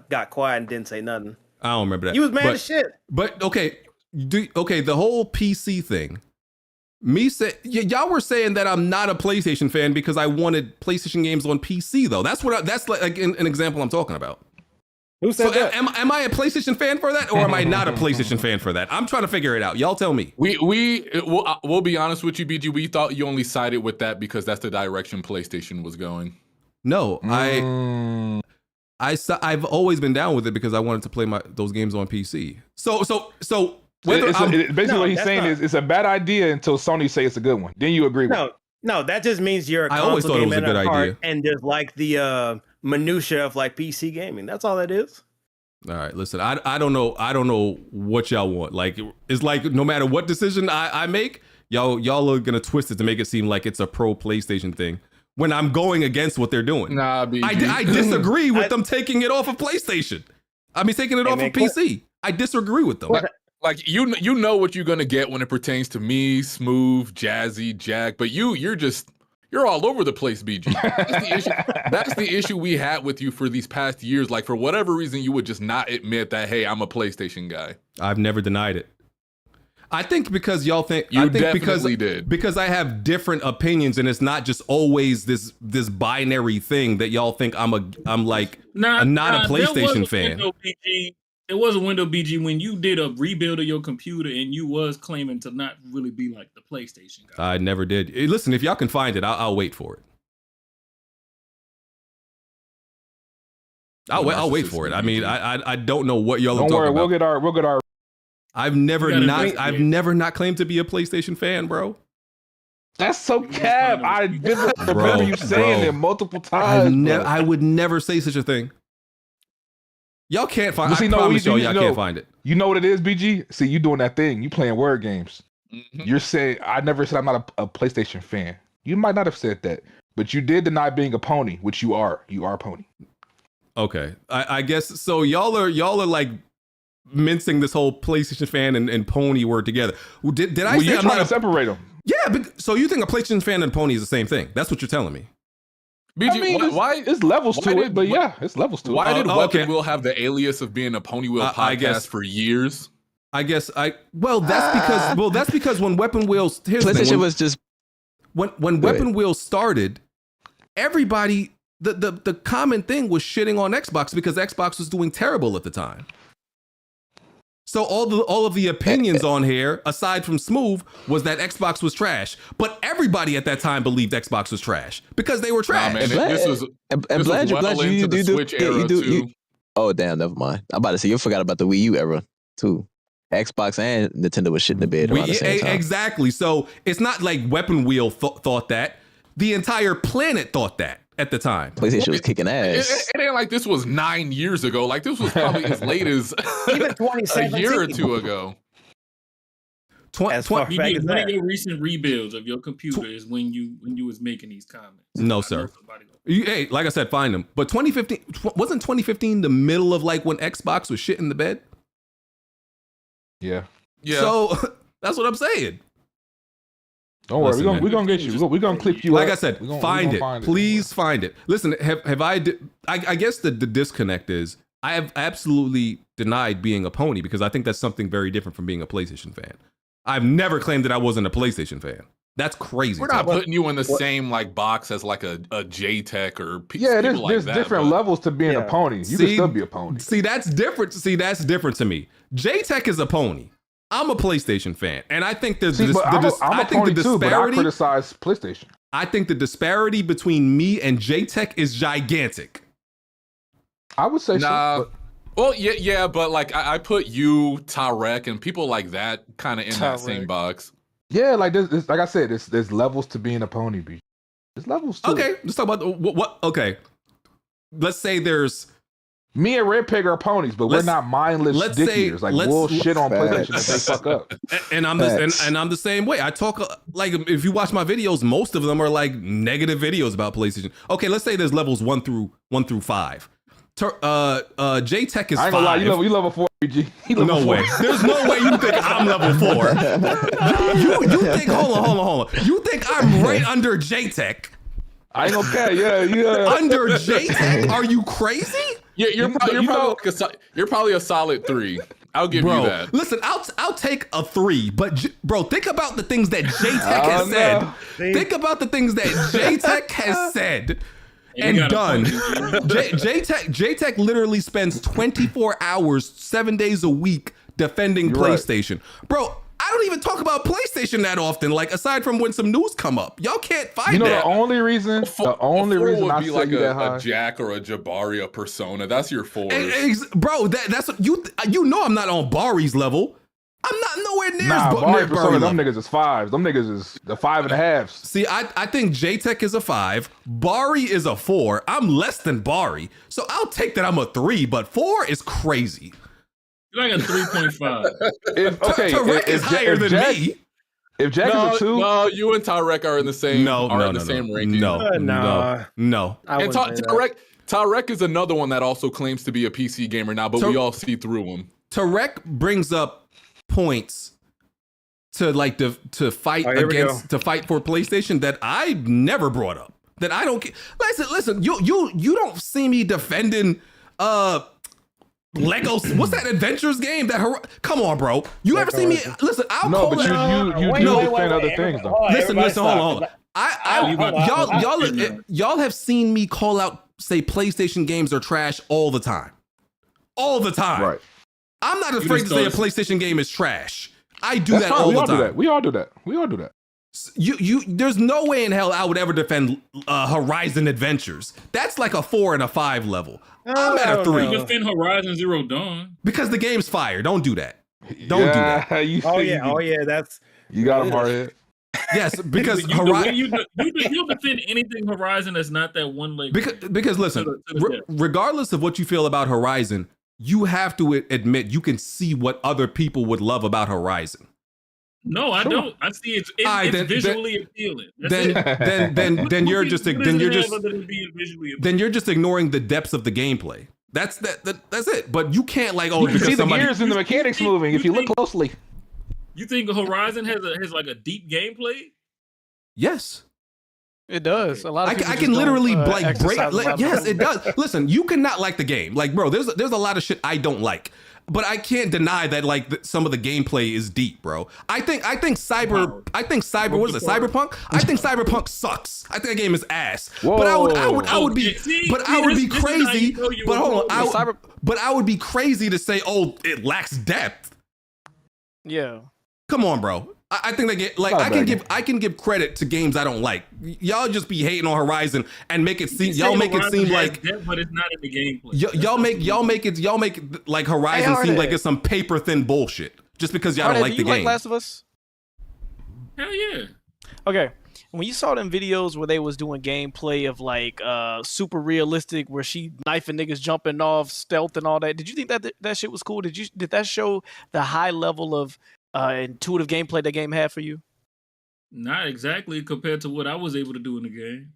got quiet and didn't say nothing. I don't remember that. You was mad as shit. But okay, the whole PC thing. Y'all were saying that I'm not a PlayStation fan because I wanted PlayStation games on PC though. That's like an example I'm talking about. Who said that? Am I a PlayStation fan for that, or am I not a PlayStation fan for that? I'm trying to figure it out. Y'all tell me. We'll be honest with you, BG. We thought you only sided with that because that's the direction PlayStation was going. No, I've always been down with it because I wanted to play those games on PC. So basically what he's saying is it's a bad idea until Sony say it's a good one. Then you agree with it. No, that just means you're a I always thought it was a good idea. And there's like the minutia of like PC gaming. That's all that is. All right, listen, I don't know what y'all want. Like, it's like no matter what decision I make, y'all are gonna twist it to make it seem like it's a pro PlayStation thing when I'm going against what they're doing. Nah, BG. I disagree with them taking it off of PlayStation. I mean, taking it off of PC. I disagree with them. Like you know what you're gonna get when it pertains to me, Smooth, Jazzy, Jack, but you're all over the place, BG. That's the issue. That's the issue we had with you for these past years. Like for whatever reason, you would just not admit that, hey, I'm a PlayStation guy. I've never denied it. I think because y'all think because I have different opinions and it's not just always this binary thing that y'all think I'm not a PlayStation fan. There was a window, BG, when you did a rebuild of your computer and you was claiming to not really be like the PlayStation guy. I never did. Hey, listen, if y'all can find it, I'll wait for it. I'll wait for it. I mean, I don't know what y'all are talking about. We'll get our. I've never not claimed to be a PlayStation fan, bro. That's so cap. I remember you saying it multiple times. I would never say such a thing. Y'all can't find it. I promise y'all can't find it. You know what it is, BG? See, you doing that thing. You playing word games. Mm-hmm. You're saying, I never said I'm not a PlayStation fan. You might not have said that, but you did deny being a pony, which you are. You are a pony. Okay. I guess, so y'all are like mincing this whole PlayStation fan and pony word together. Did I say you're I'm trying not to separate them? Yeah, but so you think a PlayStation fan and pony is the same thing? That's what you're telling me. BG, I mean, why it's levels to it, but yeah, it's levels to it. Why did Weapon Wheel have the alias of being a Pony Wheel podcast for years? That's because when Weapon Wheels PlayStation was just when Weapon Wheel started, everybody the common thing was shitting on Xbox because Xbox was doing terrible at the time. So all of the opinions on here, aside from Smooth, was that Xbox was trash. But everybody at that time believed Xbox was trash because they were trash. Nah, man, this was well into the Switch era too. Oh damn, never mind. I'm about to say you forgot about the Wii U era too. Xbox and Nintendo was shit in the bed around the same time. Exactly. So it's not like Weapon Wheel thought that. The entire planet thought that at the time. PlayStation was kicking ass. It ain't like this was 9 years ago. Like this was probably as late as even 2017. a year or two ago. One of your recent rebuilds of your computer is when you was making these comments. No, sir. Hey, like I said, find them. But 2015 wasn't 2015 the middle of like when Xbox was shit in the bed? Yeah. So that's what I'm saying. Don't worry, we're gonna get you. We're gonna clip you. Like up. I said, find it. Please find it. Listen, I guess the disconnect is I have absolutely denied being a pony because I think that's something very different from being a PlayStation fan. I've never claimed that I wasn't a PlayStation fan. That's crazy. We're not putting you in the same like box as like a J-Tech or there's different levels to being a pony. You can still be a pony. See, that's different. That's different to me. J-Tech is a pony. I'm a PlayStation fan, and I think the disparity. But I criticize PlayStation. I think the disparity between me and J-Tech is gigantic. I would say nah. so. Well, yeah, but like I put you, Tarek, and people like that kind of in that same box. Yeah, like this like I said, there's levels to being a pony B. There's levels to Okay, it. let's talk about what. Okay, let's say there's me and Red Pig are ponies, but we're not mindless dick eaters. Like we'll shit on PlayStation if they fuck up. And I'm the same way. I talk like if you watch my videos, most of them are like negative videos about PlayStation. Okay, let's say there's levels 1 through 5. J-Tech is 5. I ain't gonna lie, you level 4, BG. No way. There's no way you think I'm level 4. you think hold on. You think I'm right under J-Tech? I ain't gonna care. Yeah. Under J-Tech? Are you crazy? Yeah, you're probably a solid 3. I'll give you that. Listen, I'll take a 3, but bro, think about the things that J-Tech has said. Think about the things that J-Tech has said and done. J-Tech literally spends 24 hours, 7 days a week defending PlayStation. Right. Bro, I don't even talk about PlayStation that often, like aside from when some news come up. Y'all can't find that. The only reason would I be say like that high. a Jack or a Jabari, a Persona. That's your 4s. Bro, that's what you know I'm not on Bari's level. I'm not nowhere near Bari Persona, Bari them niggas is 5s. Them niggas is the 5.5s. See, I think J-Tech is a 5. Bari is a 4. I'm less than Bari. So I'll take that I'm a 3, but 4 is crazy. You're like a 3.5. Tarek is higher than me. If Jack is a 2, no, you and Tarek are in the same. Same ranking. No. And Tarek is another one that also claims to be a PC gamer now, but we all see through him. Tarek brings up points to like to fight against to fight for PlayStation that I never brought up. That I don't. Listen. You don't see me defending Legos. What's that Adventures game? Come on, bro. You ever see me? Listen, I'll no, call but you defend other things though. Listen, hold on. Y'all have seen me call out, say PlayStation games are trash all the time. Right. I'm not afraid to say a PlayStation game is trash. I do that all the time. We all do that. There's no way in hell I would ever defend Horizon Adventures. That's like a 4 and a 5 level. I'm at a 3. You defend Horizon Zero Dawn because the game's fire. Don't do that. Don't do that. That's you got him hard head. Yes, because you'll defend anything Horizon that's not that one leg. Because listen, regardless of what you feel about Horizon, you have to admit you can see what other people would love about Horizon. No, I don't. I see it's visually appealing. Then you're just ignoring the depths of the gameplay. That's it. But you can't like you can see the gears and the mechanics moving if you look closely. You think Horizon has like a deep gameplay? Yes. It does. A lot of people I can literally like break. Yes, it does. Listen, you cannot like the game. Like, bro, there's a lot of shit I don't like, but I can't deny that like some of the gameplay is deep, bro. I think Cyberpunk. I think Cyberpunk sucks. I think the game is ass. Whoa. But I would be crazy. But hold on, I would be crazy to say, oh, it lacks depth. Yeah. Come on, bro. I think they get like I can give credit to games I don't like. Y'all just be hating on Horizon and make it seem like depth, but it's not in the gameplay. Y'all make it like Horizon seem like it's some paper thin bullshit just because y'all don't like the game. Like Last of Us? Hell yeah. Okay. When you saw them videos where they was doing gameplay of like super realistic, where she knifing niggas jumping off, stealth and all that, did you think that shit was cool? Did that show the high level of intuitive gameplay that game had for you? Not exactly compared to what I was able to do in the game.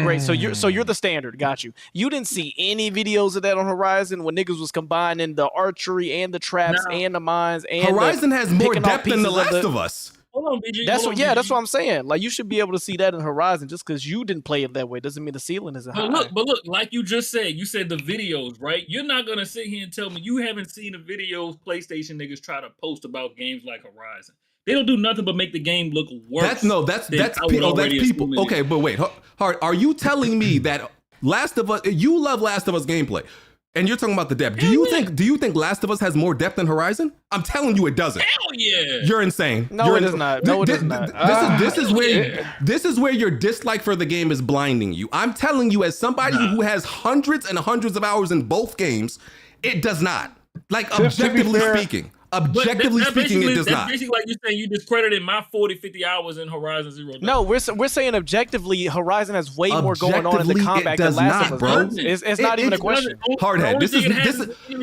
Great. So you're the standard. Got you. You didn't see any videos of that on Horizon when niggas was combining the archery and the traps and the mines and Horizon has more depth than The Last of Us. Hold on, BG. That's what I'm saying. Like, you should be able to see that in Horizon. Just because you didn't play it that way doesn't mean the ceiling isn't high. But look, like you just said, you said the videos, right? You're not gonna sit here and tell me you haven't seen the videos PlayStation niggas try to post about games like Horizon. They don't do nothing but make the game look worse. That's people. Okay, but wait, Hard, are you telling me that Last of Us? You love Last of Us gameplay. And you're talking about the depth. Do you think Last of Us has more depth than Horizon? I'm telling you, it doesn't. Hell yeah! You're insane. No, it does not. No, it does not. This is where your dislike for the game is blinding you. I'm telling you, as somebody who has hundreds and hundreds of hours in both games, It does not. Like To be objectively fair- speaking. But Objectively speaking, it does that's not. basically like you saying you discredited my 40, 50 hours in Horizon Zero Dawn. No, we're saying objectively, Horizon has way more going on in the Objectively, combat it does than Last not, of Us. bro. does. It's not even a question. Hardhead, this is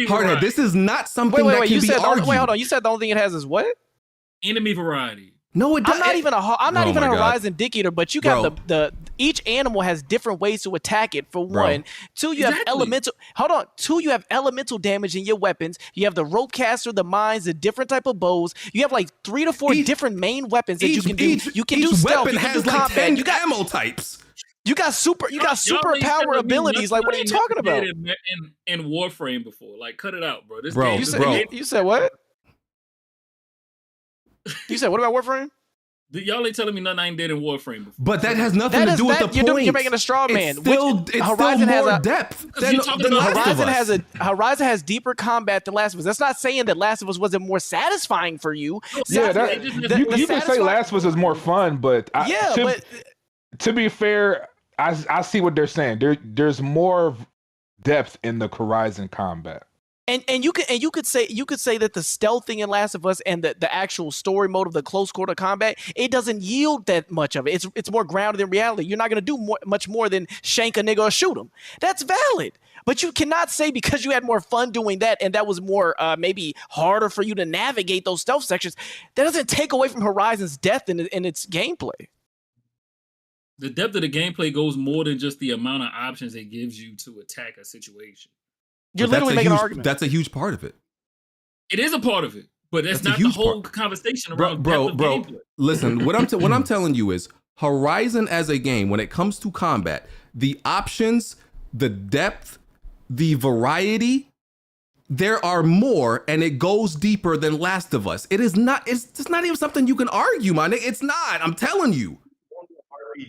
Hardhead. This is not something Wait, that can you be said argued. wait, hold on. You said the only thing it has is what? Enemy variety. No, it I'm doesn't. not even a my God. Horizon dick eater, but you got Bro. the each animal has different ways to attack it. For Bro. one, two, you have elemental. Hold on, two, you have elemental damage in your weapons. You have the rope caster, the mines, the different type of bows. You have like 3 to 4 different main weapons that you can do. You can do each stealth. weapon You can has do like combat. 10 You got ammo types. You got super Y'all ain't power telling me abilities. Like, what are you nothing talking about? did in Warframe before? Like, cut it out, bro. This Bro, game, You said what? You said what about Warframe? Y'all ain't telling me nothing I ain't did in Warframe before. But that has nothing to do with the point. You're making a straw man. It's Horizon still more has a depth Because than you're talking The about Last of Us. Horizon has deeper combat than Last of Us. That's not saying that Last of Us wasn't more satisfying for you. Yeah, you can say satisfying- Last of Us is more fun, but to be fair, I see what they're saying. There's more depth in the Horizon combat. And you could say that the stealth thing in Last of Us and the actual story mode of the close quarter combat, it doesn't yield that much of it. It's more grounded in reality. You're not gonna do much more than shank a nigga or shoot him. That's valid. But you cannot say because you had more fun doing that and that was more maybe harder for you to navigate those stealth sections, that doesn't take away from Horizon's depth in its gameplay. The depth of the gameplay goes more than just the amount of options it gives you to attack a situation. You're literally making an argument. That's a huge part of it. It is a part of it, but that's That's a not the huge whole part. conversation Bro, around bro, depth of bro. gameplay. Listen, what I'm telling you is Horizon as a game, when it comes to combat, the options, the depth, the variety, there are more, and it goes deeper than Last of Us. It's not even something you can argue, my nigga. It's not. I'm telling you.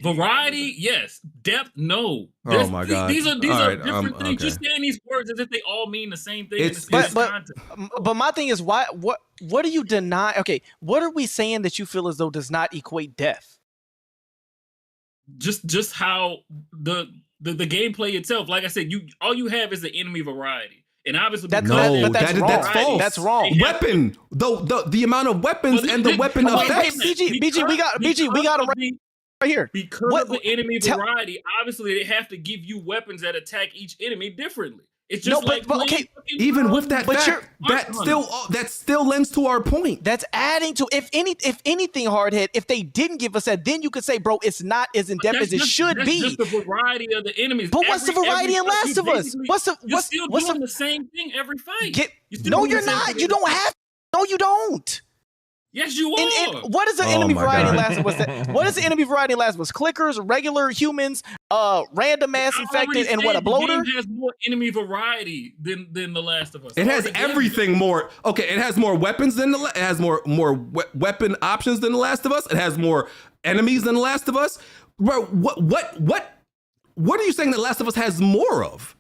Variety, yes. Depth, no. Oh my God. These are All right, different things. okay. You're saying these words as if they all mean the same thing. But my thing is, what do you deny? Okay, what are we saying that you feel as though does not equate death? Just how the gameplay itself. Like I said, all you have is the enemy variety, and obviously That's false. That's wrong. Weapon, the amount of weapons and the weapon effects. BG, we got him right here. Because of the enemy variety, obviously they have to give you weapons that attack each enemy differently. It's just even with that fact, that still lends to our point. That's adding to if anything, Hardhead. If they didn't give us that, then you could say, bro, it's not as in depth as it should be. Just the variety of the enemies. But what's the variety in Last of Us? You're still doing the same thing every fight. No, you're not. You don't have. No, you don't. Yes, you are. What is the enemy variety in Last of Us? What is the enemy variety in Last of Us? Clickers, regular humans, random ass infected, and what, a bloater? The game has more enemy variety than The Last of Us. It has everything more. Okay, it has more weapons than it has more weapon options than The Last of Us. It has more enemies than The Last of Us. Bro, what are you saying that Last of Us has more of?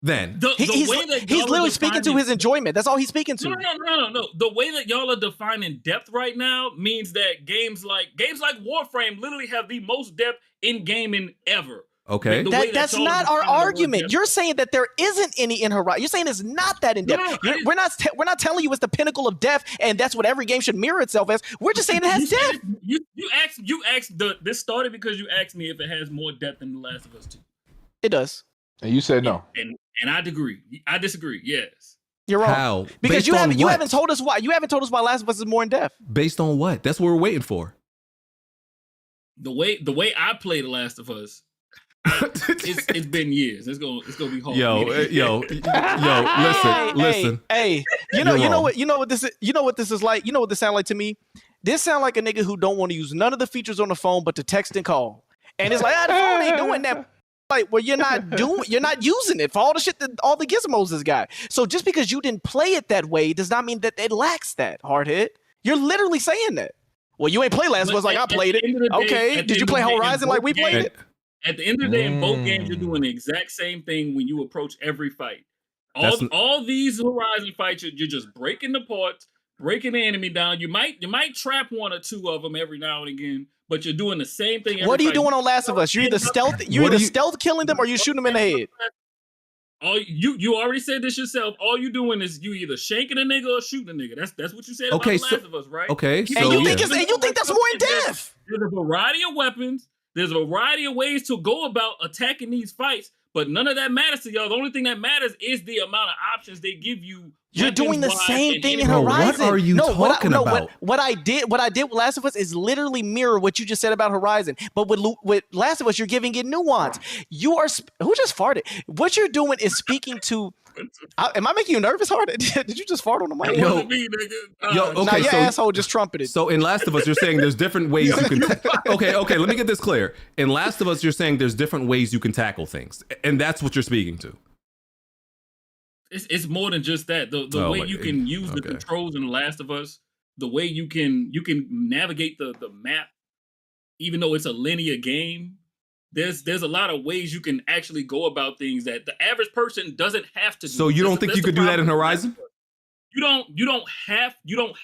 Then he's literally speaking to his enjoyment. That's all he's speaking to. No. The way that y'all are defining depth right now means that games like Warframe literally have the most depth in gaming ever. Okay, that's not our argument. You're saying that there isn't any in Horizon. You're saying it's not that in depth. We're not telling you it's the pinnacle of depth, and that's what every game should mirror itself as. We're just saying it has depth. You asked this started because you asked me if it has more depth than The Last of Us 2. It does. And you said no. And I disagree. Yes. You're wrong. How? Because you haven't told us why. You haven't told us why Last of Us is more in depth. Based on what? That's what we're waiting for. The way I play The Last of Us, it's been years. It's gonna be hard. Listen. Hey, you know what this is like. You know what this sound like to me? This sound like a nigga who don't want to use none of the features on the phone but to text and call. And it's like, the phone ain't doing that. Like, well, you're not using it for all the shit that all the gizmos has got. So just because you didn't play it that way does not mean that it lacks that, Hardhead. You're literally saying that. Well, you ain't play Last of Us like I played it. Okay, did you play Horizon like we played it? At the end of the day, in both games, you're doing the exact same thing when you approach every fight. All these Horizon fights, you're just breaking the parts, breaking the enemy down. You might trap one or two of them every now and again, but you're doing the same thing. What are you doing on Last of Us? You're either stealth killing them or you shooting them in the head. All you already said this yourself. All you doing is you either shanking a nigga or shooting a nigga. That's what you said about The Last of Us, right? Okay, You so And you think yeah. you think that's more in depth? There's a variety of weapons. There's a variety of ways to go about attacking these fights, but none of that matters to y'all. The only thing that matters is the amount of options they give you. You're doing the weapons-wise same and thing in Bro, Horizon. what are you talking no, about? What I did with Last of Us is literally mirror what you just said about Horizon. But with Last of Us, you're giving it nuance. You are who just farted? What you're doing is speaking to. Am I making you nervous, Hard? Did you just fart on the mic? Yo, okay, nah, your so asshole just trumpeted. So in Last of Us, you're saying there's different ways you can. Okay, let me get this clear. In Last of Us, you're saying there's different ways you can tackle things, and that's what you're speaking to. It's more than just that. The way you can use the controls in The Last of Us, the way you can navigate the map, even though it's a linear game. There's a lot of ways you can actually go about things that the average person doesn't have to do. So you don't think you could do that in Horizon? You don't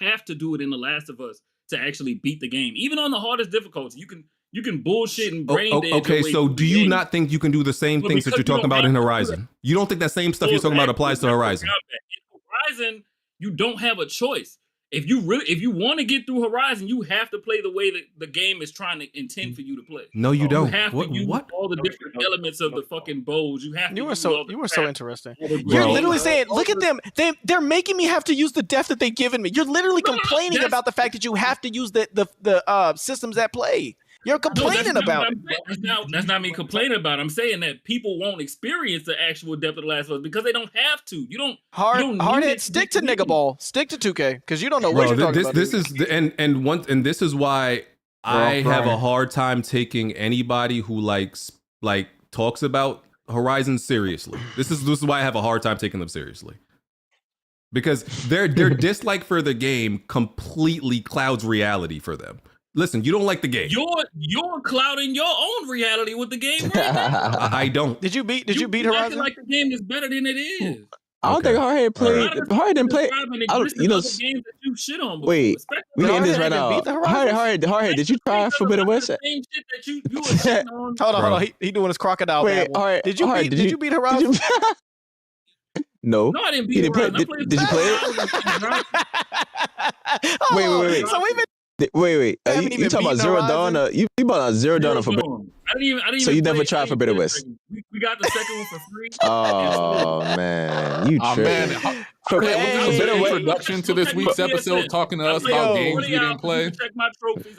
have to do it in The Last of Us to actually beat the game. Even on the hardest difficulty, you can bullshit and brain dead. Okay, so do you not think you can do the same things that you're talking about in Horizon? You don't think that same stuff you're talking about applies to Horizon? In Horizon, you don't have a choice. If you want to get through Horizon, you have to play the way that the game is trying to intend for you to play. No, you don't. You have to use all the different elements of the fucking bows. You have to. You were so interesting. Bro. You're literally saying, "Look at them. They're making me have to use the depth that they've given me." You're literally complaining about the fact that you have to use the systems at play. You're complaining about it. That's not me complaining about it. I'm saying that people won't experience the actual depth of The Last of Us because they don't have to. You don't. Hardhead, stick to nigga ball. Stick to 2K because you don't know what you're talking about. This is this is why I have a hard time taking anybody who talks about Horizon seriously. This is why I have a hard time taking them seriously. Because their dislike for the game completely clouds reality for them. Listen, you don't like the game. You're clouding your own reality with the game right now. I don't. Did you beat Horizon? Like the game is better than it is. I don't think Hardhead played. Hardhead didn't play. Games that you shit on before. Wait, we can end this right now. Hardhead, did you try Forbidden West? Same shit that you were shitting on. Hold on. He doing his crocodile. Wait, did you beat Horizon? No. No, I didn't beat Horizon. Did you play it? Wait. So we've been. Wait. You talking about Zero Dawn? You bought Zero Dawn for. I didn't even. So you never tried Forbidden West? We got the second one for free. Oh man, you tripping? Was there an introduction to this week's episode talking to us about games we didn't play? Check my trophies.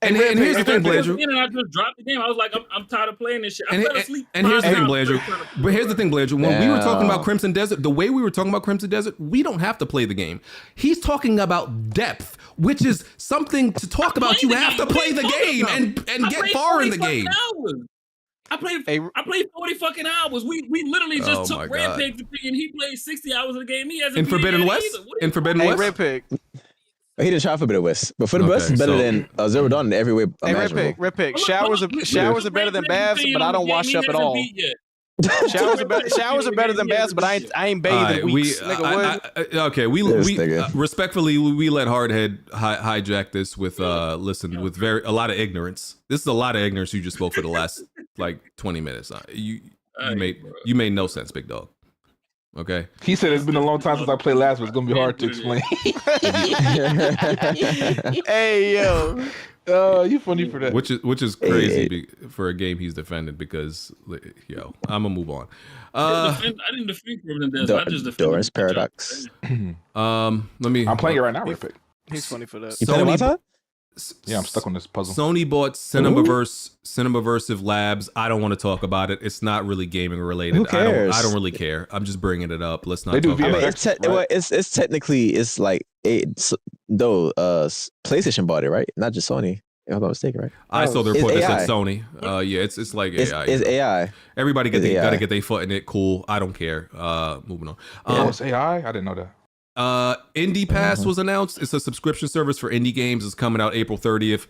And here's the thing, Blandrew. And I just dropped the game. I was like, I'm tired of playing this shit. I fell asleep. And here's the thing, Blandrew. But here's the thing, Blandrew. When we were talking about Crimson Desert, the way we were talking about Crimson Desert, we don't have to play the game. He's talking about depth, which is something to talk about. You have to play the game and get far in the game. I played 40 fucking hours. We literally just took Red Pig's opinion. He played 60 hours of the game. He hasn't in Forbidden West. In Forbidden West, Red Pig. He didn't try Forbidden West, but Forbidden West is better than Zero Dawn in every way imaginable. Red Pig. Showers are better than baths, but I don't wash up at all. Showers are better than baths, but I ain't bathed in weeks. We respectfully we let Hardhead hijack this with with a lot of ignorance. This is a lot of ignorance you just spoke for the last 20 minutes. You made no sense, big dog. Okay. He said it's been a long time since I played last, but it's gonna be hard to explain. Hey yo. You funny for that. Which is crazy for a game he's defended because I'm gonna move on. I didn't defend Forbidden Desert. I just defended Doris Paradox. I'm playing it right now, Rippick. He's funny for that. You played it one time? Yeah, I'm stuck on this puzzle. Sony bought Cinemaversive Labs. I don't want to talk about it. It's not really gaming related. Who cares? I don't really care. I'm just bringing it up. Let's not. They do talk about VFX, it. It's technically PlayStation bought it, right? Not just Sony. If I'm not mistaken, right? I saw the report that said Sony. It's like AI. It's AI. Everybody gotta get their foot in it. Cool. I don't care. Moving on. It's AI. I didn't know that. Indie Pass was announced. It's a subscription service for indie games. It's coming out April 30th.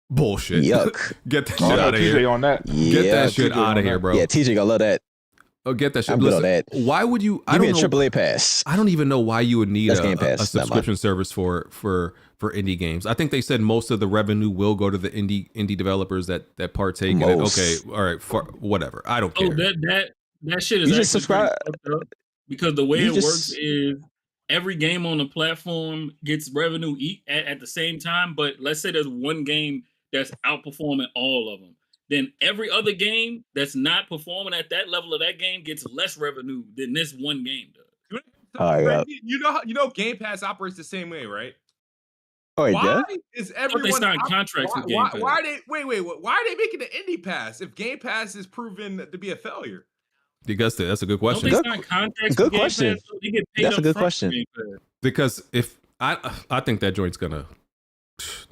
Bullshit. Yuck. Get that shit out of here. On that. Get that shit out of here, bro. Yeah, TJ gonna love that. Oh, get that shit. I'm good on that. Why would you? Give me a AAA pass. I don't even know why you would need a subscription not service for indie games. I think they said most of the revenue will go to the indie developers that partake in it. Okay, all right, whatever. I don't care. That shit is You just actually pretty subscribe. fucked up because the way You it works just is every game on the platform gets revenue at the same time. But let's say there's one game that's outperforming all of them. Then every other game that's not performing at that level of that game gets less revenue than this one game does. Randy, you know Game Pass operates the same way, right? Oh, it Why does? is I thought they everyone signed contracts with Game why, Pass. why are they why are they making an indie pass if Game Pass is proven to be a failure? Because that's a good Don't question. they sign contracts Good with Game question. Pass? So they get paid That's a up good front question. for Game Pass. Because if I think that joint's gonna,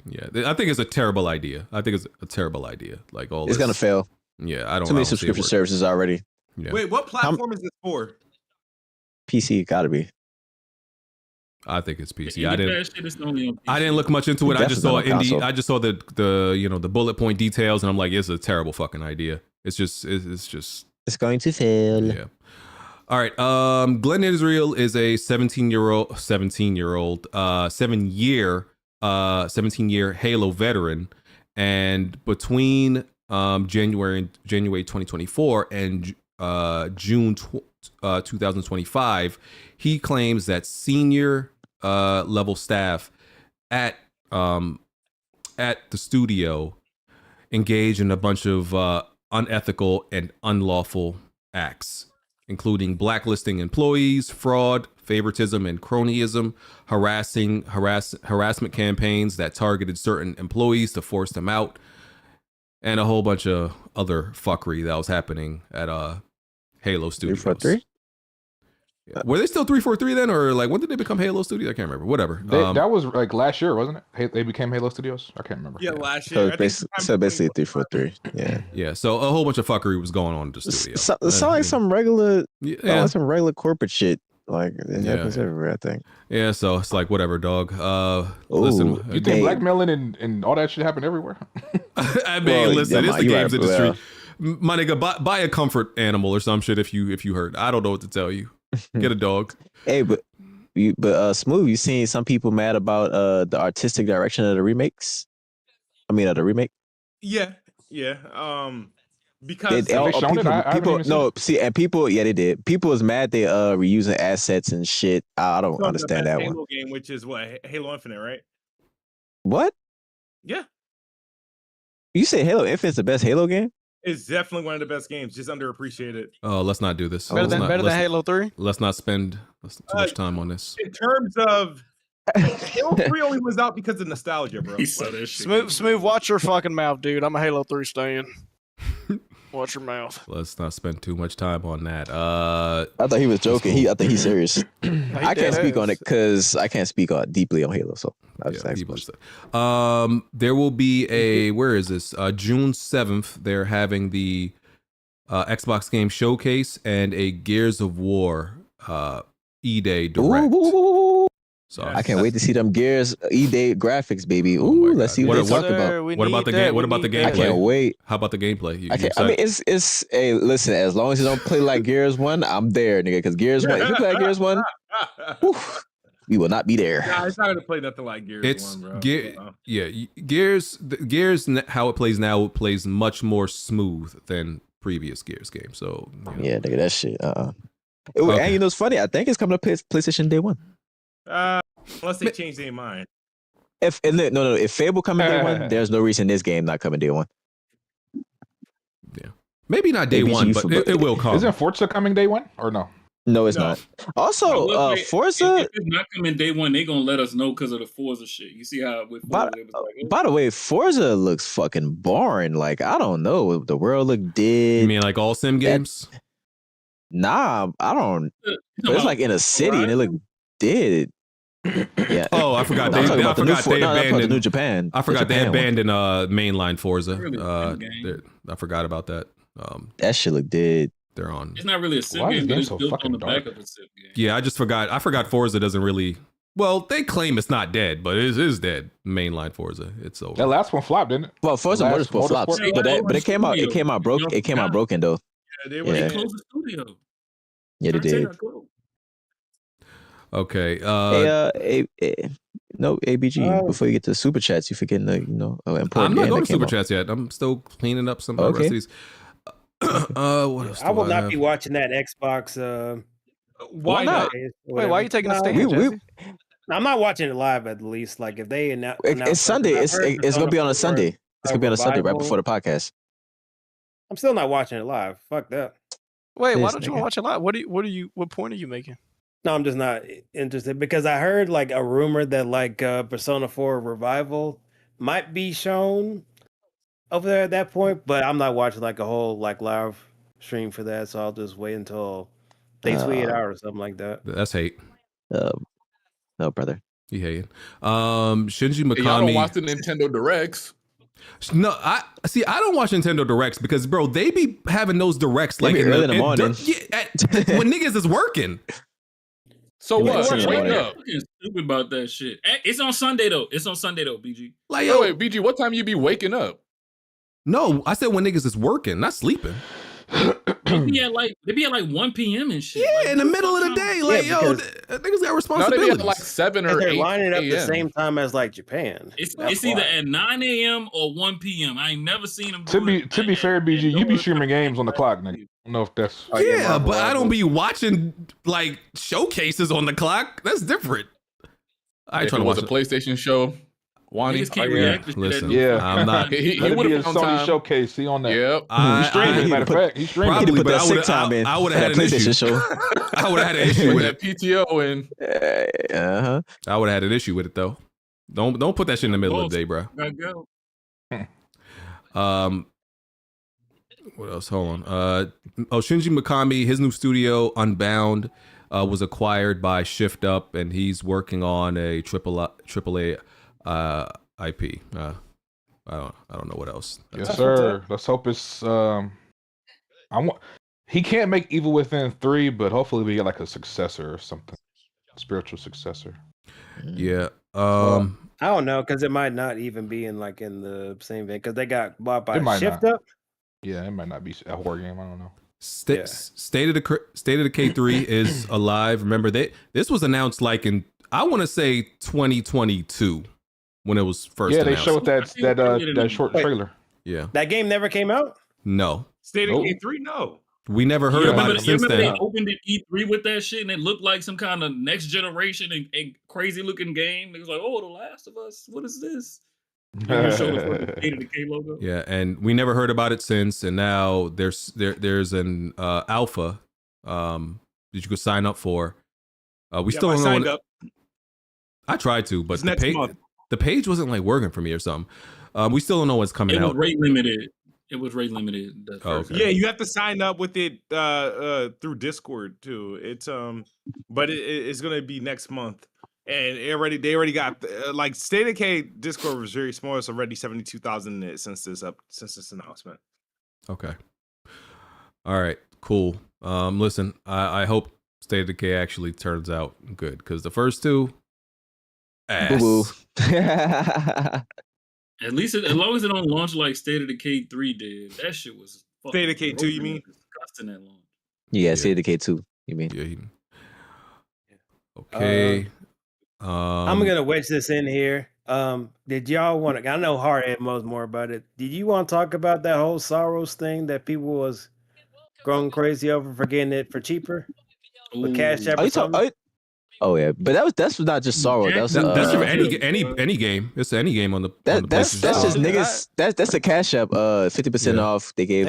yeah, I think it's a terrible idea. I think it's a terrible idea. Like all It's gonna fail. Yeah, I don't. Too I don't see many it subscription working. services already. Yeah. Wait, what platform is this for? PC gotta be. I think it's PC. The I indie didn't. pass shit is only on PC. I didn't look much into it. I just saw Definitely on indie. console. I just saw the bullet point details, and I'm like, it's a terrible fucking idea. It's just. It's going to fail. Yeah. All right. Glenn Israel is a 17-year Halo veteran, and between January 2024 and June 2025, he claims that senior level staff at the studio engage in a bunch of unethical and unlawful acts, including blacklisting employees, fraud, favoritism, and cronyism, harassment campaigns that targeted certain employees to force them out, and a whole bunch of other fuckery that was happening at Halo Studios. 343? Yeah. Were they still 343 then, or like when did they become Halo Studios? I can't remember. Whatever. That was like last year, wasn't it? They became Halo Studios. I can't remember. Yeah, last So, year. so basically 343. Yeah. Yeah. So a whole bunch of fuckery was going on at the studio. Sound like some regular, Yeah. like some regular corporate shit. Like it happens everywhere, I think. Yeah. So it's like whatever, dog. Listen, You think blackmailing and all that shit happened everywhere? I mean, listen, it's the you're games right, industry. well. My nigga, buy a comfort animal or some shit if you hurt. I don't know what to tell you. Get a dog. Hey, but Smooth, you seen some people mad about the artistic direction of the remakes? I mean, of the remake. Yeah. Because they shown it? I haven't even seen it. See, and people, yeah, they did. People was mad they reusing assets and shit. I don't the understand best that Halo one. game, which is what Halo Infinite, right? What? Yeah, You say Halo Infinite's the best Halo game? it's definitely one of the best games, just underappreciated. Oh, let's not do this. Better than Halo 3? Let's not spend too much time on this. In terms of Halo 3 only was out because of nostalgia, bro. He saw that shit. Smooth, watch your fucking mouth, dude. I'm a Halo 3 stan. Watch your mouth. Let's not spend too much time on that. I thought he was joking. I think he's serious. I can't speak on it because I can't speak deeply on Halo. So I just asked questions. There will be a where is this? June 7th. They're having the Xbox Game Showcase and a Gears of War E-Day Direct. Ooh. So I can't wait to see them Gears E-Day graphics, baby. Ooh, let's see what they talk about. What about the game? What about the gameplay? I can't wait. How about the gameplay? I mean, it's a listen. As long as you don't play like Gears 1, I'm there, nigga. Because Gears 1, if you play like Gears 1, whew, we will not be there. Nah, it's not gonna play nothing like Gears 1, bro. Gears. How it plays now plays much more smooth than previous Gears games. So yeah, nigga, that shit. Okay. And you know, it's funny. I think it's coming to PlayStation Day 1. Unless they change their mind. If Fable coming Day 1, there's no reason this game not coming Day 1. Yeah, maybe not Day 1, but it will come. Isn't Forza coming Day 1 or no? No, it's not. Also, Forza. If it's not coming Day 1, they gonna let us know because of the Forza shit. You see how with Forza, it was like, by the way, Forza looks fucking boring. Like, I don't know. The world looked dead. You mean like all sim games? Nah, I don't. But it's like in a city and it looked dead. Yeah. Oh, I forgot. They abandoned New Japan. I forgot they abandoned mainline Forza. Really I forgot about that. That shit look dead. They're on. It's not really a sim game, but it's built on the back of a sim game. Yeah, I just forgot. I forgot Forza doesn't really. Well, they claim it's not dead, but it is dead. Mainline Forza, it's over. That last one flopped, didn't it? Well, Forza Motorsport flopped, but it came out. It came out broke. It came out broken though. Yeah, they closed the studio. Yeah, they did. Okay. No, ABG. Before you get to the super chats, you forgetting the important. I'm not going to super chats yet. I'm still cleaning up some of the rest of these. What else I will do not have? be watching that Xbox. Why not? Wait, why are you taking a stand, we Jesse? I'm not watching it live. At least, like if they announce it's something, Sunday. I've It's heard it's gonna Persona be on a 4 Sunday. It's a gonna be on a Sunday right before revival. the podcast. I'm still not watching it live. Fuck that. Wait, why This don't you nigga. want to watch it live? What point are you making? No, I'm just not interested because I heard like a rumor that like Persona 4 revival might be shown over there at that point, but I'm not watching like a whole like live stream for that, so I'll just wait until they tweet it out or something like that. That's hate. No, brother. You hating. Shinji Hey, y'all don't Mikami. watch the Nintendo Directs. No, I don't watch Nintendo Directs because, bro, they be having those directs They like be early in the morning. when niggas is working. So You might what? see it Wake later. up. Fucking stupid about that shit. It's on Sunday though. It's on Sunday though, BG. Like, yo, Wait, BG, what time you be waking up? no, I said when niggas is working, not sleeping. They be at like 1 p.m. and shit. Yeah, Like, in the what middle of the fuck day, time? like, Yeah, yo, because- niggas got No, they be responsibilities. at like 7 Because or they're 8 lining up the a.m. same time as like Japan. It's That's either why. at 9 a.m. or 1 p.m. I ain't never seen them. To be fair, BG, you be streaming games on the clock, nigga. I don't know if that's. Oh, yeah, Yeah, Marvel but I don't Rivals. be watching like showcases on the clock. That's different. I ain't If trying it to was watch a PlayStation show, Wani. Niggas can't yeah. react to shit. Listen, at no Yeah. fucking I'm not- time. He Let it would be a have found Sony time. showcase. See on that. Yep. He's streaming. I- Matter of fact, he's streaming. He Probably, put but that I sick would've- time in. I would've for had that an issue. PlayStation show. I would have had an issue with With it. that PTO in. Uh-huh. I would have had an issue with it though. Don't put that shit in the middle of the day, bro. Gotta go. What else? Hold on. Shinji Mikami, his new studio Unbound was acquired by Shift Up, and he's working on a AAA IP. I don't know what else. Yes, sir. Let's hope it's. He can't make Evil Within 3, but hopefully we get like a successor or something, spiritual successor. Yeah. I don't know because it might not even be in the same vein because they got bought by It might Shift not. Up. Yeah, it might not be a horror game. I don't know. Yeah. State of Decay 3 is alive. Remember this was announced like in I want to say 2022 when it was first Yeah, they announced. showed that short Wait. trailer. Yeah. That game never came out. No. State of Nope. E3, no. We never heard You about remember, it you since remember then. they opened at E3 with that shit and it looked like some kind of next generation and crazy looking game. It was like, oh, The Last of Us. What is this? And they showed the fucking State of Decay logo. Yeah, and we never heard about it since. And now there's an alpha that you could sign up for. We still don't know. signed up. I tried to, but It's next month. the page wasn't like working for me or something. We still don't know what's coming It was out. rate limited. It was rate limited. That first okay. Yeah, you have to sign up with it through Discord too. It's but it's gonna be next month, and they already got like State of Decay Discord was very small. It's already 72,000 since this announcement. Okay. All right. Cool. Listen, I hope State of Decay actually turns out good because the first two, ass. Boo-boo. At least as long as it don't launch like State of Decay 3 did. That shit was State of Decay 2, you mean? Disgusting that launch. Yeah, State of Decay 2. You mean? Yeah. Okay. I'm gonna wedge this in here. Did y'all want to? I know Hardhead knows more about it. Did you want to talk about that whole Soros thing that people was going crazy over for getting it for cheaper with Cash App? Are or you talking? something? Oh yeah, but that's not just sorrow. That's That's for any game. It's any game on the. on the that's PlayStation just Store. niggas. That's the Cash App. 50% Yeah. off. They gave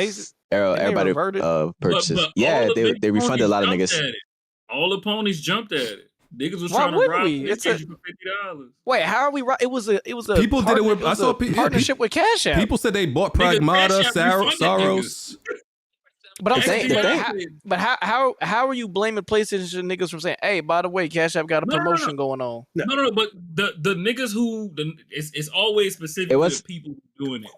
everybody reverted? purchases. But Yeah, all the they big refunded a lot of ponies niggas. jumped at it. All the ponies jumped at it. Niggas was Why trying to wouldn't rob we? it It's a- for $50. Wait, how are we? It was a People did it with. partner- I was saw a yeah, partnership with Cash App. People said they bought Nigga, Pragmata, Cash App refunded Saros. But I'm The saying, thing- how are you blaming PlayStation niggas from saying, hey, by the way, Cash App got a No, no, no. promotion going on? No, but the niggas who it's always specific It was- to the people who doing it.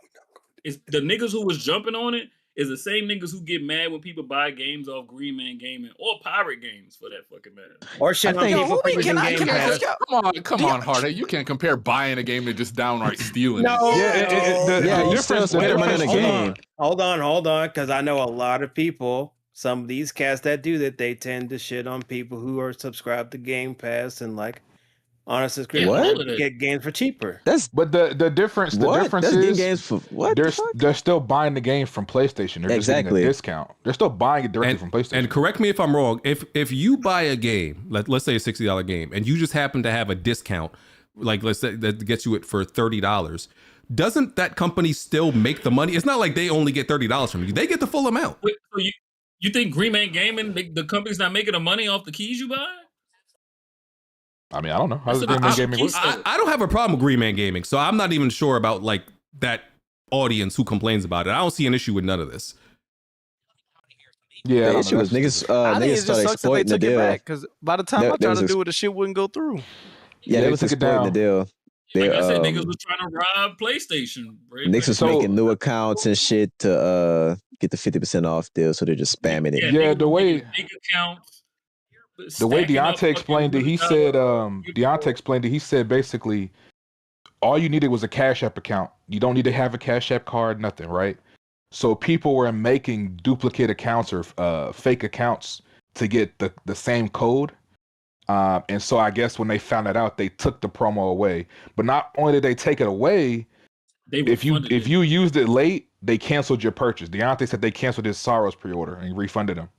It's the niggas who was jumping on it is the same niggas who get mad when people buy games off Green Man Gaming or pirate games for that fucking matter. Or shit I on think- people for using Game can I Pass. ask y'all? Come on, Hardhead. You can't compare buying a game to just downright stealing. No, it. Yeah, you still spend money on a hold game. hold on, because I know a lot of people. Some of these cats that do that, they tend to shit on people who are subscribed to Game Pass and like Honest subscription. What? Get games for cheaper. But the difference That's is getting games for what? they're still buying the game from PlayStation. They're just getting a discount. They're still buying it directly from PlayStation. And correct me if I'm wrong. If you buy a game, let's say a $60 game, and you just happen to have a discount, like let's say that gets you it for $30, doesn't that company still make the money? It's not like they only get $30 from you; they get the full amount. Wait, so you think Green Man Gaming, the company's not making the money off the keys you buy? I mean, I don't know. How does Green Man Gaming work? I don't have a problem with Green Man Gaming, so I'm not even sure about like that audience who complains about it. I don't see an issue with none of this. Yeah, the issue was niggas. Niggas started exploiting the deal because by the time I tried to do it, the shit wouldn't go through. Yeah, they was exploiting the deal. Like I said, niggas was trying to rob PlayStation. Right? Niggas was making new accounts and shit to get the 50% off deal, so they're just spamming it. Yeah, the way Deontay explained it, he said basically all you needed was a Cash App account. You don't need to have a Cash App card, nothing, right? So people were making duplicate accounts or fake accounts to get the same code. And so I guess when they found that out, they took the promo away. But not only did they take it away, if you used it late, they canceled your purchase. Deontay said they canceled his Sorrows pre-order and refunded him.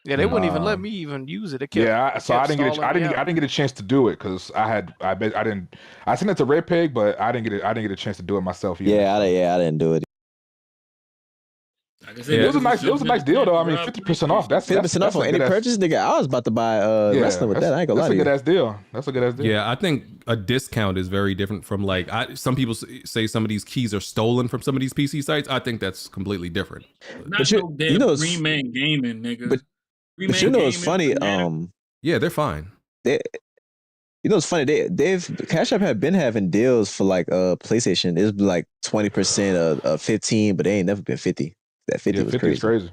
Yeah, they wouldn't even let me even use it. I didn't get a chance to do it because I sent it to Red Pig, but I didn't get a chance to do it myself either. I didn't do it. It was a nice deal though. I mean, 50% off. That's 50% off on any purchase, nigga. I was about to buy wrestling with that. I ain't gonna lie to you. That's a good ass deal. Yeah, I think a discount is very different from like some people say some of these keys are stolen from some of these PC sites. I think that's completely different. Not no damn Green Man Gaming, nigga. But you know it's funny. Yeah, they're fine. You know it's funny. They've Cash App have been having deals for like PlayStation. It's like 20% of 15, but they ain't never been 50. That 50 was 50 crazy. Is crazy.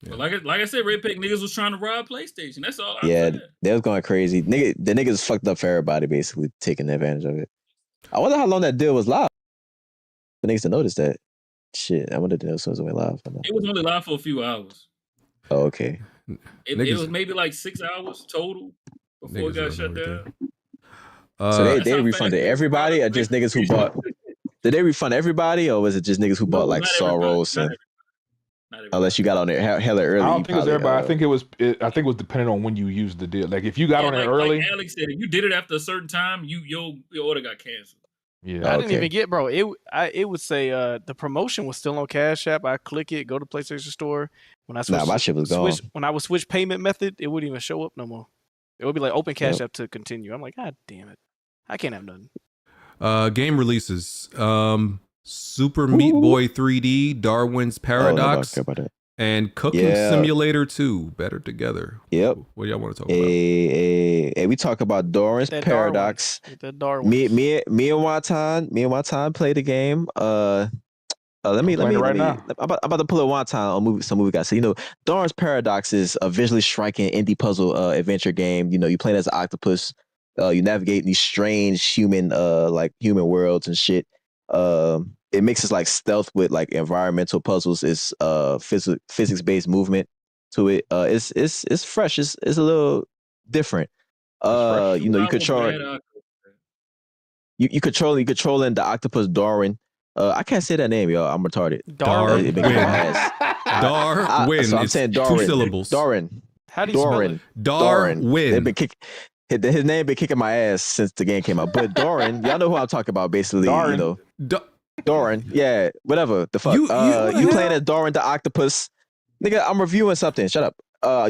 But like I said, Red Pick niggas was trying to rob PlayStation. That's all. They was going crazy. The niggas fucked up for everybody, basically taking advantage of it. I wonder how long that deal was live. The niggas to notice that. Shit, I wonder to know as soon as it went live. It was only live for a few hours. Oh, okay. It was maybe like 6 hours total before it got shut down. So they refunded everybody, or just niggas who bought? Did they refund everybody, or was it just niggas who bought like Sorrows? Unless you got on there hella early. I don't think it was everybody. I think it was dependent on when you used the deal. Like if you got on it early, like Alex said, if you did it after a certain time, your order got canceled. Yeah, I didn't even get, bro. It would say the promotion was still on Cash App. I click it, go to PlayStation Store. When I switch, my shit was gone. When I would switch payment method, it wouldn't even show up no more. It would be like open Cash App to continue. I'm like, God damn it, I can't have nothing. Game releases: Super Meat Boy 3D, Darwin's Paradox, and Cooking Simulator 2. Better Together. Yep. What do y'all want to talk about? Hey, we talk about Darwin's Paradox. Darwin. Me and Watan played the game. Let me. Now. I'm about to pull a Watan on some movie guys. So Darwin's Paradox is a visually striking indie puzzle adventure game. You play as an octopus. You navigate these strange human worlds and shit. It mixes like stealth with like environmental puzzles. It's physics based movement to it. It's fresh. It's a little different. You control. You controlling the octopus Darwin. I can't say that name, y'all. I'm retarded. Darwin. Darwin. So I'm saying Darwin. 2 syllables. Darwin. How do you spell it? Darwin. They've been kicking. His name been kicking my ass since the game came out. But Doran, y'all know who I'm talking about, basically. Doran, yeah, whatever the fuck. You playing as Doran the octopus, nigga? I'm reviewing something. Shut up.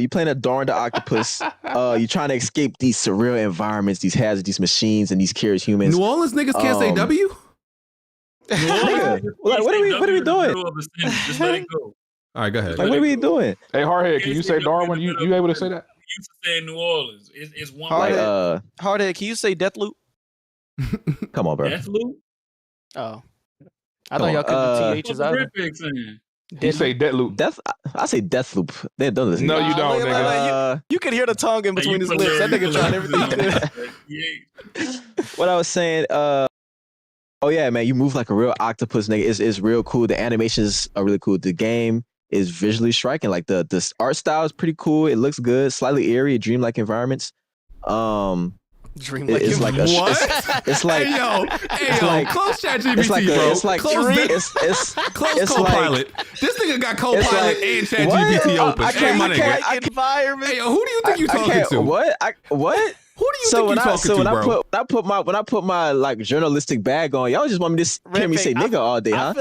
You playing as Doran the octopus? You trying to escape these surreal environments, these hazards, these machines, and these curious humans. New Orleans niggas can't say W. Nigga, like, what are we doing? Just let it go. All right, go ahead. Like, what are we doing? Hey, Hardhead, can you say Darwin? You able to say that? You used to say New Orleans. It's one. Hardhead, can you say Deathloop? Come on, bro. Deathloop. Oh, I thought y'all couldn't do THs either. You say Deathloop. I say Deathloop. They don't listen. No, you don't, nigga. You can hear the tongue in between his lips. That nigga trying everything. What I was saying. Oh yeah, man, you move like a real octopus, nigga. It's real cool. The animations are really cool. The game is visually striking. Like the art style is pretty cool. It looks good. Slightly eerie, dreamlike environments. Dream like it's you- like a What? it's like hey yo, it's like close ChatGPT, it's like bro. it's like close that. it's Close it's Copilot. This nigga got Copilot like- and what? ChatGPT open. I Hey, can't- my I nigga. can't- Like environment. Hey, yo, who do you think you I talking can't. to? What? What? Who do you think you talking to, when bro? I put my like journalistic bag on, y'all just want me to hear me say nigga all day, huh?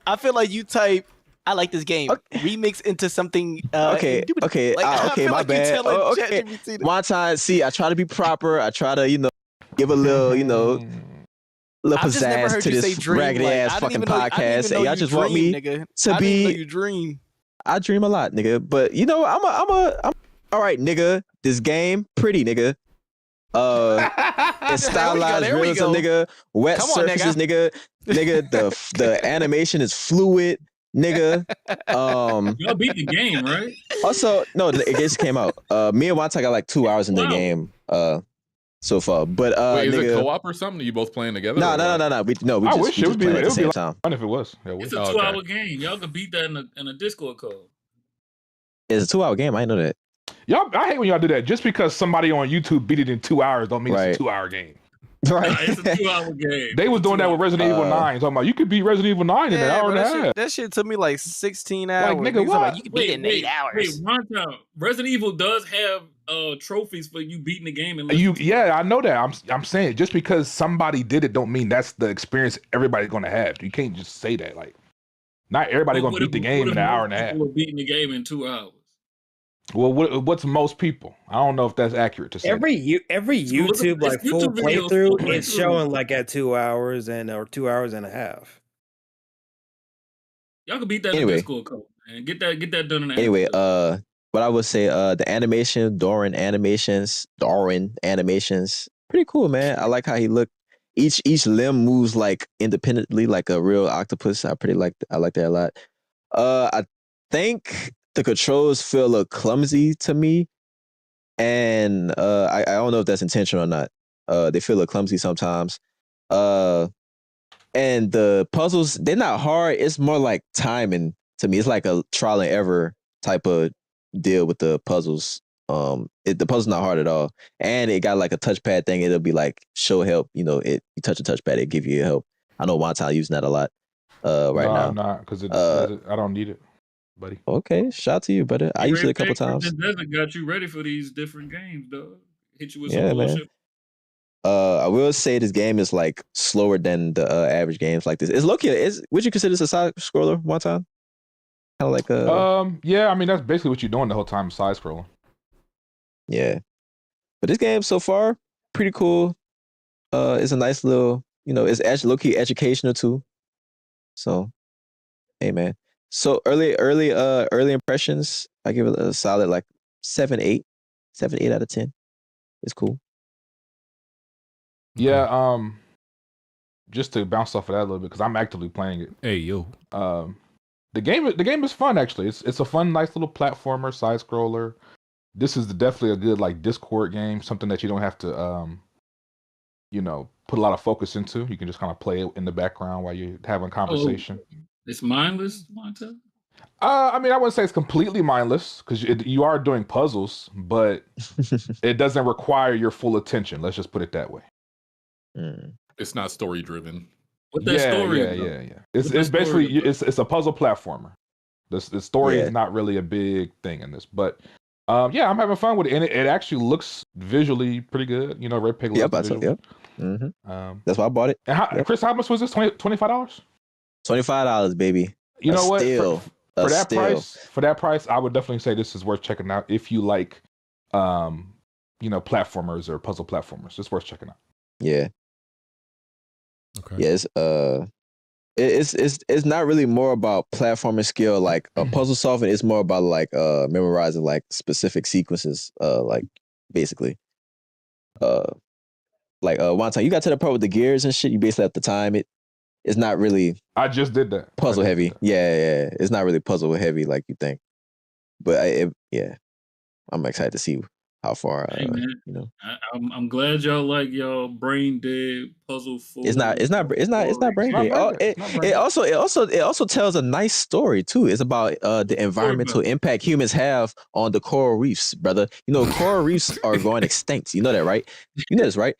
I feel like you type. I like this game. Remix into something. Okay, indubitably. okay, Like, I okay, feel my like you bad. telling Oh, okay. ChatGPT to- One time, see, I try to be proper. I try to, give a little, little I've just never pizzazz heard to you say this dream. raggedy like, ass I didn't fucking even know- I didn't podcast. even know And y'all you just want dream, me nigga. to I didn't even know be. you dream. I dream a lot, nigga. But I'm all right, nigga. This game, pretty, nigga. It's stylized there we realism, go. nigga. Wet Come on, surfaces, nigga. Nigga, the animation is fluid, nigga. Y'all beat the game, right? Also, no, it just came out. Me and Wanta got like 2 hours in the game. So far, but Wait, is nigga, it co-op or something? Are you both playing together? no. We I just, wish we it just would be. playing It at the would be same like time. fun if it was. Yeah, It's a Oh, 2-hour game. Y'all can beat that in a Discord call. It's a 2 hour game. I didn't know that. y'all. I hate when y'all do that. Just because somebody on YouTube beat it in 2 hours, don't mean Right. it's a 2 hour game. Right. Nah, it's a 2-hour game. They was It's a doing that with 2 hour. Resident Evil 9. Talking about you could beat Resident Evil 9 in an hour and a half. That shit took me like 16 hours. Like, nigga, Niggas are what? Like, you can beat it in 8 Wait, hours. one time. Resident Evil does have trophies for you beating the game. And Yeah, I know that. I'm saying just because somebody did it, don't mean that's the experience everybody's gonna have. You can't just say that. Like, not everybody gonna beat the game in an hour and a half. People are beating the game in 2 hours. Well, what's most people? I don't know if that's accurate to say. Every YouTube like it's full YouTube videos, playthrough full is playthrough. showing like at 2 hours or 2 hours and a half. Y'all can beat that in Anyway. the Discord call, man. Get that done in the Anyway, afternoon. what I would say, the animation, Darwin animations, pretty cool, man. I like how he looked. Each limb moves like independently, like a real octopus. I like that a lot. I think the controls feel a little clumsy to me, and I don't know if that's intentional or not. They feel a little clumsy sometimes. And the puzzles, they're not hard. It's more like timing to me. It's like a trial and error type of deal with the puzzles. The puzzle's not hard at all, and it got like a touchpad thing. It'll be like show help. You touch a touchpad, it give you help. I know one time using that a lot. Right now, I'm not because I don't need it, buddy. Okay, shout out to you, brother. I used it a couple times. Desert got you ready for these different games, dog. Hit you with Yeah, some man. bullshit. I will say this game is like slower than the average games like this. It's low key. Would you consider this a side scroller one time? Kind of like yeah, I mean that's basically what you're doing the whole time, side scrolling. Yeah, but this game so far pretty cool. It's a nice little, it's low key educational too. So, hey man. So early impressions, I give it a solid like 7-8 out of 10. It's cool. Yeah, just to bounce off of that a little bit because I'm actively playing it. Hey yo. The game is fun actually. It's a fun, nice little platformer, side scroller. This is definitely a good like Discord game, something that you don't have to put a lot of focus into. You can just kind of play it in the background while you're having conversation. It's mindless, Monta? I mean, I wouldn't say it's completely mindless because you are doing puzzles, but it doesn't require your full attention. Let's just put it that way. It's not story driven. What that story? Yeah. It's basically it's a puzzle platformer. The story is not really a big thing in this, but yeah, I'm having fun with it, and it actually looks visually pretty good. Red Pig. Yep, that's why I bought it. And Chris, how much was this? $25? $25, baby. You know what? Steal. For that price, I would definitely say this is worth checking out if you like, platformers or puzzle platformers. It's worth checking out. Yeah. Okay. Yeah, it's not really more about platforming skill like puzzle solving. It's more about like memorizing like specific sequences. Like basically, one time you got to the part with the gears and shit. You basically have to time it. It's not really. I just did that. Puzzle heavy. Yeah. It's not really puzzle heavy like you think. But I'm excited to see how far Hey man, you know. I'm glad y'all like y'all brain dead puzzle full. It's not brain not dead. Oh, brain dead. It's not brain it also tells a nice story too. It's about the environmental impact humans have on the coral reefs, brother. You know, coral reefs are going extinct. You know that, right? You know this, right?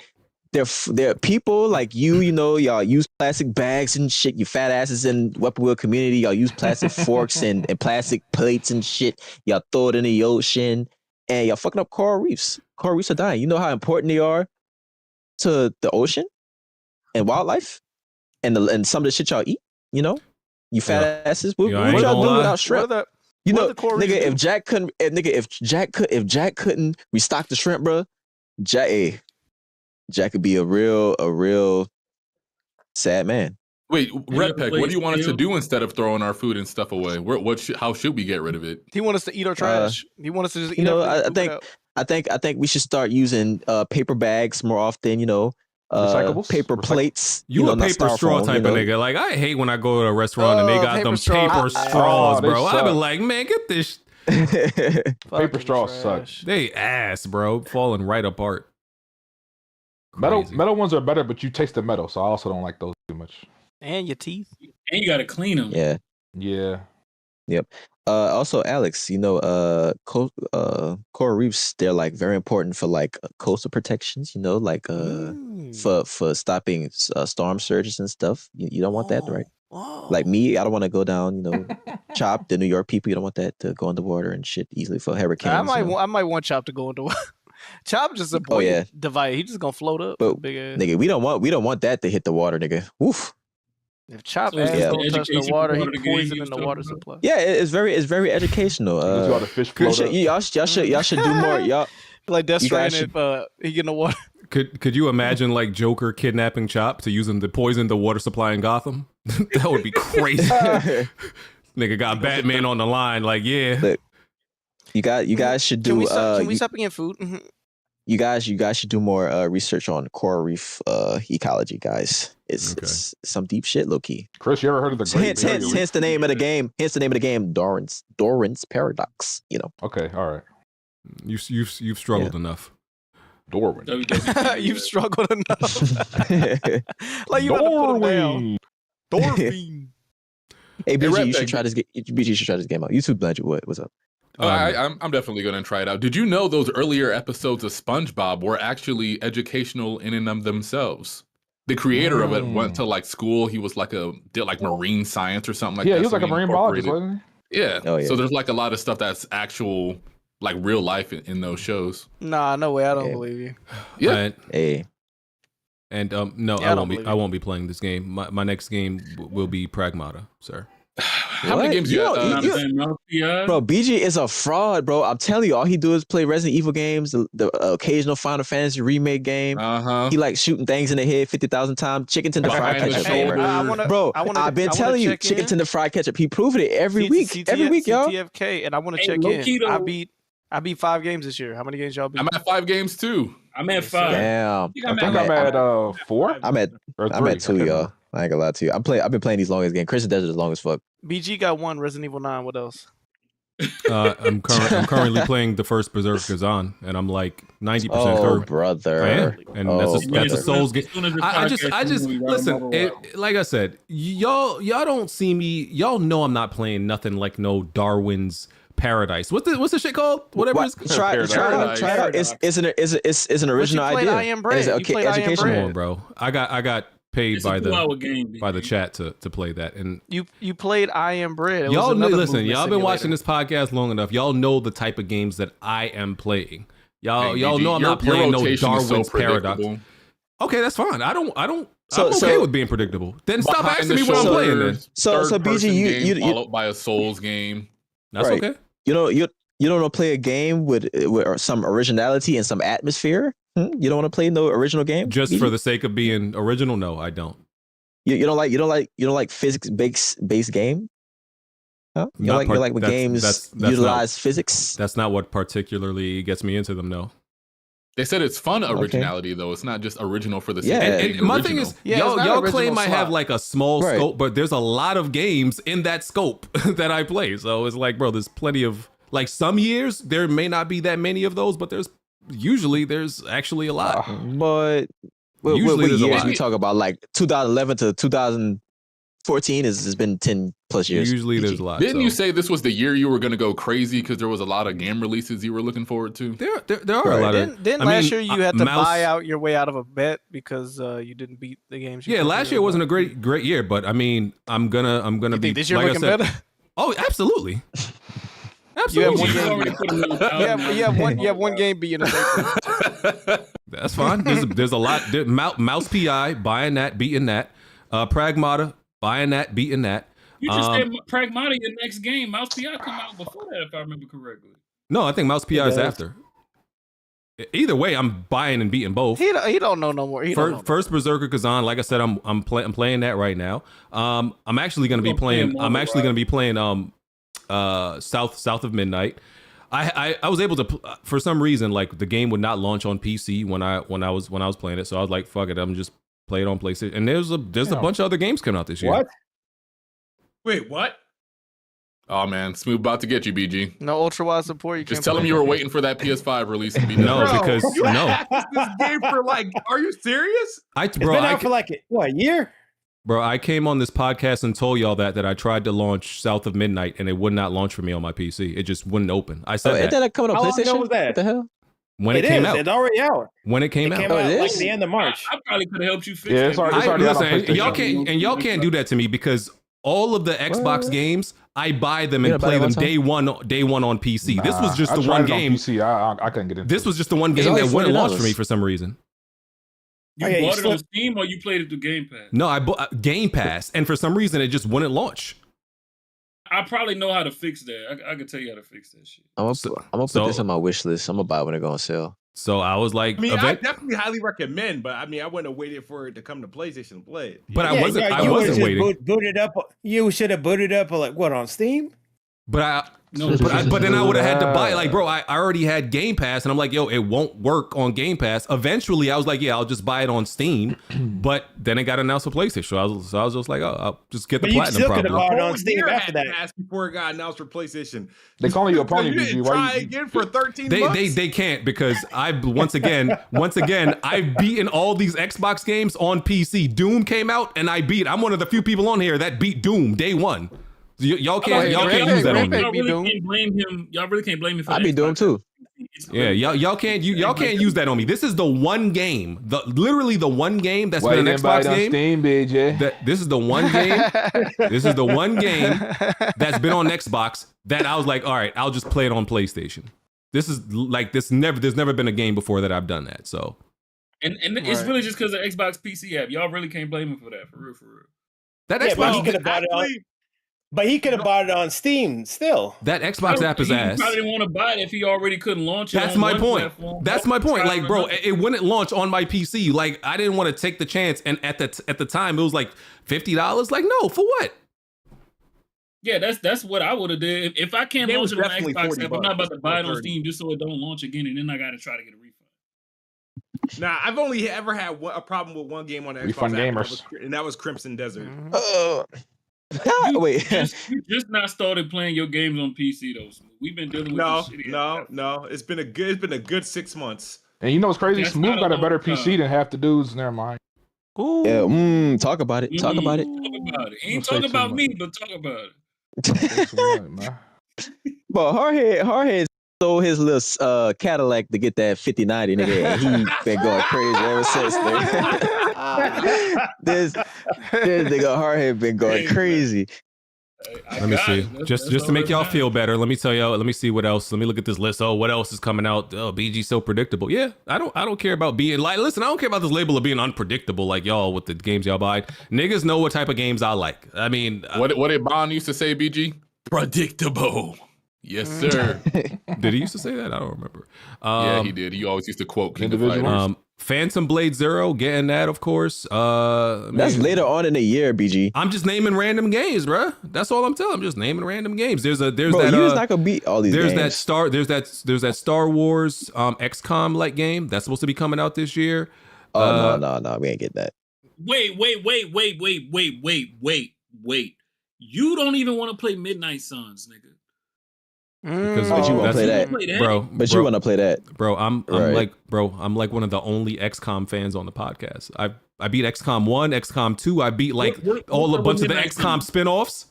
There are people like you know, y'all use plastic bags and shit. You fat asses in Weapon Wheel community, y'all use plastic forks and plastic plates and shit. Y'all throw it in the ocean and y'all fucking up coral reefs. Coral reefs are dying. You know how important they are to the ocean and wildlife and some of the shit y'all eat. You know, you fat asses. What would y'all do without shrimp? You know, nigga, if Jack couldn't restock the shrimp, bro, Jack could be a real sad man. Wait, Red Peck, what do you want us to do instead of throwing our food and stuff away? How should we get rid of it? He want us to eat our trash. He want us to just eat. You know, everything. I think we should start using paper bags more often. You know, recyclables, paper plates. You a paper straw type of nigga. Like I hate when I go to a restaurant and they got them paper straws, bro. I be like, man, get this. Paper straws suck. They ass, bro, falling right apart. Metal ones are better, but you taste the metal, so I also don't like those too much. And your teeth. And you gotta clean them. Yeah. Yep. Also, Alex, you know, coral reefs, they're like very important for like coastal protections. You know, like for stopping storm surges and stuff. You don't want that, right? Like me, I don't want to go down. You know, Chop, the New York people. You don't want that to go underwater and shit easily for hurricanes. I might want Chop to go into. Chop just a boy device. He just gonna float up. But big ass. Nigga, we don't want that to hit the water, nigga. Woof. If Chop ass don't touch the water, he poison in the water supply. Yeah, it's very educational. All the fish float up. Y'all should do more. Y'all like Death Stranding if he get in the water. Could you imagine like Joker kidnapping Chop to use him to poison the water supply in Gotham? That would be crazy. Nigga got Batman on the line. Like, yeah. Look, you guys should do. Can we stop eating food? Mm-hmm. You guys should do more research on coral reef ecology, guys. It's some deep shit, low key. Chris, you ever heard of the Great Barrier Reef? Hence the name of the game. Hence the name of the game, Doran's Paradox. You know. Okay, all right. You've struggled enough. Darwin. You've struggled enough. Like you Darwin. Dorfine. Hey, BG, you should try this. BG, you should try this game out. YouTube Blanchard, what's up? I'm definitely going to try it out. Did you know those earlier episodes of SpongeBob were actually educational in and of themselves? The creator of it went to like school. He was did like marine science or something like that. Yeah, he was like a marine biologist, wasn't he? Yeah. Oh, yeah. So there's like a lot of stuff that's actual like real life in those shows. Nah, no way. I don't believe you. Yeah. And no, I won't be playing this game. My next game will be Pragmata, sir. How many games you have? Bro, BG is a fraud, bro. I'm telling you, all he do is play Resident Evil games, the occasional Final Fantasy remake game. He like shooting things in the head 50,000 times. Chicken tender fried ketchup. Bro, I've been telling you, chicken tender fried ketchup. He proved it every week. Every week, y'all. TFK, and I want to check in. I beat 5 games this year. How many games y'all beat? I'm at 5 games too. I'm at 5. Damn. I think I'm at 4. I'm at 2, y'all. I ain't gonna lie to you. I've been playing these longest games. Crimson Desert is long as fuck. BG got 1, Resident Evil 9. What else? I'm currently playing the first Berserk Kazan, and I'm like 90% through. Brother. And that's a Souls game. I just listen. Like I said, y'all don't see me. Y'all know I'm not playing nothing like no Darwin's Paradise. What's the shit called? Whatever it's called. Try it out. It's an original idea. I Am Bread. It's educational. Come on, bro. I got paid by the chat to play that, and you played I Am Bread. Y'all know, listen, y'all been watching this podcast long enough. Y'all know the type of games that I am playing. Y'all know I'm not playing no Darwin's Paradox. Okay, that's fine. I'm okay with being predictable. Then stop asking me what I'm playing. Then so BG, you followed by a Souls game. That's okay. You don't want to play a game with some originality and some atmosphere. You don't want to play no original game just for the sake of being original. No, I don't. You don't like physics based game. Huh? You like when games utilize physics. That's not what particularly gets me into them. No. They said it's fun originality though. It's not just original for the sake. And my thing is, y'all claim I have like a small scope, but there's a lot of games in that scope that I play. So it's like, bro, there's plenty of like some years there may not be that many of those, but there's usually there's actually a lot. But Usually what there's a years lot. we talk about? Like 2011 to 2014 has been 10 plus years. Usually there's a lot. Didn't so. you say this was the year you were going to go crazy because there was a lot of game releases you were looking forward to? There are a lot of. Didn't last year you had to buy out your way out of a bet because you didn't beat the games? Yeah, last year wasn't a great year, but I mean, I'm gonna You be. think this year like I looking said, better? Oh, absolutely. You have Absolutely. one game. You have one game beating the That's fine. There's a lot. Mouse PI buying that, beating that. Pragmata buying that, beating that. You just said Pragmata your next game. Mouse PI come out before that, if I remember correctly. No, I think Mouse PI is after. Either way, I'm buying and beating both. He don't know no more. First Berserker Kazan, like I said, I'm playing that right now. I'm actually gonna be playing. South of Midnight. I was able to for some reason, like, the game would not launch on PC when I was playing it, so I was like, fuck it, I'm just play it on PlayStation. And there's a bunch of other games coming out this year. What? Wait, what? Oh man, Smooth about to get you, BG. No ultra wide support. You just can't tell play him you were waiting for that PS5 release to be done. No, because you had this game for like, are you serious? It's been out for like a year? Bro, I came on this podcast and told y'all that I tried to launch South of Midnight and it would not launch for me on my PC. It just wouldn't open. I said Ain't that coming on PlayStation? How long ago was that? What the hell? When it came out. It's already out. When it came out. It came out like the end of March. I probably could have helped you fix Yeah, that. it's already out on Listen, PlayStation. y'all can't do that to me because all of the Xbox games, I buy them and play them day one on PC. This was just the one game. PC. I couldn't get into This was just the one game that wouldn't launch for me for some reason. You bought it on Steam or you played it through Game Pass? No, I bought Game Pass, and for some reason it just wouldn't launch. I probably know how to fix that. I can tell you how to fix that shit. I'm gonna put this on my wish list. I'm gonna buy it when it go on sale. So I was like, I mean, I definitely highly recommend, but I mean, I wouldn't have waited for it to come to PlayStation and play it. But I wasn't waiting. Booted up. You should have booted up like what on Steam? But then I would have had to buy it. Like, bro, I already had Game Pass, and I'm like, yo, it won't work on Game Pass. Eventually, I was like, yeah, I'll just buy it on Steam. But then it got announced for PlayStation, so I was just like, oh, I'll just get the Platinum probably. probably. Bought it on Steam after that. Before it got announced for PlayStation, they calling you a pony. You didn't try again for 13 months? They can't because once again I've beaten all these Xbox games on PC. Doom came out and I beat. I'm one of the few people on here that beat Doom day one. Y'all can't use that on me. Y'all really can't blame him. Y'all really can't blame me for that. I be Doom too. Yeah, y'all can't use that on me. This is the one game, literally the one game that's been an Xbox game. Steam, BJ. This is the one game. This is the one game that's been on Xbox that I was like, all right, I'll just play it on PlayStation. This is like there's never been a game before that I've done that. So, and it's really just because of Xbox PC app. Y'all really can't blame him for that. For real. That Xbox, Xbox, he could have bought it on. But he could have bought it on Steam still. That Xbox app is ass. He probably didn't want to buy it if he already couldn't launch it. That's my point. That's my point. Like, bro, it wouldn't launch on my PC. Like, I didn't want to take the chance. And at the time, it was like $50. Like, no, for what? Yeah, that's what I would have did. If I can't launch it on Xbox app, I'm not about to buy it on Steam just so it don't launch again, and then I got to try to get a refund. Nah, I've only ever had a problem with one game on the Xbox app, and that was Crimson Desert. Wait, you just not started playing your games on PC though. We've been dealing with this shit. No. It's been a good 6 months. And you know what's crazy? Smooth got a better PC than half the dudes. Never mind. Ooh. Yeah, talk about it. Talk about it. Ain't talking about me, but talk about it. But Hardhead sold his little Cadillac to get that 5090 nigga, and he been going crazy ever since. This nigga Hardhead been going crazy. Let me see. Just to make y'all feel better, let me tell y'all. Let me see what else. Let me look at this list. Oh, what else is coming out? Oh, BG's so predictable. Yeah, I don't care about being like. Listen, I don't care about this label of being unpredictable like y'all with the games y'all buy. Niggas know what type of games I like. I mean, what did Bond used to say? BG, predictable. Yes, sir. Did he used to say that? I don't remember. Yeah, he did. He always used to quote King of Fighters. Phantom Blade Zero, getting that, of course. That's later on in the year, BG. I'm just naming random games, bro. That's all I'm telling. I'm just naming random games. There's Bro, that. You're not gonna beat all these. There's games. There's that Star Wars XCOM like game that's supposed to be coming out this year. Oh no, we ain't get that. Wait. You don't even want to play Midnight Suns, nigga. Because But you want to play that, bro. But you want to play that, bro. I'm Right. like one of the only XCOM fans on the podcast. I beat XCOM 1, XCOM 2. I beat like all a bunch of the XCOM spin-offs.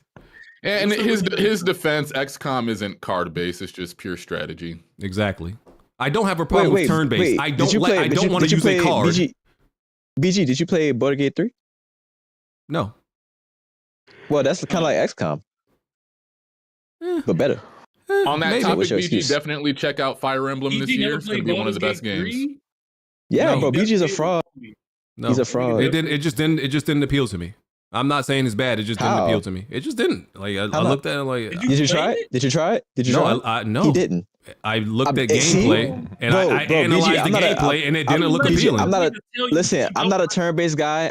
And his defense, XCOM isn't card based; it's just pure strategy. Exactly. I don't have a problem with turn-based. I don't want to did you use play a card. BG, did you play Border Gate 3? No. Well, that's kind of like XCOM, but better. On that Maybe. topic, What's your BG, excuse? definitely check out Fire Emblem this BG year. never It's going to played be one of the Baldur's best Gate games. 3? Yeah, No. bro, BG's a fraud. No. He's a fraud. It just didn't appeal to me. I'm not saying it's bad. It just didn't How? appeal to me. It just didn't. Like I not? looked at it like. Did you try it? Did you try it? Did you try it? No. He didn't. I looked at see? gameplay and Bro, I bro, analyzed BG, the I'm not a- gameplay and it didn't look BG, appealing. I'm not a turn-based guy.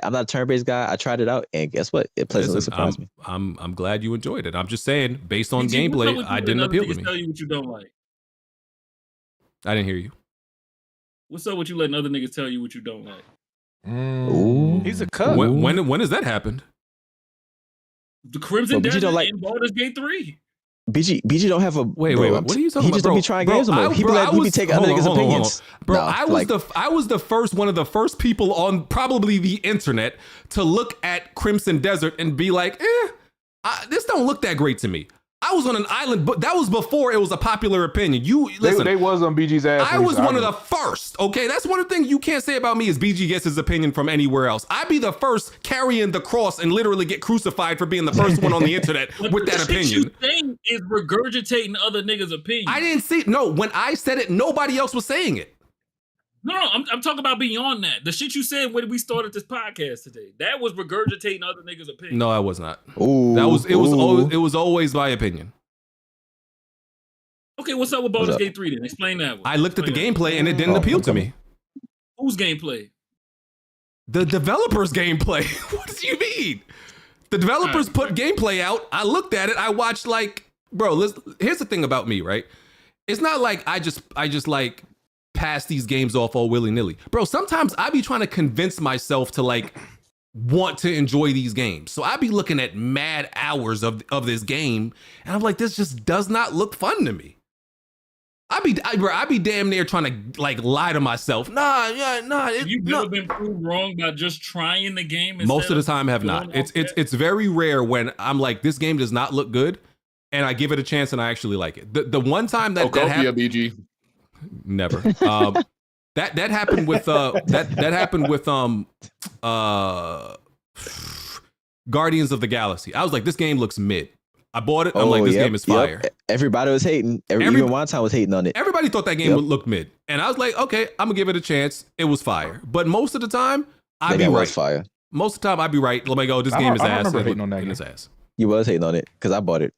I tried it out, and guess what? It pleasantly Listen, surprised me. I'm glad you enjoyed it. I'm just saying, based on BG, what's up gameplay, with you I letting didn't other appeal to niggas me. Tell you what you don't like. I didn't hear you. What's up with you letting other niggas tell you what you don't like? Ooh. He's a cut. When has that happened? The Crimson Bro, BG Desert don't like- in Baldur's Gate 3. BG don't have a Wait, bro, what are you talking He just about? don't be trying games no more. He be taking other niggas' opinions. Bro, No, I was one of the first people on probably the internet to look at Crimson Desert and be like, this don't look that great to me. I was on an island, but that was before it was a popular opinion. You listen, They was on BG's ass. I was one of the first. Okay, that's one of the things you can't say about me is BG gets his opinion from anywhere else. I'd be the first carrying the cross and literally get crucified for being the first one on the internet with that opinion. What you saying is regurgitating other niggas' opinions. I didn't see. No, when I said it, nobody else was saying it. No, I'm talking about beyond that. The shit you said when we started this podcast today. That was regurgitating other niggas' opinions. No, I was not. Ooh, It was always my opinion. Okay, what's up with Baldur's Gate 3 then? Explain that one. I looked at the gameplay and it didn't appeal to me. Whose gameplay? The developers' gameplay. What do you mean? The developers put gameplay out. I looked at it. I watched here's the thing about me, right? It's not like I just like pass these games off all willy-nilly. Bro, sometimes I be trying to convince myself to like want to enjoy these games. So I be looking at mad hours of this game and I'm like, this just does not look fun to me. I be damn near trying to like lie to myself. Nah. Have you never been proved wrong by just trying the game? Most of the time have not. It's very rare when I'm like, this game does not look good and I give it a chance and I actually like it. The one time that happened, BG. Never. That happened with that happened with Guardians of the Galaxy. I was like, this game looks mid. I bought it. I'm like, this game is fire. Everybody was hating. Even one time was hating on it. Everybody thought that game would look mid, and I was like, okay, I'm gonna give it a chance. It was fire, but most of the time, I'd be right. Fire. Most of the time, I'd be right. Let me go. This game is ass. I hating on that game. Ass. You was hating on it because I bought it.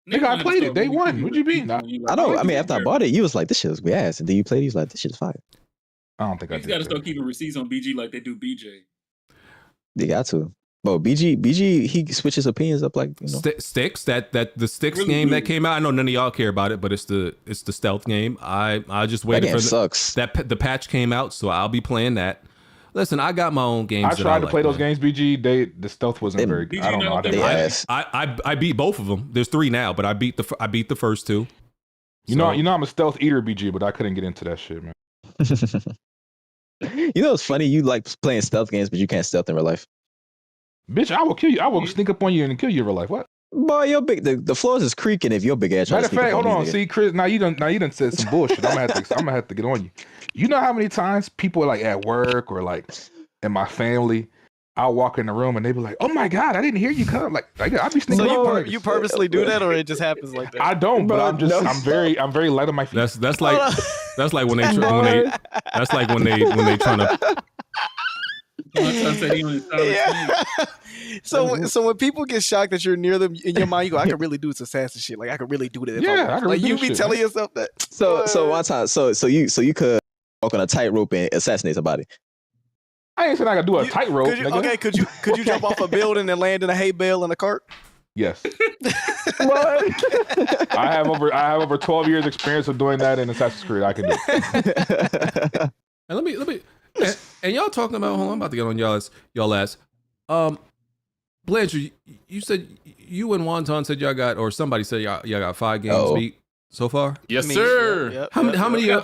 Nigga, I played it day one. What you mean? I know. I mean, after I bought it, you was like, this shit was ass, and then you played it. You was like, this shit is fire. I don't think I did. You got to start keeping receipts on BG like they do BJ. They got to. Bro, BG, he switches opinions up like, you know. Sticks, that the Sticks Really game good. that came out. I know none of y'all care about it, but it's the stealth game. I just waited for sucks. The patch came out, so I'll be playing that. Listen, I got my own games. I tried to play those games, BG. The stealth wasn't very good. I don't know. I beat both of them. There's 3 now, but I beat the first 2. You know I'm a stealth eater, BG, but I couldn't get into that shit, man. You know, it's funny. You like playing stealth games, but you can't stealth in real life. Bitch, I will kill you. I will sneak up on you and kill you in real life. What? Boy, your big the floors is creaking if your big ass. Matter of fact, hold on. See, Chris, now you done said some bullshit. I'm gonna have to get on you. You know how many times people are like at work or like in my family, I'll walk in the room and they be like, "Oh my god, I didn't hear you come." Like I'll be sneaking. So you purposely do that, or it just happens like that? I don't, but I'm very light on my feet. That's like when they trying to. Yeah. So when people get shocked that you're near them in your mind, you go, "I could really do this assassin shit. Like I could really do that." Yeah, like you be telling yourself that. So one time, so you could walk on a tightrope and assassinate somebody. I ain't saying I could do a tightrope. Okay, could you jump off a building and land in a hay bale in a cart? Yes. I have over 12 years experience of doing that in Assassin's Creed. I can do it. And let me and y'all talking about, hold on, I'm about to get on y'all ass. Blanchard, you said you and Wonton said y'all got, or somebody said y'all got 5 games beat. so far? Yes, I mean, sir. yep, How many? How many? yep.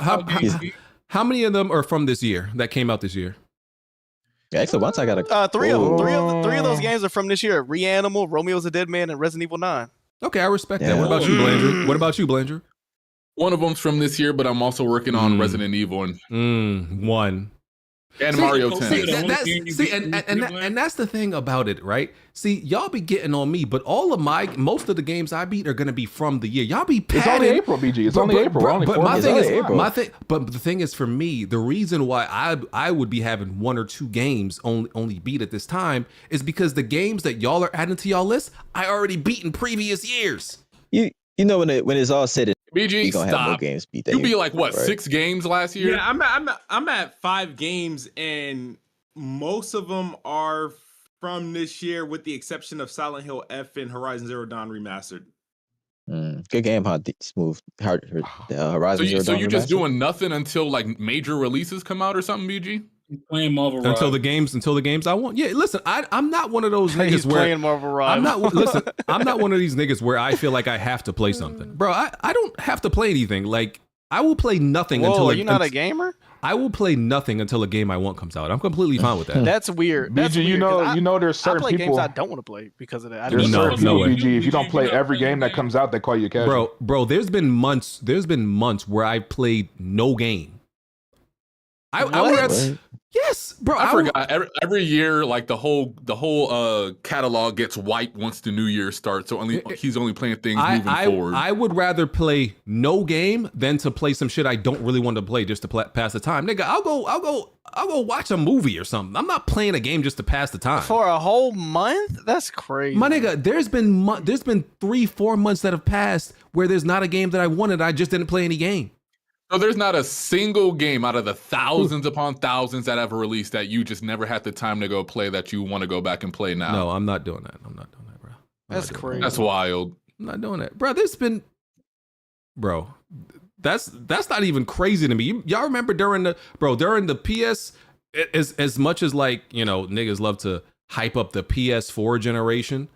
How many of them are from this year that came out this year? Yeah, actually, once I got a three of those games are from this year: Reanimal, Romeo's a Dead Man, and Resident Evil 9. Okay, I respect that. What about you, Blandrew? What about you, Blandrew? One of them's from this year, but I'm also working on Resident Evil one. And Mario 10. And that's the thing about it, right? See, y'all be getting on me, but most of the games I beat are gonna be from the year. Y'all be padding. It's only April, BG. It's only April. But the thing is, for me, the reason why I would be having one or two games only beat at this time is because the games that y'all are adding to y'all list, I already beat in previous years. You know when it's all said and BG, you gonna stop. have more games beat that. You be like what, 6 games last year? Yeah, I'm at 5 games, and most of them are from this year, with the exception of Silent Hill F and Horizon Zero Dawn Remastered. Good game, Smooth. Horizon Zero Dawn. So you just doing nothing until like major releases come out or something, BG? Playing Marvel Ride. Until the games I want. Yeah, listen, I'm not one of those niggas He's where playing Marvel Ride. I'm not one of these niggas where I feel like I have to play something. Bro, I don't have to play anything. Like, I will play nothing until you're not a gamer? I will play nothing until a game I want comes out. I'm completely fine with that. That's weird. That's BG, weird, you know there's certain I play people games I don't want to play because of that. There's certain people, way. BG, if you don't play every game that comes out, they call you casual. Bro, there's been months where I played no game. Yes, bro. I forgot. Every year, like the whole catalog gets wiped once the new year starts. So he's only playing things moving forward. I would rather play no game than to play some shit I don't really want to play just to pass the time. Nigga, I'll go watch a movie or something. I'm not playing a game just to pass the time for a whole month. That's crazy, my nigga. There's been 3-4 months that have passed where there's not a game that I wanted. I just didn't play any game. So there's not a single game out of the thousands upon thousands that have released that you just never had the time to go play that you want to go back and play now. No, I'm not doing that. Bro. That's crazy. That's wild. I'm not doing that, bro. That's not even crazy to me. Y'all remember during the PS, as much as like, you know, niggas love to hype up the PS4 generation,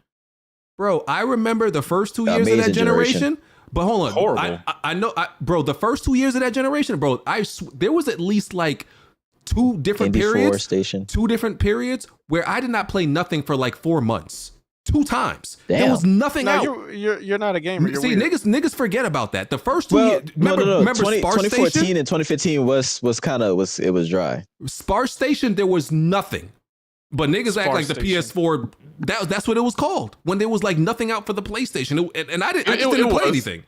bro. I remember the first 2 years of that generation. But hold on, horrible. I know, bro. The first 2 years of that generation, bro, there was at least like two different periods where I did not play nothing for like 4 months. 2 times. Damn. There was nothing out. You're not a gamer. You're See, weird. niggas forget about that. The first 2 years. Remember 2014 Station? and 2015 was dry. Spar Station, there was nothing. But niggas act like the PS4. That's what it was called when there was like nothing out for the PlayStation, and I just didn't play anything.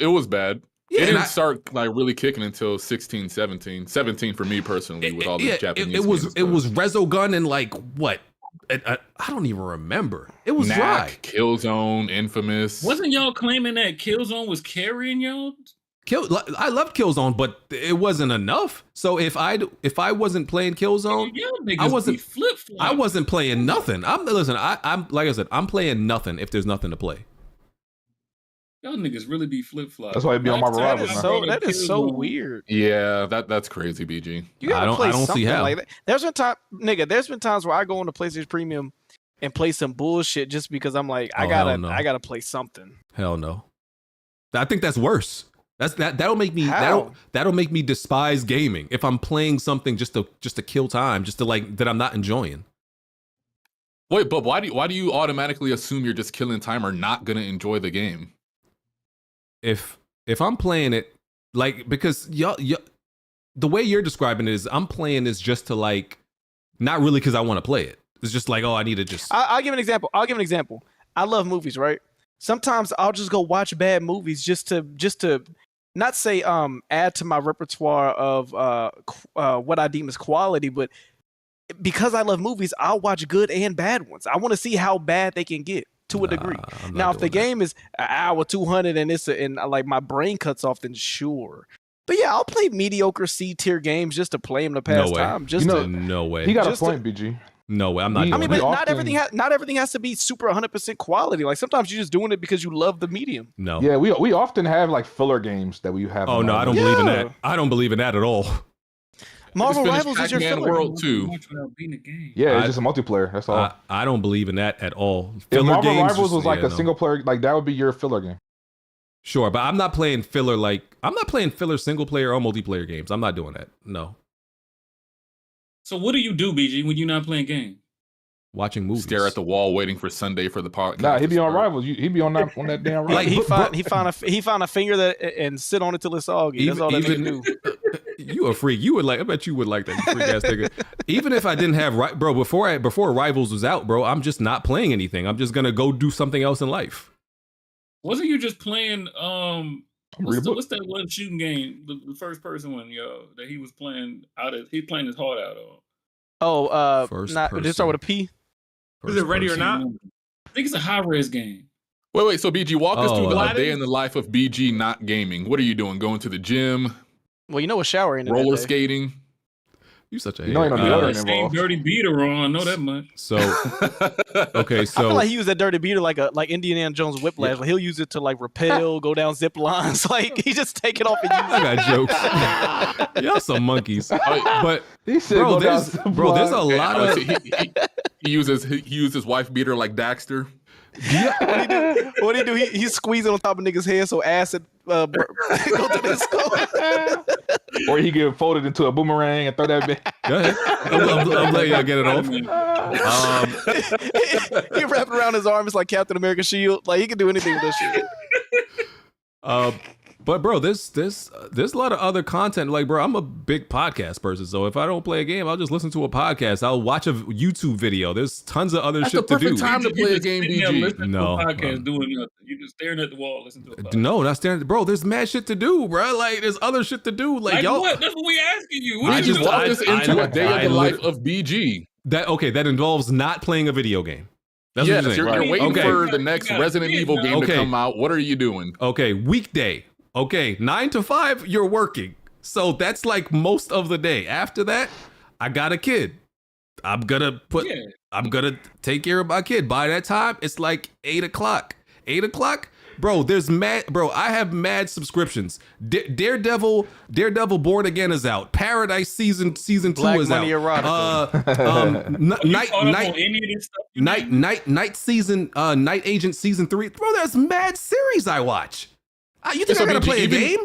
It was bad. Yeah, it didn't start like really kicking until 16, 17 for me personally with all the Japanese. It was Resogun and like what? I don't even remember. It was dry. Killzone, Infamous. Wasn't y'all claiming that Killzone was carrying y'all? I loved Killzone, but it wasn't enough. So if I wasn't playing Killzone, I wasn't playing nothing. I'm like I said, I'm playing nothing if there's nothing to play. Y'all niggas really be flip flop. That's why it be on my rivals. That is so weird. Yeah, that's crazy, BG. You gotta play something see how. like that. There's been times where I go on the PlayStation Premium and play some bullshit just because I'm like, I gotta play something. Hell no. I think that's worse. That'll make me How? that'll make me despise gaming if I'm playing something just to kill time, just to like that I'm not enjoying. Wait, but why do you automatically assume you're just killing time or not gonna enjoy the game? If I'm playing it like because y'all the way you're describing it is I'm playing this just to like not really because I want to play it. It's just like, oh, I need to just. I'll give an example. I love movies, right? Sometimes I'll just go watch bad movies just to not say add to my repertoire of what I deem as quality, but because I love movies, I'll watch good and bad ones. I want to see how bad they can get to a degree. Now, if the game is an hour 200 and like my brain cuts off, then sure. But yeah, I'll play mediocre C tier games just to play them to pass time. No way. He got a point, BG. No way, I'm not. I mean, but not everything has to be super 100% quality. Like sometimes you're just doing it because you love the medium. No. Yeah, we often have like filler games that we have. Oh no, I don't believe in that. I don't believe in that at all. Marvel Rivals is your filler. World too. Yeah, it's just a multiplayer. That's all. I don't believe in that at all. If Marvel Rivals was like a single player, like that would be your filler game. Sure, but I'm not playing filler single player or multiplayer games. I'm not doing that. No. So what do you do, BG, when you're not playing games? Watching movies. Stare at the wall, waiting for Sunday for the podcast. Nah, he to be on start. Rivals. He be on that damn Rivals. Like he found a finger that and sit on it till it's soggy. That's all that nigga do. You a freak. You would like. I bet you would like that, you freak ass nigga. Even if I didn't have bro, before Rivals was out, bro, I'm just not playing anything. I'm just gonna go do something else in life. Wasn't you just playing what's that one shooting game, the first person one, that he was playing he's playing his heart out on? Oh, First not did it start with a P? Is it Ready or Not? I think it's a high res game. Wait. So BG, walk us through Aladdin? a day in the life of BG not gaming. What are you doing? Going to the gym? Well, you know what showering. Roller skating? You such a You know ain't no deodorant Same involved. dirty beater on. I know that much. So okay, I so feel like he used that dirty beater like Indiana Jones whiplash. Yeah. Like he'll use it to like rappel, go down zip lines. Like he just take it off and use it. I got jokes. Y'all some monkeys. But He said, bro, go down there's some a line. lot Oh, of so he used his wife beater like Daxter. What he do? He squeezing on top of niggas' head so acid go to this skull. Or he get folded into a boomerang and throw that bitch. Go ahead. I'm letting y'all get it off. He wrapped around his arm. It's like Captain America shield. Like he can do anything with that shit. But bro, there's a lot of other content. Like, bro, I'm a big podcast person, so if I don't play a game, I'll just listen to a podcast. I'll watch a YouTube video. There's tons of other That's shit the to do. perfect time to play a game, BG. No, podcast doing nothing. You just staring at the wall, listening to a podcast. No, not staring. Bro, there's mad shit to do, bro. Like, there's other shit to do. Like y'all. What? That's what we asking you. What I are you just doing? walked us into a day of the life of BG. That involves not playing a video game. That's Yes, what you're saying. you're waiting Okay. for the next Resident Evil game to come out. What are you doing? Okay, weekday. Okay, 9 to 5, you're working. So that's like most of the day. After that, I got a kid. I'm gonna take care of my kid. By that time, it's like 8 o'clock. 8 o'clock? Bro, I have mad subscriptions. Daredevil Born Again is out. Paradise season 2 Black is Money out. Night Agent season 3. Bro, there's mad series I watch. You think I gotta play a game?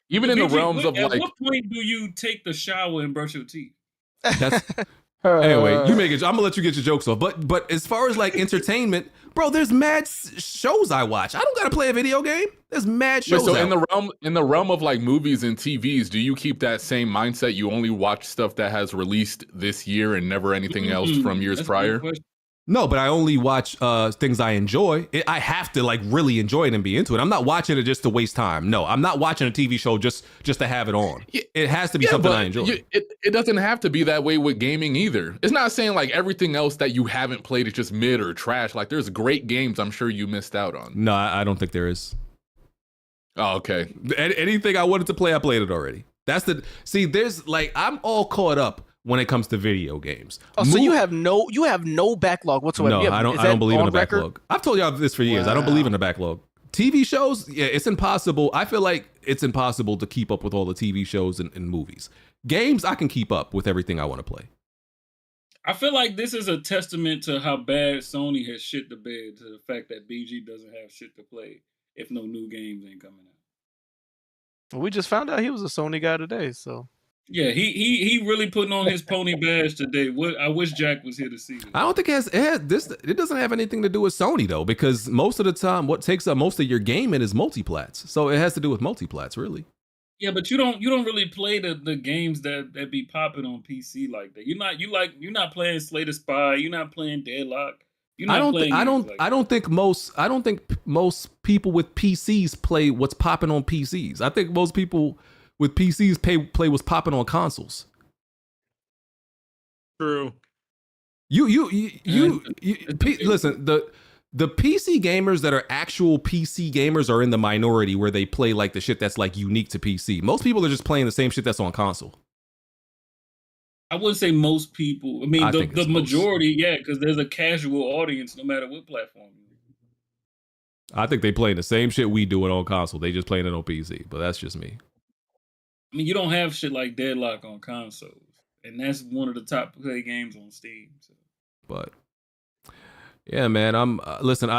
Even in the realms of at like, what point do you take the shower and brush your teeth? That's anyway. You make it. I'm gonna let you get your jokes off. But as far as like entertainment, bro, there's mad shows I watch. I don't gotta play a video game. There's mad shows. so out. in the realm of like movies and TVs, do you keep that same mindset? You only watch stuff that has released this year and never anything else from years prior. No, but I only watch things I enjoy. I have to like really enjoy it and be into it. I'm not watching it just to waste time. No, I'm not watching a TV show just to have it on. It has to be something I enjoy. It doesn't have to be that way with gaming either. It's not saying like everything else that you haven't played is just mid or trash. Like there's great games I'm sure you missed out on. No, I don't think there is. Oh, okay. Anything I wanted to play, I played it already. There's like I'm all caught up when it comes to video games. Oh, so you have no backlog whatsoever. No, I don't believe in a record? backlog. I've told y'all this for years. I don't believe in a backlog. TV shows, yeah, it's impossible. I feel like it's impossible to keep up with all the TV shows and movies. Games, I can keep up with everything I want to play. I feel like this is a testament to how bad Sony has shit the bed to the fact that BG doesn't have shit to play if no new games ain't coming out. We just found out he was a Sony guy today, so. Yeah, he really putting on his pony badge today. I wish Jack was here to see this. I don't think it doesn't have anything to do with Sony though, because most of the time what takes up most of your gaming is multiplats. So it has to do with multiplats, really. Yeah, but you don't really play the games that be popping on PC like that. You're not playing Slay the Spy, you're not playing Deadlock. I don't think most people with PCs play what's popping on PCs. I think most people with PCs play what's popping on consoles. True. Listen, the PC gamers that are actual PC gamers are in the minority where they play like the shit that's like unique to PC. Most people are just playing the same shit that's on console. I wouldn't say most people. I mean, the majority, yeah, because there's a casual audience no matter what platform. I think they playing the same shit we do it on console. They just playing it on PC, but that's just me. I mean, you don't have shit like Deadlock on consoles, and that's one of the top play games on Steam. So. But yeah, man, listen.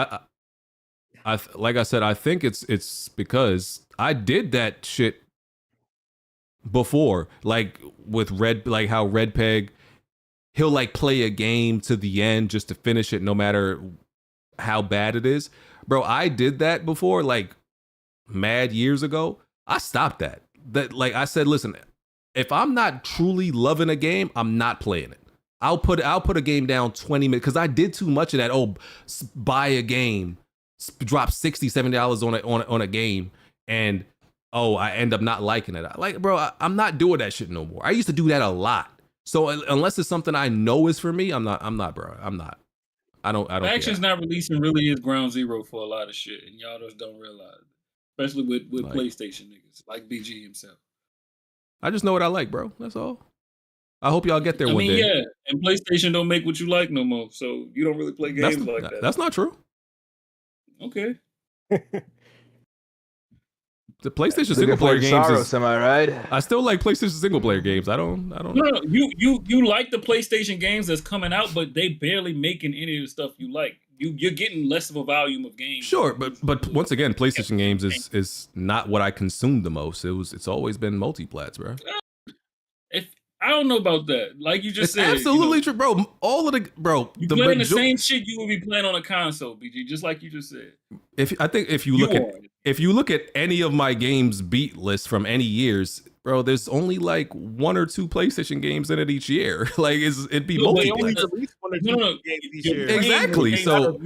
like I said, I think it's because I did that shit before, like with like how Red Peg, he'll like play a game to the end just to finish it, no matter how bad it is. Bro, I did that before, like mad years ago. I stopped that. That like I said, listen, if I'm not truly loving a game, I'm not playing it. I'll put a game down 20 minutes because I did too much of that. Oh, buy a game, drop $60, $70 on a game, and oh, I end up not liking it. Like, bro, I'm not doing that shit no more. I used to do that a lot. So unless it's something I know is for me, I'm not, bro. I'm not. I don't. Action's not releasing really is ground zero for a lot of shit, and y'all just don't realize it. Especially with Like- PlayStation niggas like BG himself. I just know what I like, bro. That's all. I hope y'all get there I one mean, day. yeah, and PlayStation don't make what you like no more, so you don't really play games like that. That's not true. Okay. The PlayStation Looking single player for games Soros, is, am I right? I still like PlayStation single player games. I don't. No, you like the PlayStation games that's coming out, but they barely making any of the stuff you like. You're getting less of a volume of games. Sure, but once again, PlayStation games is not what I consume the most. It's always been multi-plats, bro. If I don't know about that, like you just It's said, absolutely true, bro. All of the you playing the same shit you would be playing on a console, BG, just like you just said. If you look at any of my games beat list from any years, bro, there's only like 1 or 2 PlayStation games in it each year. Like it'd be multi-plat. games each year. Exactly. So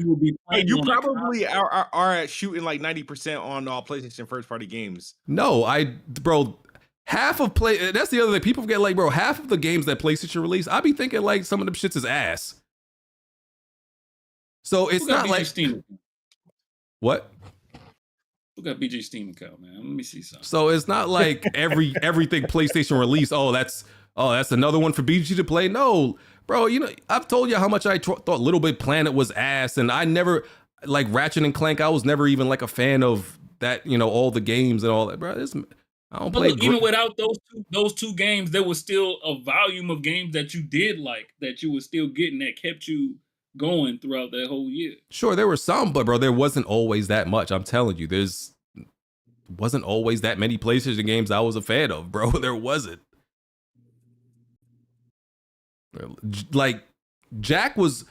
hey, you probably are at shooting like 90% on all PlayStation first party games. no, bro. Half of that's the other thing. People forget, like, bro, half of the games that PlayStation release, I be thinking like some of them shits is ass. So it's not like Steam. What? Who got BG Steam account, man? Let me see something. So it's not like everything PlayStation release. Oh, that's another one for BG to play. No, bro. You know, I've told you how much I thought Little Big Planet was ass, and I never like Ratchet and Clank. I was never even like a fan of that. You know, all the games and all that, bro. I don't play. Look, even without those two games, there was still a volume of games that you did like, that you were still getting, that kept you going throughout that whole year. Sure, there were some, but bro, there wasn't always that much. I'm telling you, wasn't always that many PlayStation games I was a fan of, bro. There wasn't. Like Jack was,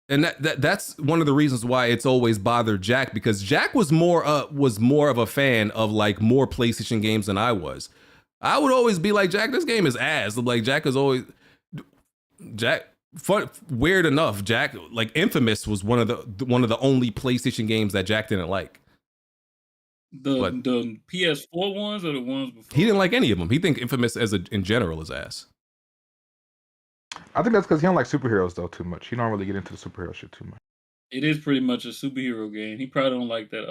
and that's one of the reasons why it's always bothered Jack, because Jack was more of a fan of like more PlayStation games than I was. I would always be like, Jack, this game is ass. Like Jack is always weird enough. Jack, like Infamous was one of the only PlayStation games that Jack didn't like. The PS4 ones or the ones before? He didn't like any of them. He think Infamous in general is ass. I think that's because he don't like superheroes though too much. He don't really get into the superhero shit too much. It is pretty much a superhero game. He probably don't like that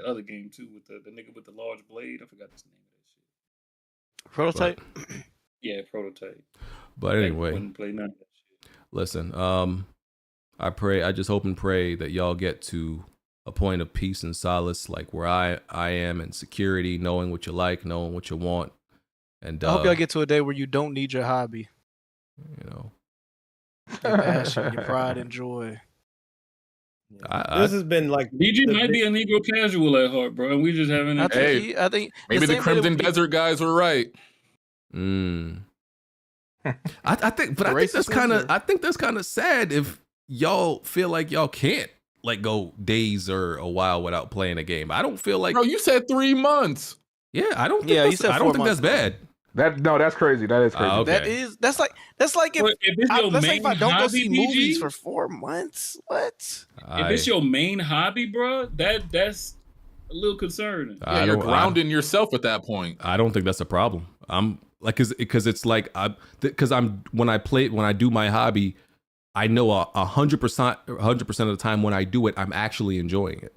other game too, with the nigga with the large blade. I forgot his name of that shit. Prototype. Yeah, Prototype. But anyway, Wouldn't play none of that shit. Listen, I just hope and pray that y'all get to a point of peace and solace, like where I am, and security, knowing what you like, knowing what you want. And I hope y'all get to a day where you don't need your hobby. You know, your passion, your pride and joy. This has been like BG might be a Negro casual at heart, bro, and we just haven't. I think maybe the Crimson Desert guys were right. I think that's kind of sad if y'all feel like y'all can't like go days or a while without playing a game. I don't feel like. Bro, you said 3 months. Yeah, I don't think that's bad. That's crazy. That is crazy. Okay. That's like if I don't go see movies for 4 months. What? If it's your main hobby, bro, that's a little concerning. Yeah, you're grounding yourself at that point. I don't think that's a problem. I'm like, because it's like when I do my hobby, I know 100% of the time when I do it, I'm actually enjoying it.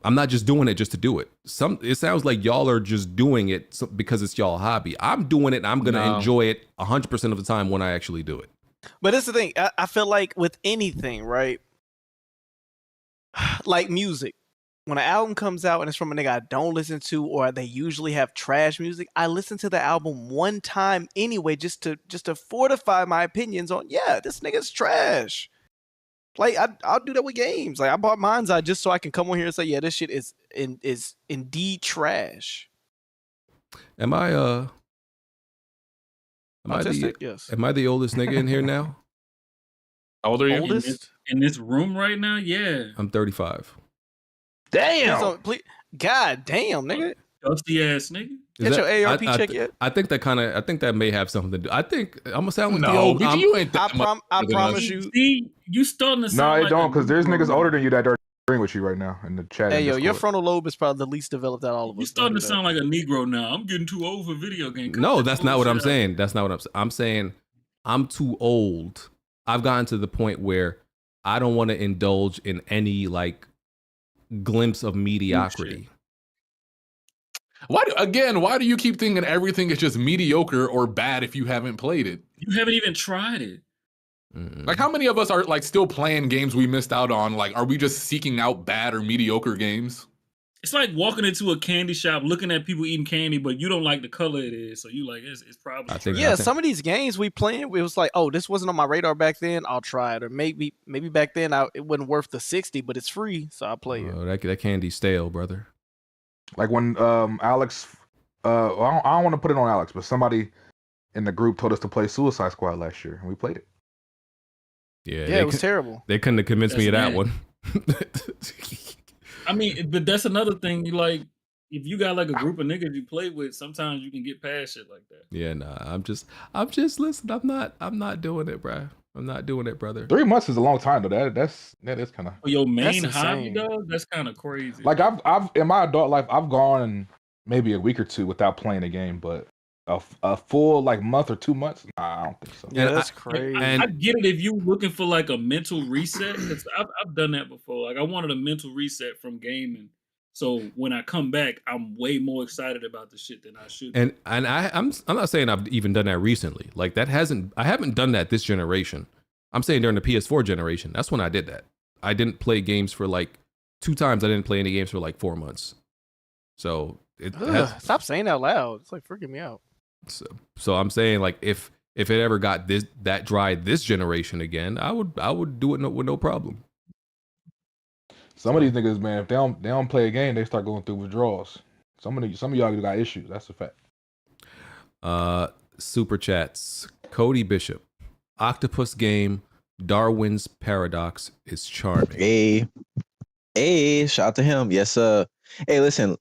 I'm not just doing it just to do it. It sounds like y'all are just doing it because it's y'all hobby. I'm doing it and I'm gonna enjoy it 100% of the time when I actually do it. But that's the thing. I feel like with anything, right? Like music. When an album comes out and it's from a nigga I don't listen to, or they usually have trash music, I listen to the album one time anyway, just to fortify my opinions on, yeah, this nigga's trash. Like I'll do that with games. Like I bought Mind's Eye just so I can come on here and say, yeah, this shit is indeed trash. Am I Autistic? Yes. Am I the oldest nigga in here now? How old are you? Oldest? In this room right now? Yeah. I'm 35. Damn. Please, God damn, nigga. Dusty ass nigga. Get your ARP check yet? I think that may have something to do. I think I'm gonna sound like the No, old. BG, you ain't that I promise you. See, you starting to No, sound it like don't, a because there's Negro. niggas older than you that are agreeing with you right now in the chat. Hey and yo, your Discord. frontal lobe is probably the least developed out of all of us. You starting to sound like a Negro now. I'm getting too old for video games. No, that's not what I'm saying. That's not what I'm saying. I'm saying I'm too old. I've gotten to the point where I don't want to indulge in any like glimpse of mediocrity. Why do you keep thinking everything is just mediocre or bad if you haven't played it? You haven't even tried it. Like, how many of us are like still playing games we missed out on? Like, are we just seeking out bad or mediocre games? It's like walking into a candy shop, looking at people eating candy, but you don't like the color it is. So you like, it's probably yeah. Some of these games we playing, it was like, oh, this wasn't on my radar back then. I'll try it, or maybe back then it wasn't worth the $60, but it's free, so I'll play it. Oh, that candy's stale, brother. Like when Alex, I don't want to put it on Alex, but somebody in the group told us to play Suicide Squad last year, and we played it. Yeah, it was terrible. They couldn't have convinced me of that one. I mean, but that's another thing. You like, if you got like a group of niggas you play with, sometimes you can get past shit like that. Yeah, nah. I'm just listen. I'm not doing it, bro. I'm not doing it, brother. 3 months is a long time though. That is kind of. Your main hobby, dog. That's kind of crazy. Like I've in my adult life, I've gone maybe a week or two without playing a game, but a full like month or 2 months, nah, I don't think so. Yeah, that's crazy. I get it if you looking for like a mental reset. 'Cause I've done that before. Like I wanted a mental reset from gaming. So when I come back, I'm way more excited about the shit than I should. And I'm not saying I've even done that recently. Like I haven't done that this generation. I'm saying during the PS4 generation. That's when I did that. I didn't play games for like 2 times. I didn't play any games for like 4 months. So stop saying that out loud. It's like freaking me out. So I'm saying like if it ever got that dry this generation again, I would do it with no problem. Some of these niggas, man, if they don't play a game, they start going through withdrawals. Some of y'all got issues. That's a fact. Super chats. Cody Bishop. Octopus game. Darwin's paradox is charming. Hey, shout out to him. Yes, sir. Hey, listen,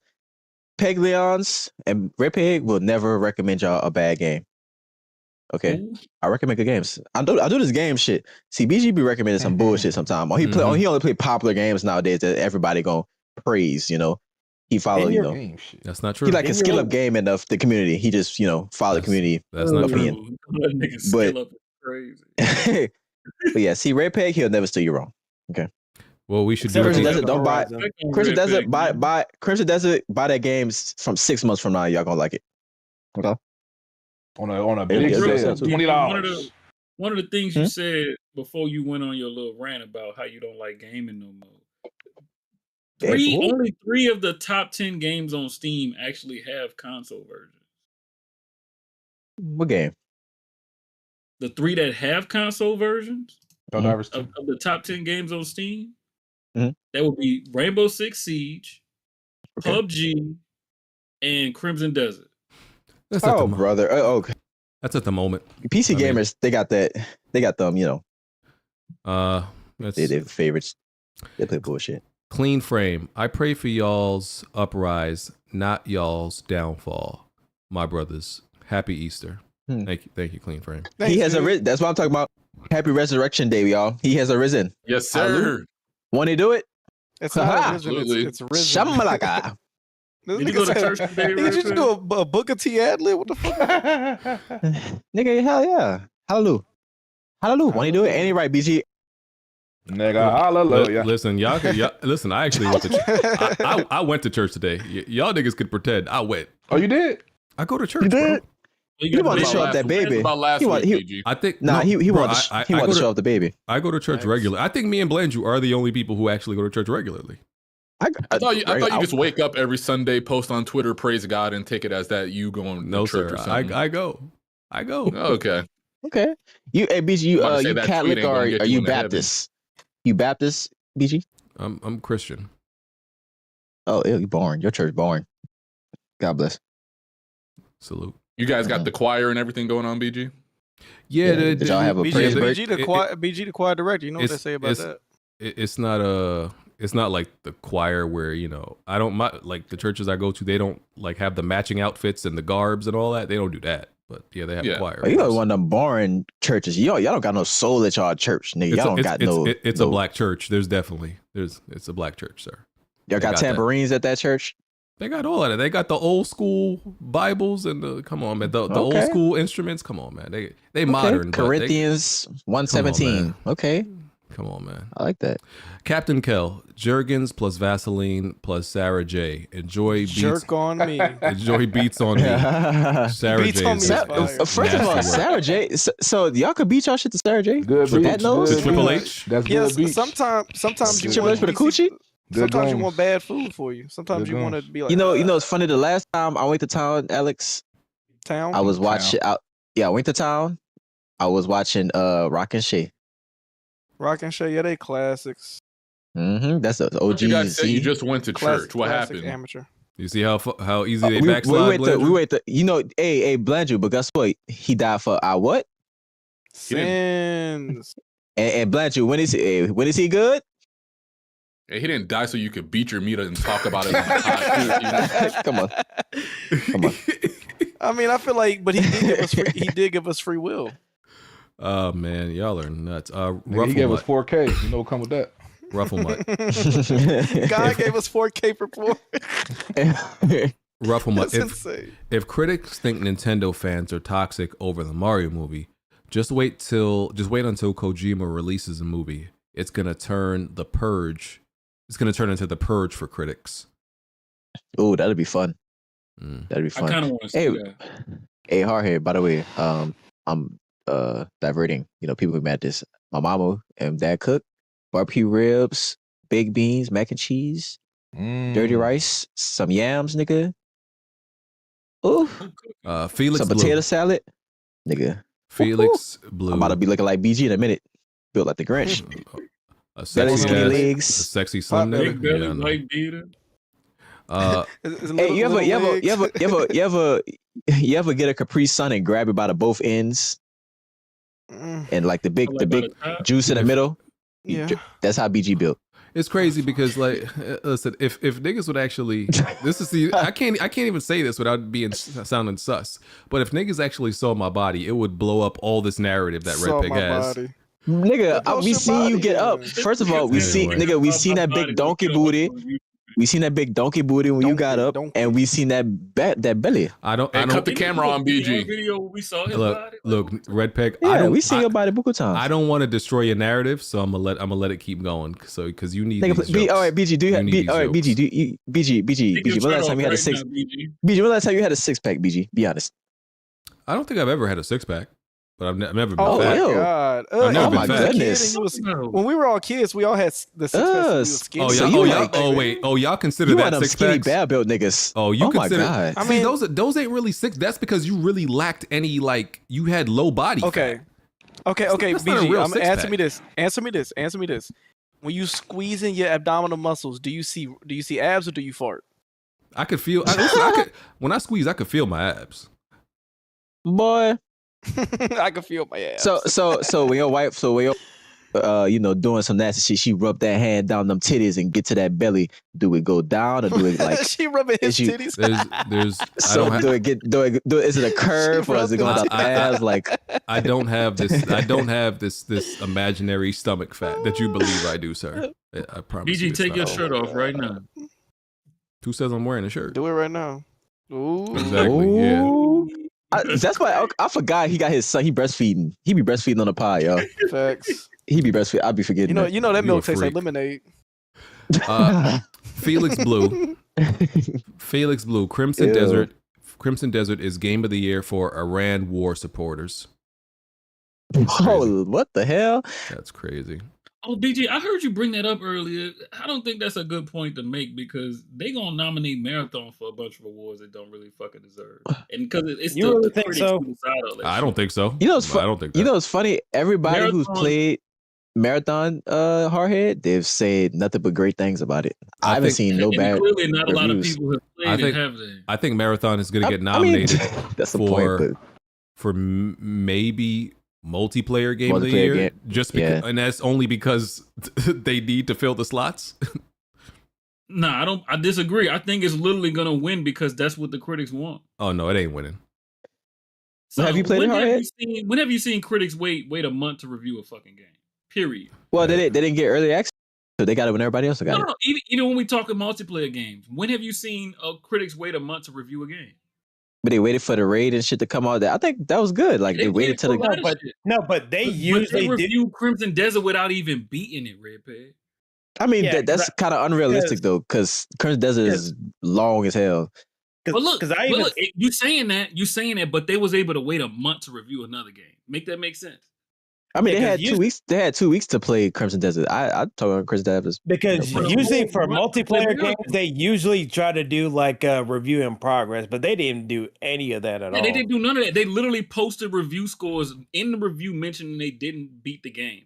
Peg Leons and Red Pig will never recommend y'all a bad game. Okay, I recommend good games. I do this game shit. See, BG be recommending some bullshit sometimes. He only play popular games nowadays that everybody gonna praise. You know, he follow. You know, that's not true. He like a skill up game in the community. He just follow the community. That's not opinion. That nigga skill up is crazy. But yeah, see, Red Peg, he'll never steal you wrong. Okay. Well, we should do Crimson Desert. Don't buy Crimson Desert. Buy Crimson Desert. Buy that game from 6 months from now. Y'all gonna like it. Okay. On a big sale, $20. One of the things you said before you went on your little rant about how you don't like gaming no more. Only 3 of the top 10 games on Steam actually have console versions. What game? The 3 that have console versions of Mm-hmm. the top 10 games on Steam, that would be Rainbow Six Siege, PUBG, and Crimson Desert. That's brother. Okay. That's at the moment. PC gamers, they got that. They got them. You know. They're favorites. They play bullshit. Clean frame. I pray for y'all's uprise, not y'all's downfall. My brothers. Happy Easter. Thank you, Clean frame. He has arisen. That's what I'm talking about. Happy Resurrection Day, y'all. He has arisen. Yes, sir. Want to do it? It's not arisen. It's risen. Shamalaka. Did you go to church today? Did you just do a Booker T ad lib? What the fuck? Nigga, hell yeah. Hallelujah. Hallelujah. Want to do it? Ain't it right, BG? Nigga, hallelujah. Listen, listen. I actually went to church. I went to church today. Y'all niggas could pretend I went. Oh, you did? I go to church. You did? Bro. He wanted to show up that baby. About last week, I think. Nah, no, he bro, wanted to show up the baby. I go to church regularly. I think me and Blanju are the only people who actually go to church regularly. I thought you just wake up every Sunday, post on Twitter, praise God, and take it as that you going to church or something. I go. Okay. Okay. You, hey, BG, you Say that Catholic tweet ain't or gonna get are you you into Baptist? You Baptist, BG? I'm Christian. Oh, you boring. Your church boring. God bless. Salute. You guys got the choir and everything going on, BG? Yeah, Did y'all have a praise break? BG the choir director. You know what they say about that? It's not like the choir where, you know, like the churches I go to, they don't like have the matching outfits and the garbs and all that. They don't do that. But yeah, they have a choir. Oh, you got one of them boring churches. Y'all don't got no soul at y'all church, nigga. Y'all don't got no. It's a black church. It's a black church, sir. Y'all got tambourines at that church? They got all of it. They got the old school Bibles and come on, man. The old school instruments. Come on, man. They modern. Corinthians 1:17. Okay. Come on, man. I like that. Captain Kel, Jergens plus Vaseline plus Sarah J. Enjoy beats. Jerk on me. Enjoy beats on me. Sarah beats J. On me first of all, Sarah J. So y'all could beat y'all shit to Sarah J. Good with beats. that nose. The Triple H. That's Yes, good beats. sometimes you Triple H want for the coochie. Sometimes you want bad food for you. Sometimes Good you want to guns. be like, You know, it's funny. The last time I went to town, Alex, town. I was watching. I went to town. I was watching Rock and Shay. Rock and Shay, yeah, they classics. That's the OG. You guys said you just went to church. What classic happened? Amateur. You see how easy they backslide? We wait. You know, hey, Blandrew, but guess what? He died for our what? Sins. And Blandrew, when is he good? Hey, he didn't die so you could beat your meat and talk about it on the podcast. Come on. I mean, I feel like, but he did give us free will. Oh man, y'all are nuts. He gave us 4K. You know what come with that? Rufflemutt. God gave us 4K for poor. Rufflemutt. If critics think Nintendo fans are toxic over the Mario movie, just wait until Kojima releases a movie. It's gonna turn The Purge. It's gonna turn into The Purge for critics. Oh, that'd be fun. That'd be fun. I kind of want to see that. Hey, Hardhead, by the way, I'm diverting. You know, people get mad at this. My mama and dad cook barbecue ribs, baked beans, mac and cheese, dirty rice, some yams, nigga. Ooh. Felix some Blue. potato salad, nigga. Felix Blue. I'm about to be looking like BG in a minute. Built like the Grinch. Sexy skinny ass, legs. a sexy slim Big nigga. belly, Yeah, I know. white beater. Hey, you ever get a Capri Sun and grab it by the both ends, and like the big juice in the middle? Yeah, that's how BG built. It's crazy because, like, listen, if niggas would actually, I can't even say this without sounding sus. But if niggas actually saw my body, it would blow up all this narrative that Red Pig has. Body. Nigga, we seen you get up. First of all, we seen that big donkey booty. We seen that big donkey booty when you got up, and we seen that belly. I don't cut the camera on BG. Video we saw his body. Look, Red Peg. Yeah, we seen your body beaucoup times. I don't want to destroy your narrative, so I'm gonna let it keep going. So because you need. Nigga, these all right, BG, do you have? need All right, these BG, do you, BG. When last time you had a six? BG, when last time you had a 6-pack? BG, be honest. I don't think I've ever had a 6-pack. But I've never been Oh fat. my god! I've never been fat. Goodness. When we were all kids, we all had the 6-pack. Y'all consider that 6-packs? Skinny bad built niggas. Oh, you my consider? god! I mean, those ain't really six. That's because you really lacked any you had low body. Okay, fat. okay. That's not a BG, real answer six-pack. me this. When you squeeze in your abdominal muscles, do you see abs or do you fart? I could feel. When I squeeze, I could feel my abs. Boy. I can feel my ass. So when your wife, doing some nasty shit, she rubbed that hand down them titties and get to that belly. Do it go down or do it like she rubbing his titties? Is it a curve or is it going down the ass? Like I don't have this imaginary stomach fat that you believe I do, sir. I promise. BG, take your shirt off right now. Who says I'm wearing a shirt? Do it right now. Ooh. Exactly. Yeah. That's why I forgot he got his son. He breastfeeding. He be breastfeeding on the pie, yo. Facts. He be breastfeeding. I be forgetting. You know that milk tastes like lemonade. Felix Blue. Felix Blue. Crimson Desert is game of the year for Iran war supporters. Oh, what the hell? That's crazy. Oh, BG, I heard you bring that up earlier. I don't think that's a good point to make because they gonna nominate Marathon for a bunch of awards they don't really fucking deserve. And because it's you really think so? I don't think so. You know, it's I don't think that. You know, it's funny. Everybody who's played Marathon Hardhead, they've said nothing but great things about it. I haven't think- seen no And bad clearly, not a lot of reviews. people have played it, have they? I think Marathon is going to get I mean, nominated that's the point, for maybe multiplayer game of the Multiplayer year, game, just because, and that's only because they need to fill the slots. Nah, I disagree. I think it's literally gonna win because that's what the critics want. Oh no, it ain't winning. So have you played it, Hardhead? When have you seen critics wait a month to review a fucking game? Period. Well, they didn't get early access, so they got it when everybody else got it. No, even when we talking multiplayer games, when have you seen critics wait a month to review a game? But they waited for the raid and shit to come out. I think that was good. Like they waited till but they usually review Crimson Desert without even beating it, Red Pig. I mean, that's kind of unrealistic though, because Crimson Desert is long as hell. But look, you saying that, but they was able to wait a month to review another game. Make that make sense? I mean, they had 2 weeks. They had 2 weeks to play Crimson Desert. I told them Crimson Desert because usually for multiplayer games, they usually try to do like a review in progress, but they didn't do any of that at all. They didn't do none of that. They literally posted review scores in the review mentioning they didn't beat the game.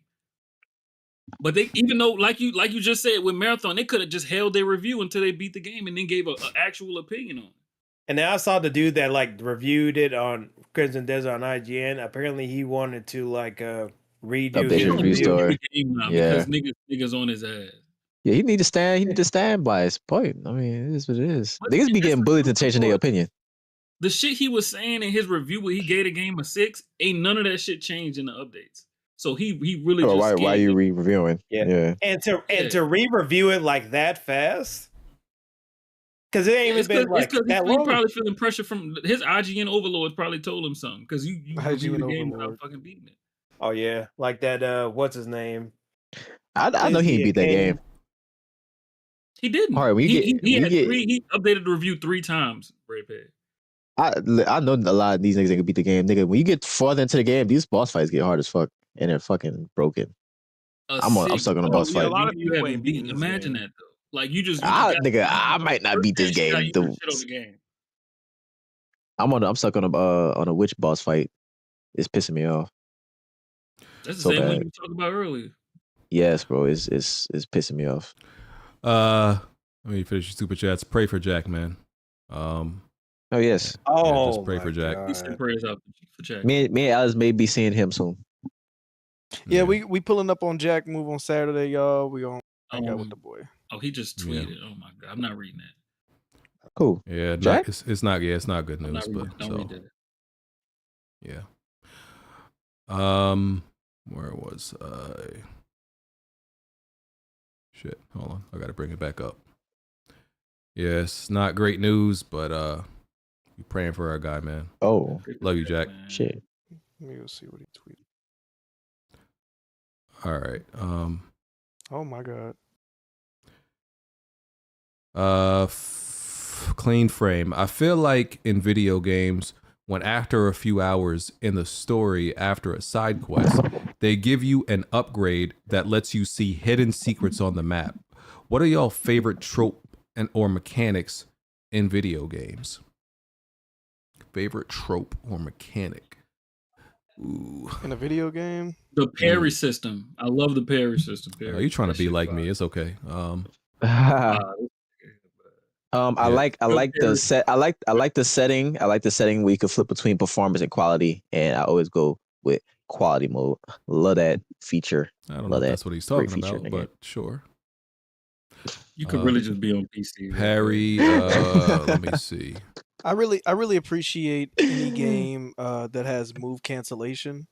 But they, even though, like you just said with Marathon, they could have just held their review until they beat the game and then gave an actual opinion on it. And then I saw the dude that like reviewed it on Crimson Desert on IGN. Apparently, he wanted to like redo his review story. Because niggas on his ass. Yeah, he need to stand. He need to stand by his point. I mean, it is what it is. Niggas be getting bullied to changing their opinion. The shit he was saying in his review where he gave the game a 6, ain't none of that shit changed in the updates. So he really just why are you re-reviewing? Yeah. And to re-review it like that fast. Because it ain't even been like that long. He's probably feeling pressure from his IGN overlords. Probably told him something because you reviewed the game without fucking beating it. Oh yeah, like that. What's his name? I know he beat that game. He didn't. All right, he updated the review 3 times. Ray Pig. I know a lot of these niggas that can beat the game. Nigga, when you get farther into the game, these boss fights get hard as fuck and they're fucking broken. I'm stuck on a boss fight. A lot of people haven't beaten. Imagine that though. Like you just nigga, I might not beat this game. I'm stuck on a witch boss fight. It's pissing me off. That's the same one you talked about earlier. Yes, bro. It's pissing me off. Let me finish your super chats. Pray for Jack, man. Oh yes. Yeah, just pray for Jack. He sent prayers out for Jack. Me and Alice may be seeing him soon. Yeah, we pulling up on Jack move on Saturday, y'all. We gonna hang out with the boy. Oh, he just tweeted. Oh my god, I'm not reading that. Cool. Yeah, Jack? It's not. Yeah, it's not good news. But don't read that. Yeah. Where was I? Shit. Hold on. I gotta bring it back up. Yeah, it's not great news, but we praying for our guy, man. Oh, love you, Jack. Shit. Let me go see what he tweeted. All right. Oh my god. Clean frame. I feel like in video games, when after a few hours in the story after a side quest, they give you an upgrade that lets you see hidden secrets on the map. What are y'all favorite trope or mechanics in video games? Favorite trope or mechanic? Ooh. In a video game? The parry system. I love the parry system. Are you trying to be like me? It's okay. I like the set. I like the setting. I like the setting where you can flip between performance and quality, and I always go with quality mode. Love that feature. I don't know if that's what he's talking about, but sure. You could really just be on PC. Parry. Let me see. I really appreciate any game that has move cancellation.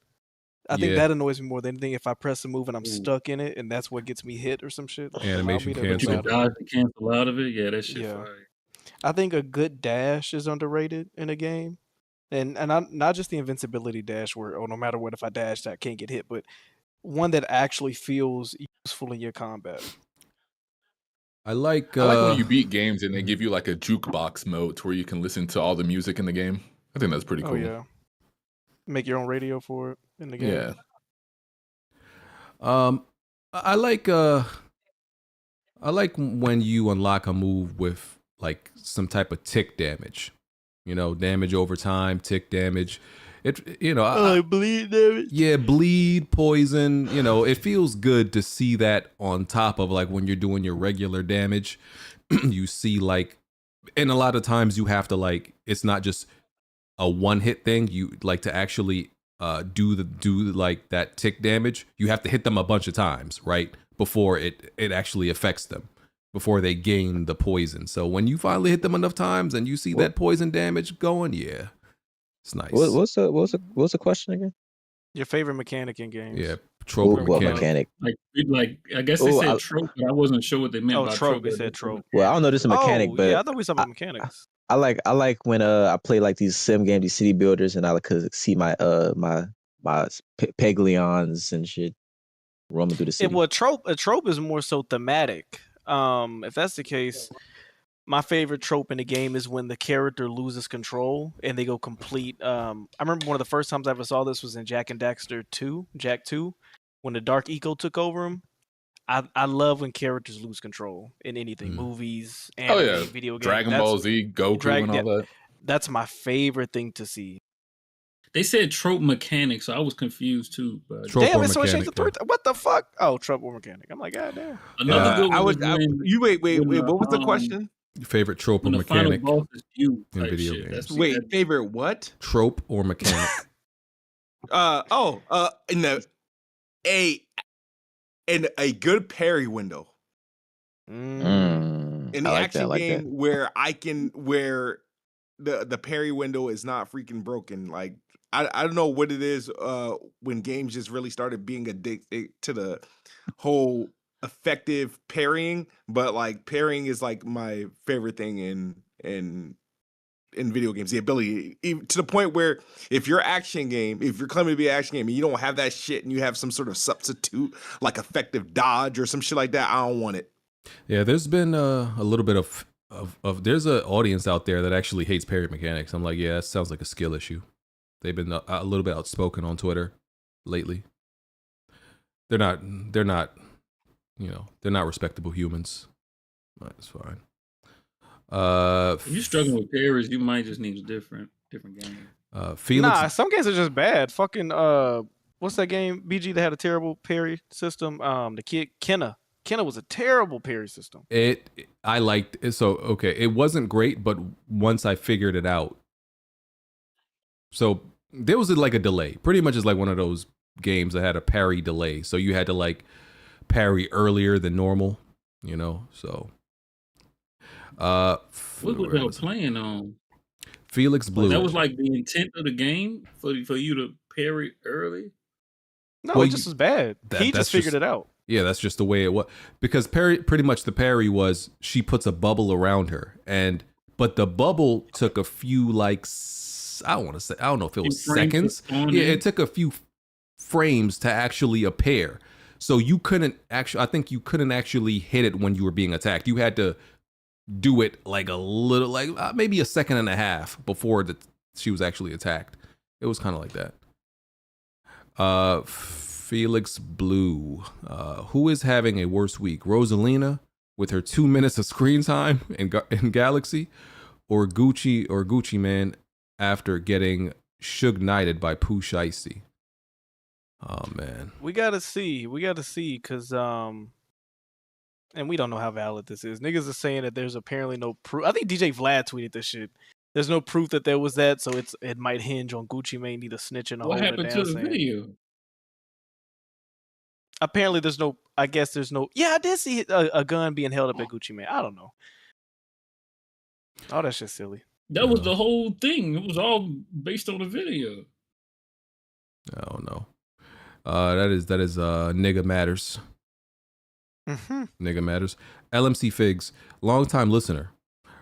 I think that annoys me more than anything. If I press a move and I'm stuck in it, and that's what gets me hit or some shit. Animation cancel. But you can dodge and cancel out of it. Yeah, that shit. Yeah. I think a good dash is underrated in a game, and not just the invincibility dash where no matter what, if I dash, I can't get hit, but one that actually feels useful in your combat. I like when you beat games and they give you like a jukebox mode to where you can listen to all the music in the game. I think that's pretty cool. Oh yeah. Make your own radio for it in the game. Yeah. I like when you unlock a move with like some type of tick damage. You know, damage over time, tick damage. bleed damage. Yeah, bleed, poison. It feels good to see that on top of like when you're doing your regular damage. You see like, and a lot of times you have to like, it's not just a one hit thing. You like to actually do like that tick damage. You have to hit them a bunch of times, right? Before it actually affects them, before they gain the poison. So when you finally hit them enough times and you see that poison damage going, yeah, it's nice. What's the question again? Your favorite mechanic in games? Yeah, trope or What mechanic. mechanic? I guess they said trope, but I wasn't sure what they meant by trope. trope. They said trope. Well, I don't know this is a mechanic, but yeah, I thought we were talking about mechanics. I like when I play like these sim games, these city builders, and I like to see my Peglions and shit roaming through the city. A trope is more so thematic. If that's the case, my favorite trope in the game is when the character loses control and they go complete. I remember one of the first times I ever saw this was in Jack and Daxter 2, Jack 2, when the Dark Eco took over him. I love when characters lose control in anything, movies, anime, video games. Dragon Ball Z, Goku, and all that. That's my favorite thing to see. They said trope mechanic, so I was confused too. But damn, it's so changed to three. What the fuck? Oh, trope or mechanic. I'm like, god damn. Another good one. Wait. What was the question? Your favorite trope or when the final mechanic boss is you in type video shit. games? Wait, favorite what? Trope or mechanic? In a good parry window. In the action game where the parry window is not freaking broken. Like I don't know what it is when games just really started being addicted to the whole effective parrying, but like parrying is like my favorite thing in video games. The ability to the point where if you're claiming to be an action game and you don't have that shit and you have some sort of substitute like effective dodge or some shit like that, I don't want it. Yeah, there's been a little bit of there's an audience out there that actually hates parry mechanics. I'm like, yeah, that sounds like a skill issue. They've been a little bit outspoken on Twitter lately. They're not they're not respectable humans. That's fine. If you're struggling with parries, you might just need a different game. Felix, some games are just bad. Fucking what's that game? BG that had a terrible parry system. The kid Kenna was a terrible parry system. I liked it. So okay, it wasn't great, but once I figured it out, so there was like a delay. Pretty much is like one of those games that had a parry delay. So you had to like parry earlier than normal, so what was y'all playing on? Felix Blue. That was like the intent of the game for you to parry early? No, it just was bad. He just figured it out. Yeah, that's just the way it was. Because pretty much the parry was she puts a bubble around her, but the bubble took a few I don't know if it was seconds. Yeah, it took a few frames to actually appear. So I think you couldn't actually hit it when you were being attacked. You had to do it like a little, like maybe a second and a half before she was actually attacked. It was kind of like that. Felix Blue, who is having a worse week? Rosalina with her 2 minutes of screen time in Galaxy, or Gucci Man after getting Suge Knighted by Pooh Shiesty? Oh man, we gotta see, because and we don't know how valid this is. Niggas are saying that there's apparently no proof. I think DJ Vlad tweeted this shit. There's no proof that there was that, so it might hinge on Gucci Mane either snitching or what holding happened it down. to the video? Apparently, there's no. I guess there's no. Yeah, I did see a gun being held up at Gucci Mane. I don't know. Oh, that shit's silly. That was the whole thing. It was all based on the video. I don't know. That is nigga matters. Mm-hmm. Nigga matters. LMC Figs, longtime listener.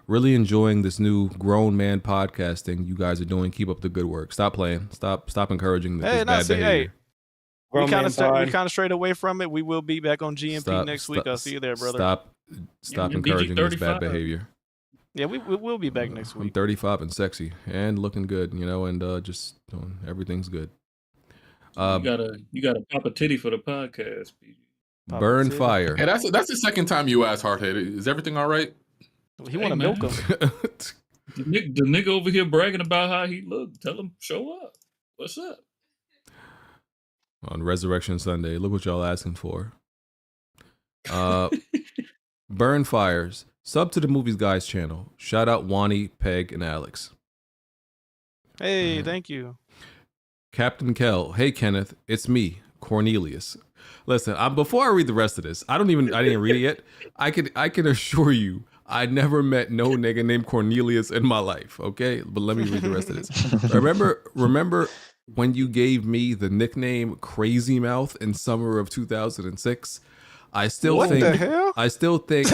Really enjoying this new grown man podcasting you guys are doing. Keep up the good work. Stop playing. Stop encouraging this bad behavior. We kind of strayed away from it. We will be back on GMP next week. I'll see you there, brother. Stop encouraging this bad behavior. Yeah, we will be back next week. I'm 35 and sexy and looking good, and just doing everything's good. You gotta pop a titty for the podcast. Burn fire. Hey, that's the second time you asked Hardhead. Is everything all right? He want to milk him. The nigga over here bragging about how he looked. Tell him show up. What's up? On Resurrection Sunday. Look what y'all asking for. Burn Fires. Sub to the Movies Guys channel. Shout out Wani, Peg, and Alex. Hey, thank you. Captain Kell. Hey, Kenneth. It's me, Cornelius. Listen, before I read the rest of this, I didn't read it yet. I can assure you, I never met no nigga named Cornelius in my life. Okay, but let me read the rest of this. Remember when you gave me the nickname Crazy Mouth in summer of 2006? I still think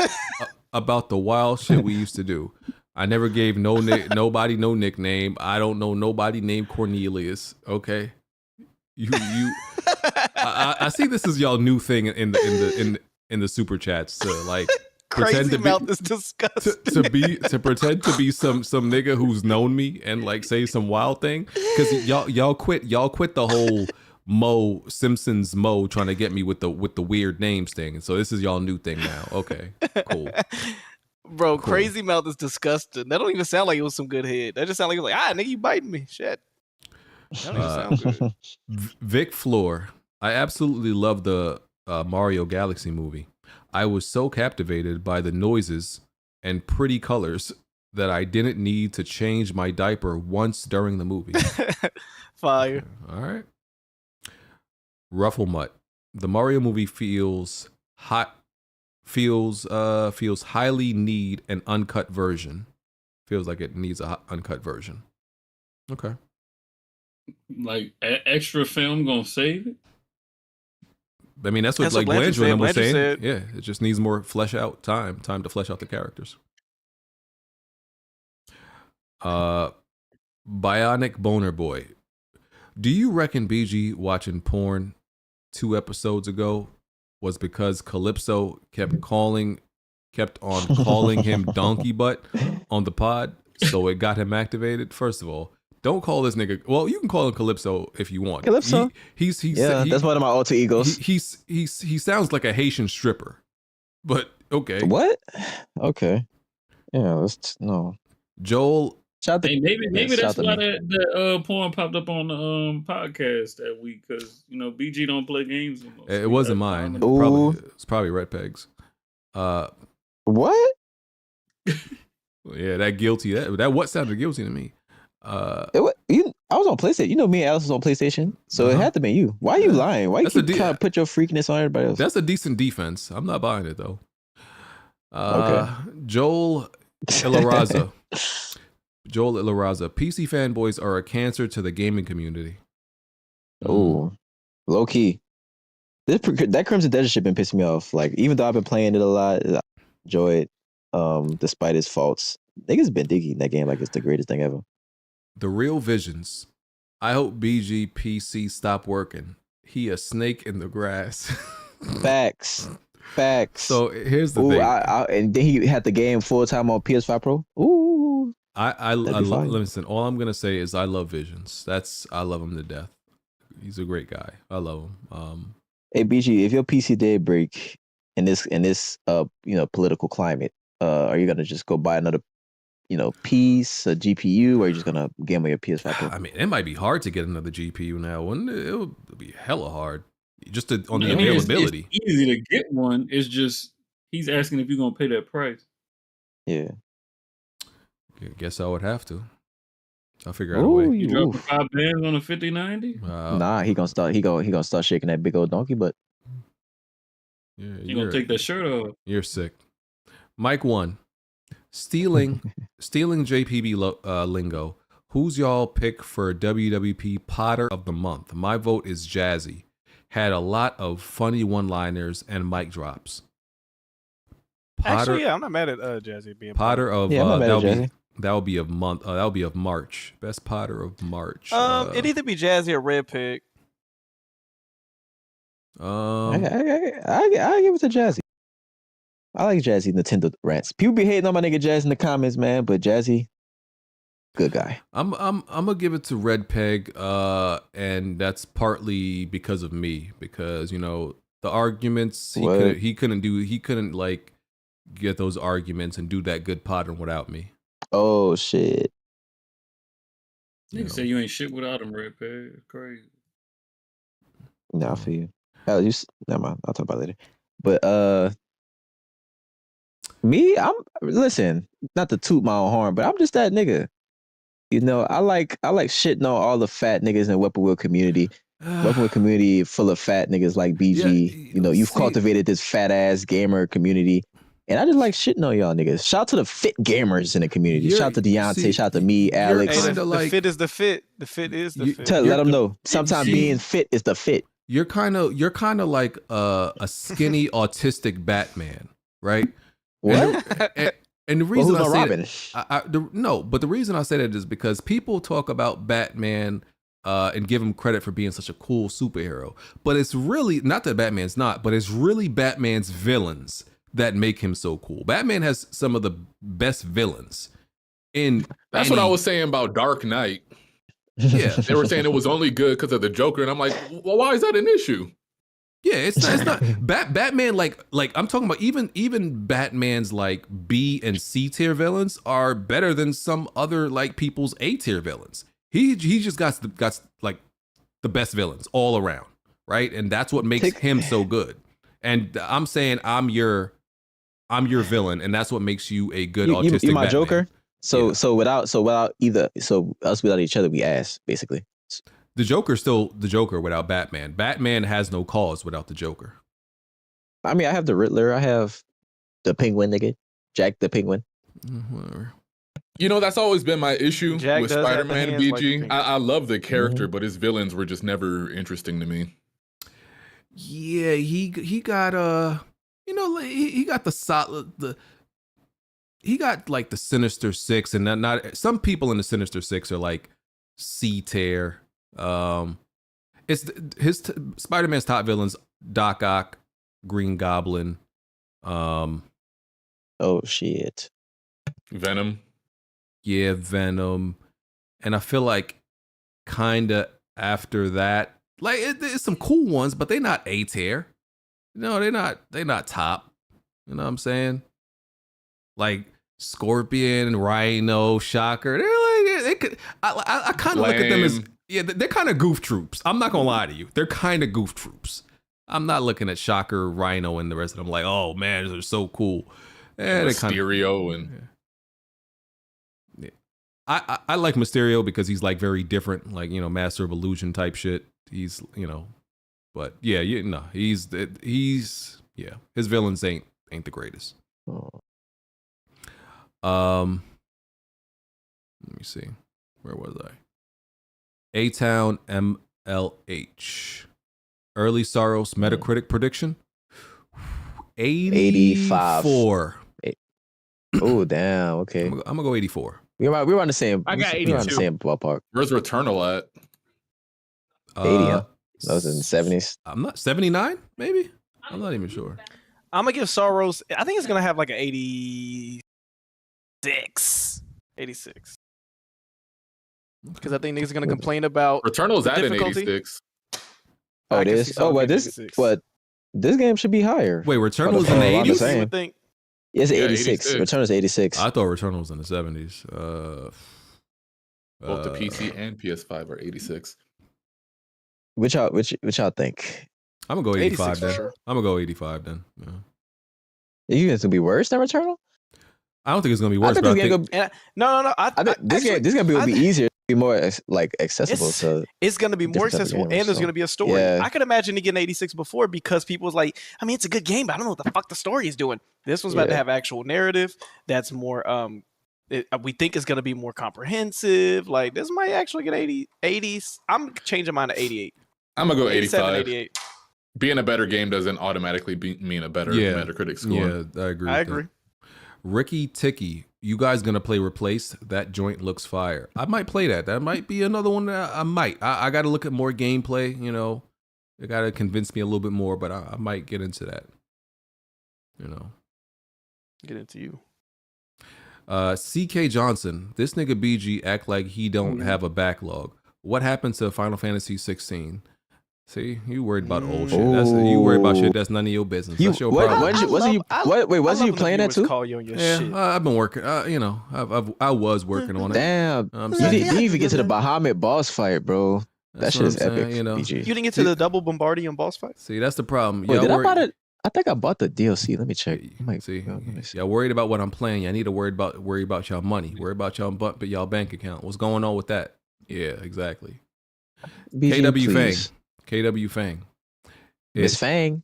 about the wild shit we used to do. I never gave nobody no nickname. I don't know nobody named Cornelius. Okay, I see this is y'all new thing in the super chats to like pretend Crazy Mouth is disgusting. to pretend to be some nigga who's known me and like say some wild thing, because y'all quit the whole Simpsons trying to get me with the weird names thing. So this is y'all new thing now. Okay, cool. Bro, cool. Crazy Mouth is disgusting. That don't even sound like it was some good head. That just sound like it was like, nigga, you biting me. Shit. That don't even sound good. Vic Floor. I absolutely love the Mario Galaxy movie. I was so captivated by the noises and pretty colors that I didn't need to change my diaper once during the movie. Fire. Okay. All right. Ruffle Mutt. The Mario movie feels highly need an uncut version. Feels like it needs an uncut version. Okay. Like extra film gonna save it? I mean, that's what Blandrew was saying. Yeah, it just needs more time to flesh out the characters. Bionic Boner Boy. Do you reckon BG watching porn 2 episodes ago was because Calypso kept on calling him donkey butt on the pod, so it got him activated? First of all, don't call this nigga. Well, you can call him Calypso if you want. Calypso. That's one of my alter egos. He sounds like a Haitian stripper, but okay. What? Okay. Yeah. No. Joel. Maybe that's why that porn popped up on the podcast that week, because BG don't play games anymore. It wasn't mine. It's probably Red Peg's. What? Yeah, that guilty. That what sounded guilty to me. I was on PlayStation. Me and Alice was on PlayStation, so it had to be you. Why are you lying? Why you keep trying to put your freakiness on everybody else? That's a decent defense. I'm not buying it though. Okay. Joel Ilaraza. PC fanboys are a cancer to the gaming community. Oh, low key. That Crimson Desert shit been pissing me off. Like, even though I've been playing it a lot, I enjoy it. Despite its faults, niggas been digging that game like it's the greatest thing ever. The Real Visions. I hope BGPC stop working. He a snake in the grass. Facts. So here's the thing. And then he had the game full time on PS5 Pro. Ooh. I listen. All I'm gonna say is I love Visions. I love him to death. He's a great guy. I love him. Hey BG, if your PC did break in this political climate, are you gonna just go buy another piece, a GPU, or are you just gonna game on your PS5 Pro? I mean, it might be hard to get another GPU now, wouldn't it? It'll be hella hard. Just on the availability. It's easy to get one. It's just he's asking if you're gonna pay that price. Yeah. Guess I would have to. I'll figure out a way. You dropping $5 on a 5090? Nah, he gonna start shaking that big old donkey butt. Yeah, you gonna take that shirt off. You're sick. Mike 1. Stealing JPB lingo. Who's y'all pick for WWP Potter of the Month? My vote is Jazzy. Had a lot of funny one-liners and mic drops. Actually, yeah, I'm not mad at Jazzy being Potter of I'm not mad at Jazzy. That would be of month. That would be of March. Best Potter of March. It'd either be Jazzy or Red Pig. I give it to Jazzy. I like Jazzy Nintendo rants. People be hating on my nigga Jazz in the comments, man, but Jazzy, good guy. I'm gonna give it to Red Peg, and that's partly because of me, because the arguments he couldn't like get those arguments and do that good pattern without me. Oh shit. Nigga say you ain't shit without him, Red Pad. Crazy. Nah, I feel you. Never mind. I'll talk about it later. But me, listen, not to toot my own horn, but I'm just that nigga. You know, I like shitting on all the fat niggas in Weapon Wheel community. Weapon Wheel community full of fat niggas like BG. You know, you've cultivated this fat ass gamer community. And I just like shitting on y'all niggas. Shout out to the fit gamers in the community. Shout out to Deontay. Shout out to me, Alex. The fit is the fit. The fit is the fit. Let them know. Sometimes being fit is the fit. You're kind of like a skinny autistic Batman, right? What? And the reason well, I say no, but the reason I say that is because people talk about Batman and give him credit for being such a cool superhero, but it's really not that Batman's not, but it's really Batman's villains that make him so cool. Batman has some of the best villains. That's what I was saying about Dark Knight. Yeah, they were saying it was only good because of the Joker, and I'm like, well, why is that an issue? Yeah, it's not Batman. Like I'm talking about even Batman's like B and C tier villains are better than some other like people's A tier villains. He just got like the best villains all around, right? And that's what makes him so good. And I'm saying I'm your villain, and that's what makes you a good autistic. You my Batman. Joker. So without us without each other, we ass basically. The Joker's still the Joker without Batman. Batman has no cause without the Joker. I mean, I have the Riddler. I have the Penguin nigga, Jack the Penguin. Whatever. You know, that's always been my issue Jack with does have the Spider-Man hands BG. like I love the character, but his villains were just never interesting to me. Yeah, he got you know, he got the solid he got like the Sinister Six, and not some people in the Sinister Six are like C tier. It's Spider-Man's top villains: Doc Ock, Green Goblin. Oh shit. Venom. Yeah, Venom. And I feel like kinda after that, like there's some cool ones, but they're not A tier. No, they're not top. You know what I'm saying? Like Scorpion, Rhino, Shocker. They're like they could. I kind of look at them as they're kind of goof troops. I'm not gonna lie to you. They're kind of goof troops. I'm not looking at Shocker, Rhino, and the rest of them like, oh man, they're so cool. Mysterio and I like Mysterio because he's like very different, like, you know, Master of Illusion type shit. He's, you know, but yeah, he's his villains ain't the greatest. Let me see, where was I? A-Town MLH. Early Sorrows Metacritic prediction. 84. Oh damn. Okay. I'm gonna go 84. We were on the same. I got 82. We were on the same ballpark. Where's Returnal at? 80. Huh? That was in the 70s. I'm not 79. Maybe. I'm not even sure. I'm gonna give Sorrows. I think it's gonna have like an 86. 86. Because I think niggas are gonna complain about Returnal's at an difficulty. 86. Oh, it is. Oh, well, this game should be higher. Wait, Returnal is in the 80s? You would think. It's 86. Returnal is 86. I thought Returnal was in the 70s. Both the PC and PS5 are 86. Which y'all think? I'm gonna go 85 then. Sure. I'm gonna go 85 then. Yeah. You think it's gonna be worse than Returnal? I don't think it's gonna be worse. I think No. I think this gonna be easier. Be more accessible. It's going to be more accessible, and there's going to be a story. Yeah. I could imagine it getting 86 before because people was like, I mean, it's a good game, but I don't know what the fuck the story is doing. This one's about to have actual narrative that's more. We think it's going to be more comprehensive. Like this might actually get 80s. I'm changing mine to 88. I'm gonna go 87, 85. 88. Being a better game doesn't automatically mean a better Metacritic score. Yeah, I agree. I agree. Ricky Ticky, you guys gonna play Replace? That joint looks fire. I might play that. That might be another one that I might. I got to look at more gameplay. You know, it got to convince me a little bit more, but I might get into that. You know, Get into you. CK Johnson, this nigga BG act like he don't have a backlog. What happened to Final Fantasy 16? See, you worried about old shit. That's you worried about shit that's none of your business. That's your problem. Wasn't you playing that too? Call you on your Yeah, shit. I've been working. I was working on it. Damn, you didn't even get to the Bahamut boss fight, bro. That shit is epic. You know, BG. You didn't get to the double Bombardier boss fight. See, that's the problem. Wait, did I buy it? I think I bought the DLC. Let me check. See, y'all worried about what I'm playing. Y'all need to worry about y'all money. Worry about y'all bank account. What's going on with that? Yeah, exactly. BG, KW please. Fang. KW Fang. Miss Fang.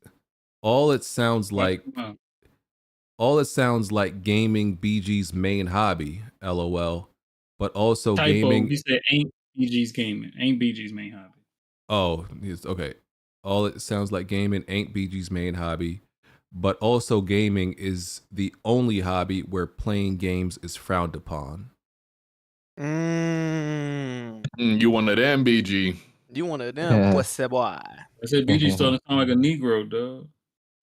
All it sounds like gaming BG's main hobby, LOL. But also Typo, gaming. You said ain't BG's gaming. Ain't BG's main hobby. Oh, okay. All it sounds like gaming ain't BG's main hobby, but also gaming is the only hobby where playing games is frowned upon. You one of them, BG. You one of them, pussy boy. I said BG starting to sound like a Negro, dog.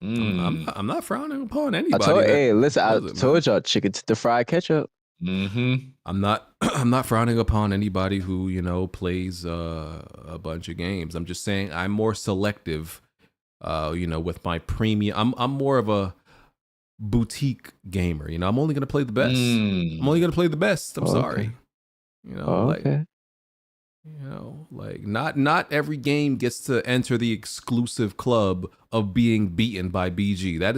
I'm not frowning upon anybody. I told y'all chicken to the fried ketchup. I'm not frowning upon anybody who, you know, plays a bunch of games. I'm just saying I'm more selective, you know, with my premium. I'm more of a boutique gamer. You know, I'm only gonna play the best. I'm only gonna play the best. I'm sorry. Okay. You know, like not every game gets to enter the exclusive club of being beaten by BG. That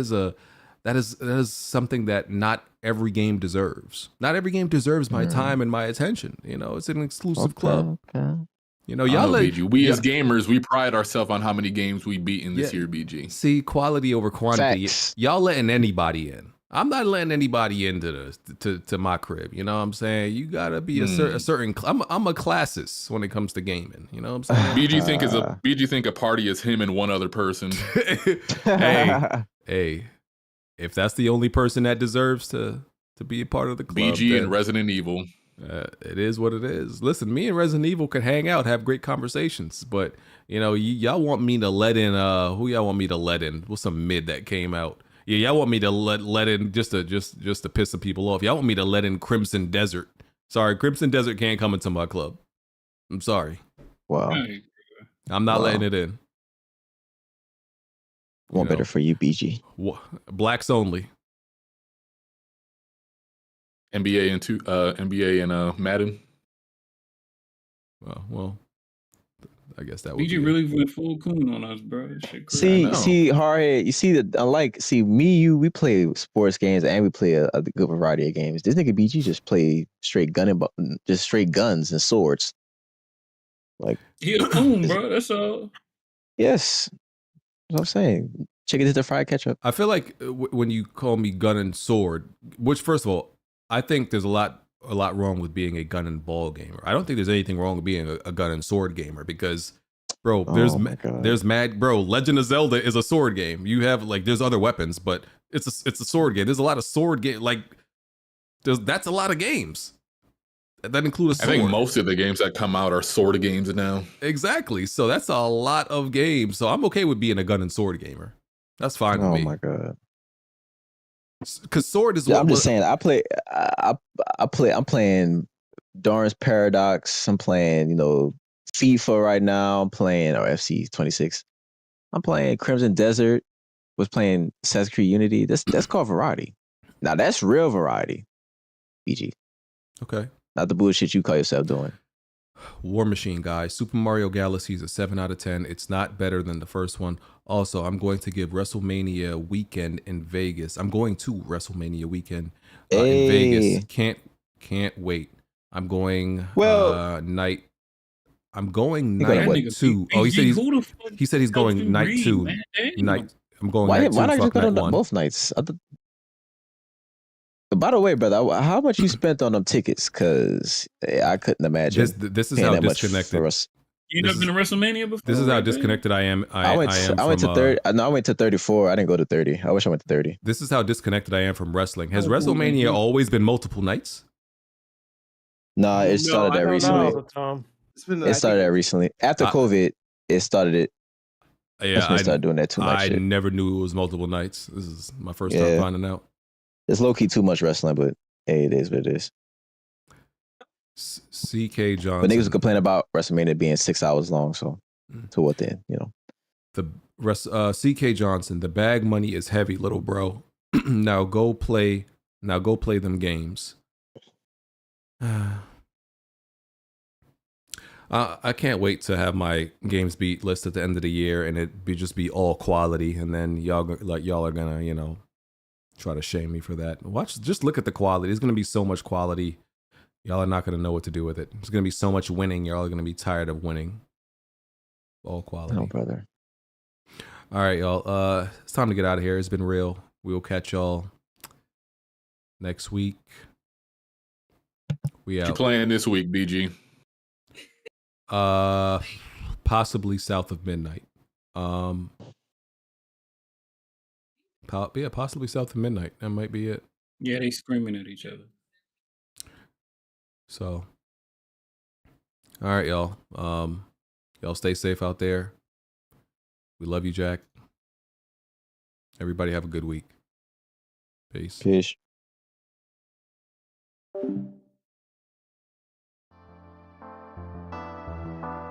is something that not every game deserves. Not every game deserves my time and my attention. You know, it's an exclusive club. You know, y'all BG. We as gamers, we pride ourselves on how many games we beat in this year, BG. See, quality over quantity. Facts. Y'all letting anybody in. I'm not letting anybody into to my crib. You know what I'm saying? You gotta be a certain. I'm a classist when it comes to gaming. You know what I'm saying? BG think a party is him and one other person. hey, if that's the only person that deserves to be a part of the club, BG and Resident Evil. It is what it is. Listen, me and Resident Evil can hang out, have great conversations, but you know, y'all want me to let in who y'all want me to let in? What's some mid that came out? Yeah, y'all want me to let in just to piss some people off. Y'all want me to let in Crimson Desert. Sorry, Crimson Desert can't come into my club. I'm sorry. Wow. I'm not letting it in. One better for you, BG. Blacks only. NBA and Madden. Well, I guess that would BG really went full coon on us, bro. That shit See, Hardhead, you see we play sports games and we play a good variety of games. This nigga BG just play straight guns and swords. Like he a coon, bro. That's all. Yes, that's what I'm saying. Chicken to the fried ketchup. I feel like when you call me gun and sword, which first of all, I think there's a lot wrong with being a gun and ball gamer. I don't think there's anything wrong with being a gun and sword gamer because, bro, there's Legend of Zelda is a sword game. You have there's other weapons, but it's a sword game. There's a lot of sword game that's a lot of games that include a sword. I think most of the games that come out are sword games now. Exactly. So that's a lot of games. So I'm okay with being a gun and sword gamer. That's fine with me. Oh my god. Because sword is. I'm just saying. I'm playing Darn's Paradox. I'm playing, FIFA right now. I'm playing FC 26. I'm playing Crimson Desert. Was playing Assassin's Creed Unity. That's called variety. Now that's real variety. BG. Okay. Not the bullshit you call yourself doing. War Machine, guys. Super Mario Galaxy is a 7 out of 10. It's not better than the first one. Also, I'm going to give WrestleMania weekend in Vegas. I'm going to WrestleMania weekend in Vegas. Can't wait. I'm going night. I'm going night 2. Oh, he said he's going night 2. Night. I'm going night 2. Why not just go to both nights? By the way, brother, how much you spent on them tickets? Because I couldn't imagine. This is how disconnected. You never been to WrestleMania before? This is how disconnected I am. I went to 30. No, I went to 34. I didn't go to 30. I wish I went to 30. This is how disconnected I am from wrestling. Has WrestleMania always been multiple nights? No, it started that recently. It started that recently. After COVID, it started it. Yeah, I started doing that too much. I shit. never knew it was multiple nights. This is my first time finding out. It's low key too much wrestling, but hey, it is what it is. CK Johnson. But niggas complain about WrestleMania being 6 hours long, so to what then, The rest, CK Johnson, the bag money is heavy, little bro. Now go play them games. I can't wait to have my games beat list at the end of the year and it just be all quality, and then y'all are gonna try to shame me for that. Just look at the quality. There's gonna be so much quality. Y'all are not gonna know what to do with it. There's gonna be so much winning. Y'all are gonna be tired of winning. All quality. No, brother. All right, y'all. It's time to get out of here. It's been real. We will catch y'all next week. We out. What you playing this week, BG? Possibly South of Midnight. Possibly South of Midnight. That might be it. Yeah, they screaming at each other. So, all right, y'all. Y'all stay safe out there. We love you, Jack. Everybody have a good week. Peace. Peace.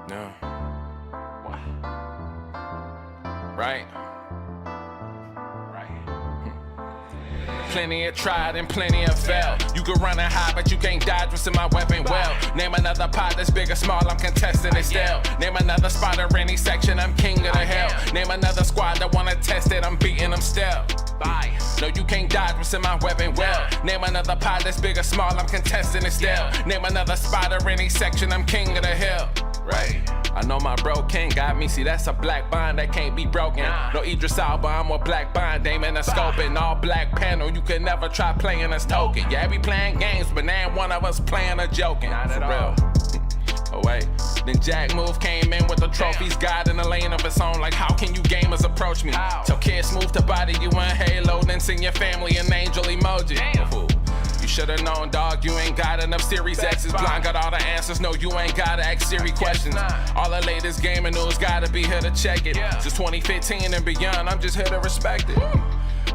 No. Right. Plenty of tried and plenty of failed. You can run and hide, but you can't dodge what's in my weapon well. Name another pot that's big or small, I'm contesting it still. Name another spot or any section, I'm king of the hill. Name another squad that wanna test it, I'm beating them still. Bye. No, you can't dodge what's in my weapon well. Name another pot that's big or small, I'm contesting it still. Name another spot or any section, I'm king of the hill. Right. I know my bro King got me, see that's a black bond that can't be broken. No Idris Elba, I'm a black bond, aiming a scoping. All black panel, you can never try playing us token. Yeah, we playing games, but now one of us playing or joking. Not at all. Oh wait, then Jack Move came in with the trophies, God in a lane of its own. Like how can you gamers approach me? Tell kids move to body you in Halo, then sing your family an angel emoji. You should've known, dog, you ain't got enough Series X's. Blind got all the answers, no, you ain't gotta ask Siri questions. All the latest gaming news gotta be here to check it. Since 2015 and beyond, I'm just here to respect it.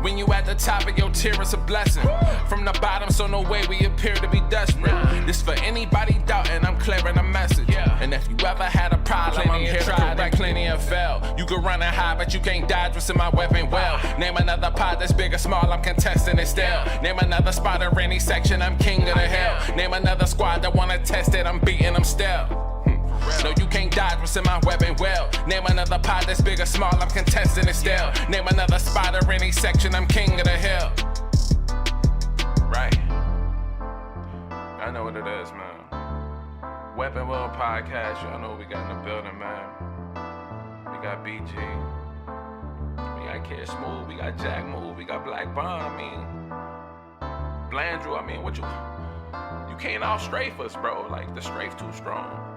When you at the top of your tier, it's a blessing. From the bottom, so no way we appear to be desperate. This for anybody doubting, I'm clearing a message. And if you ever had a problem, I'm here to correct. Plenty of fail. You can run and hide, but you can't dodge what's in my weapon well. Name another pot that's big or small, I'm contesting it still. Name another spot or any section, I'm king of the hill. Name another squad that wanna test it, I'm beating them still. No, you can't dodge what's in my weapon well. Name another pot that's big or small, I'm contesting it still. Name another spot or any section, I'm king of the hill. Right. I know what it is, man. Weapon Will Podcast, y'all know what we got in the building, man. We got BG. We got Kid Smooth, we got Jack Move, we got Black Bond, Blandrew, what you can't out strafe us, bro. Like the strafe too strong.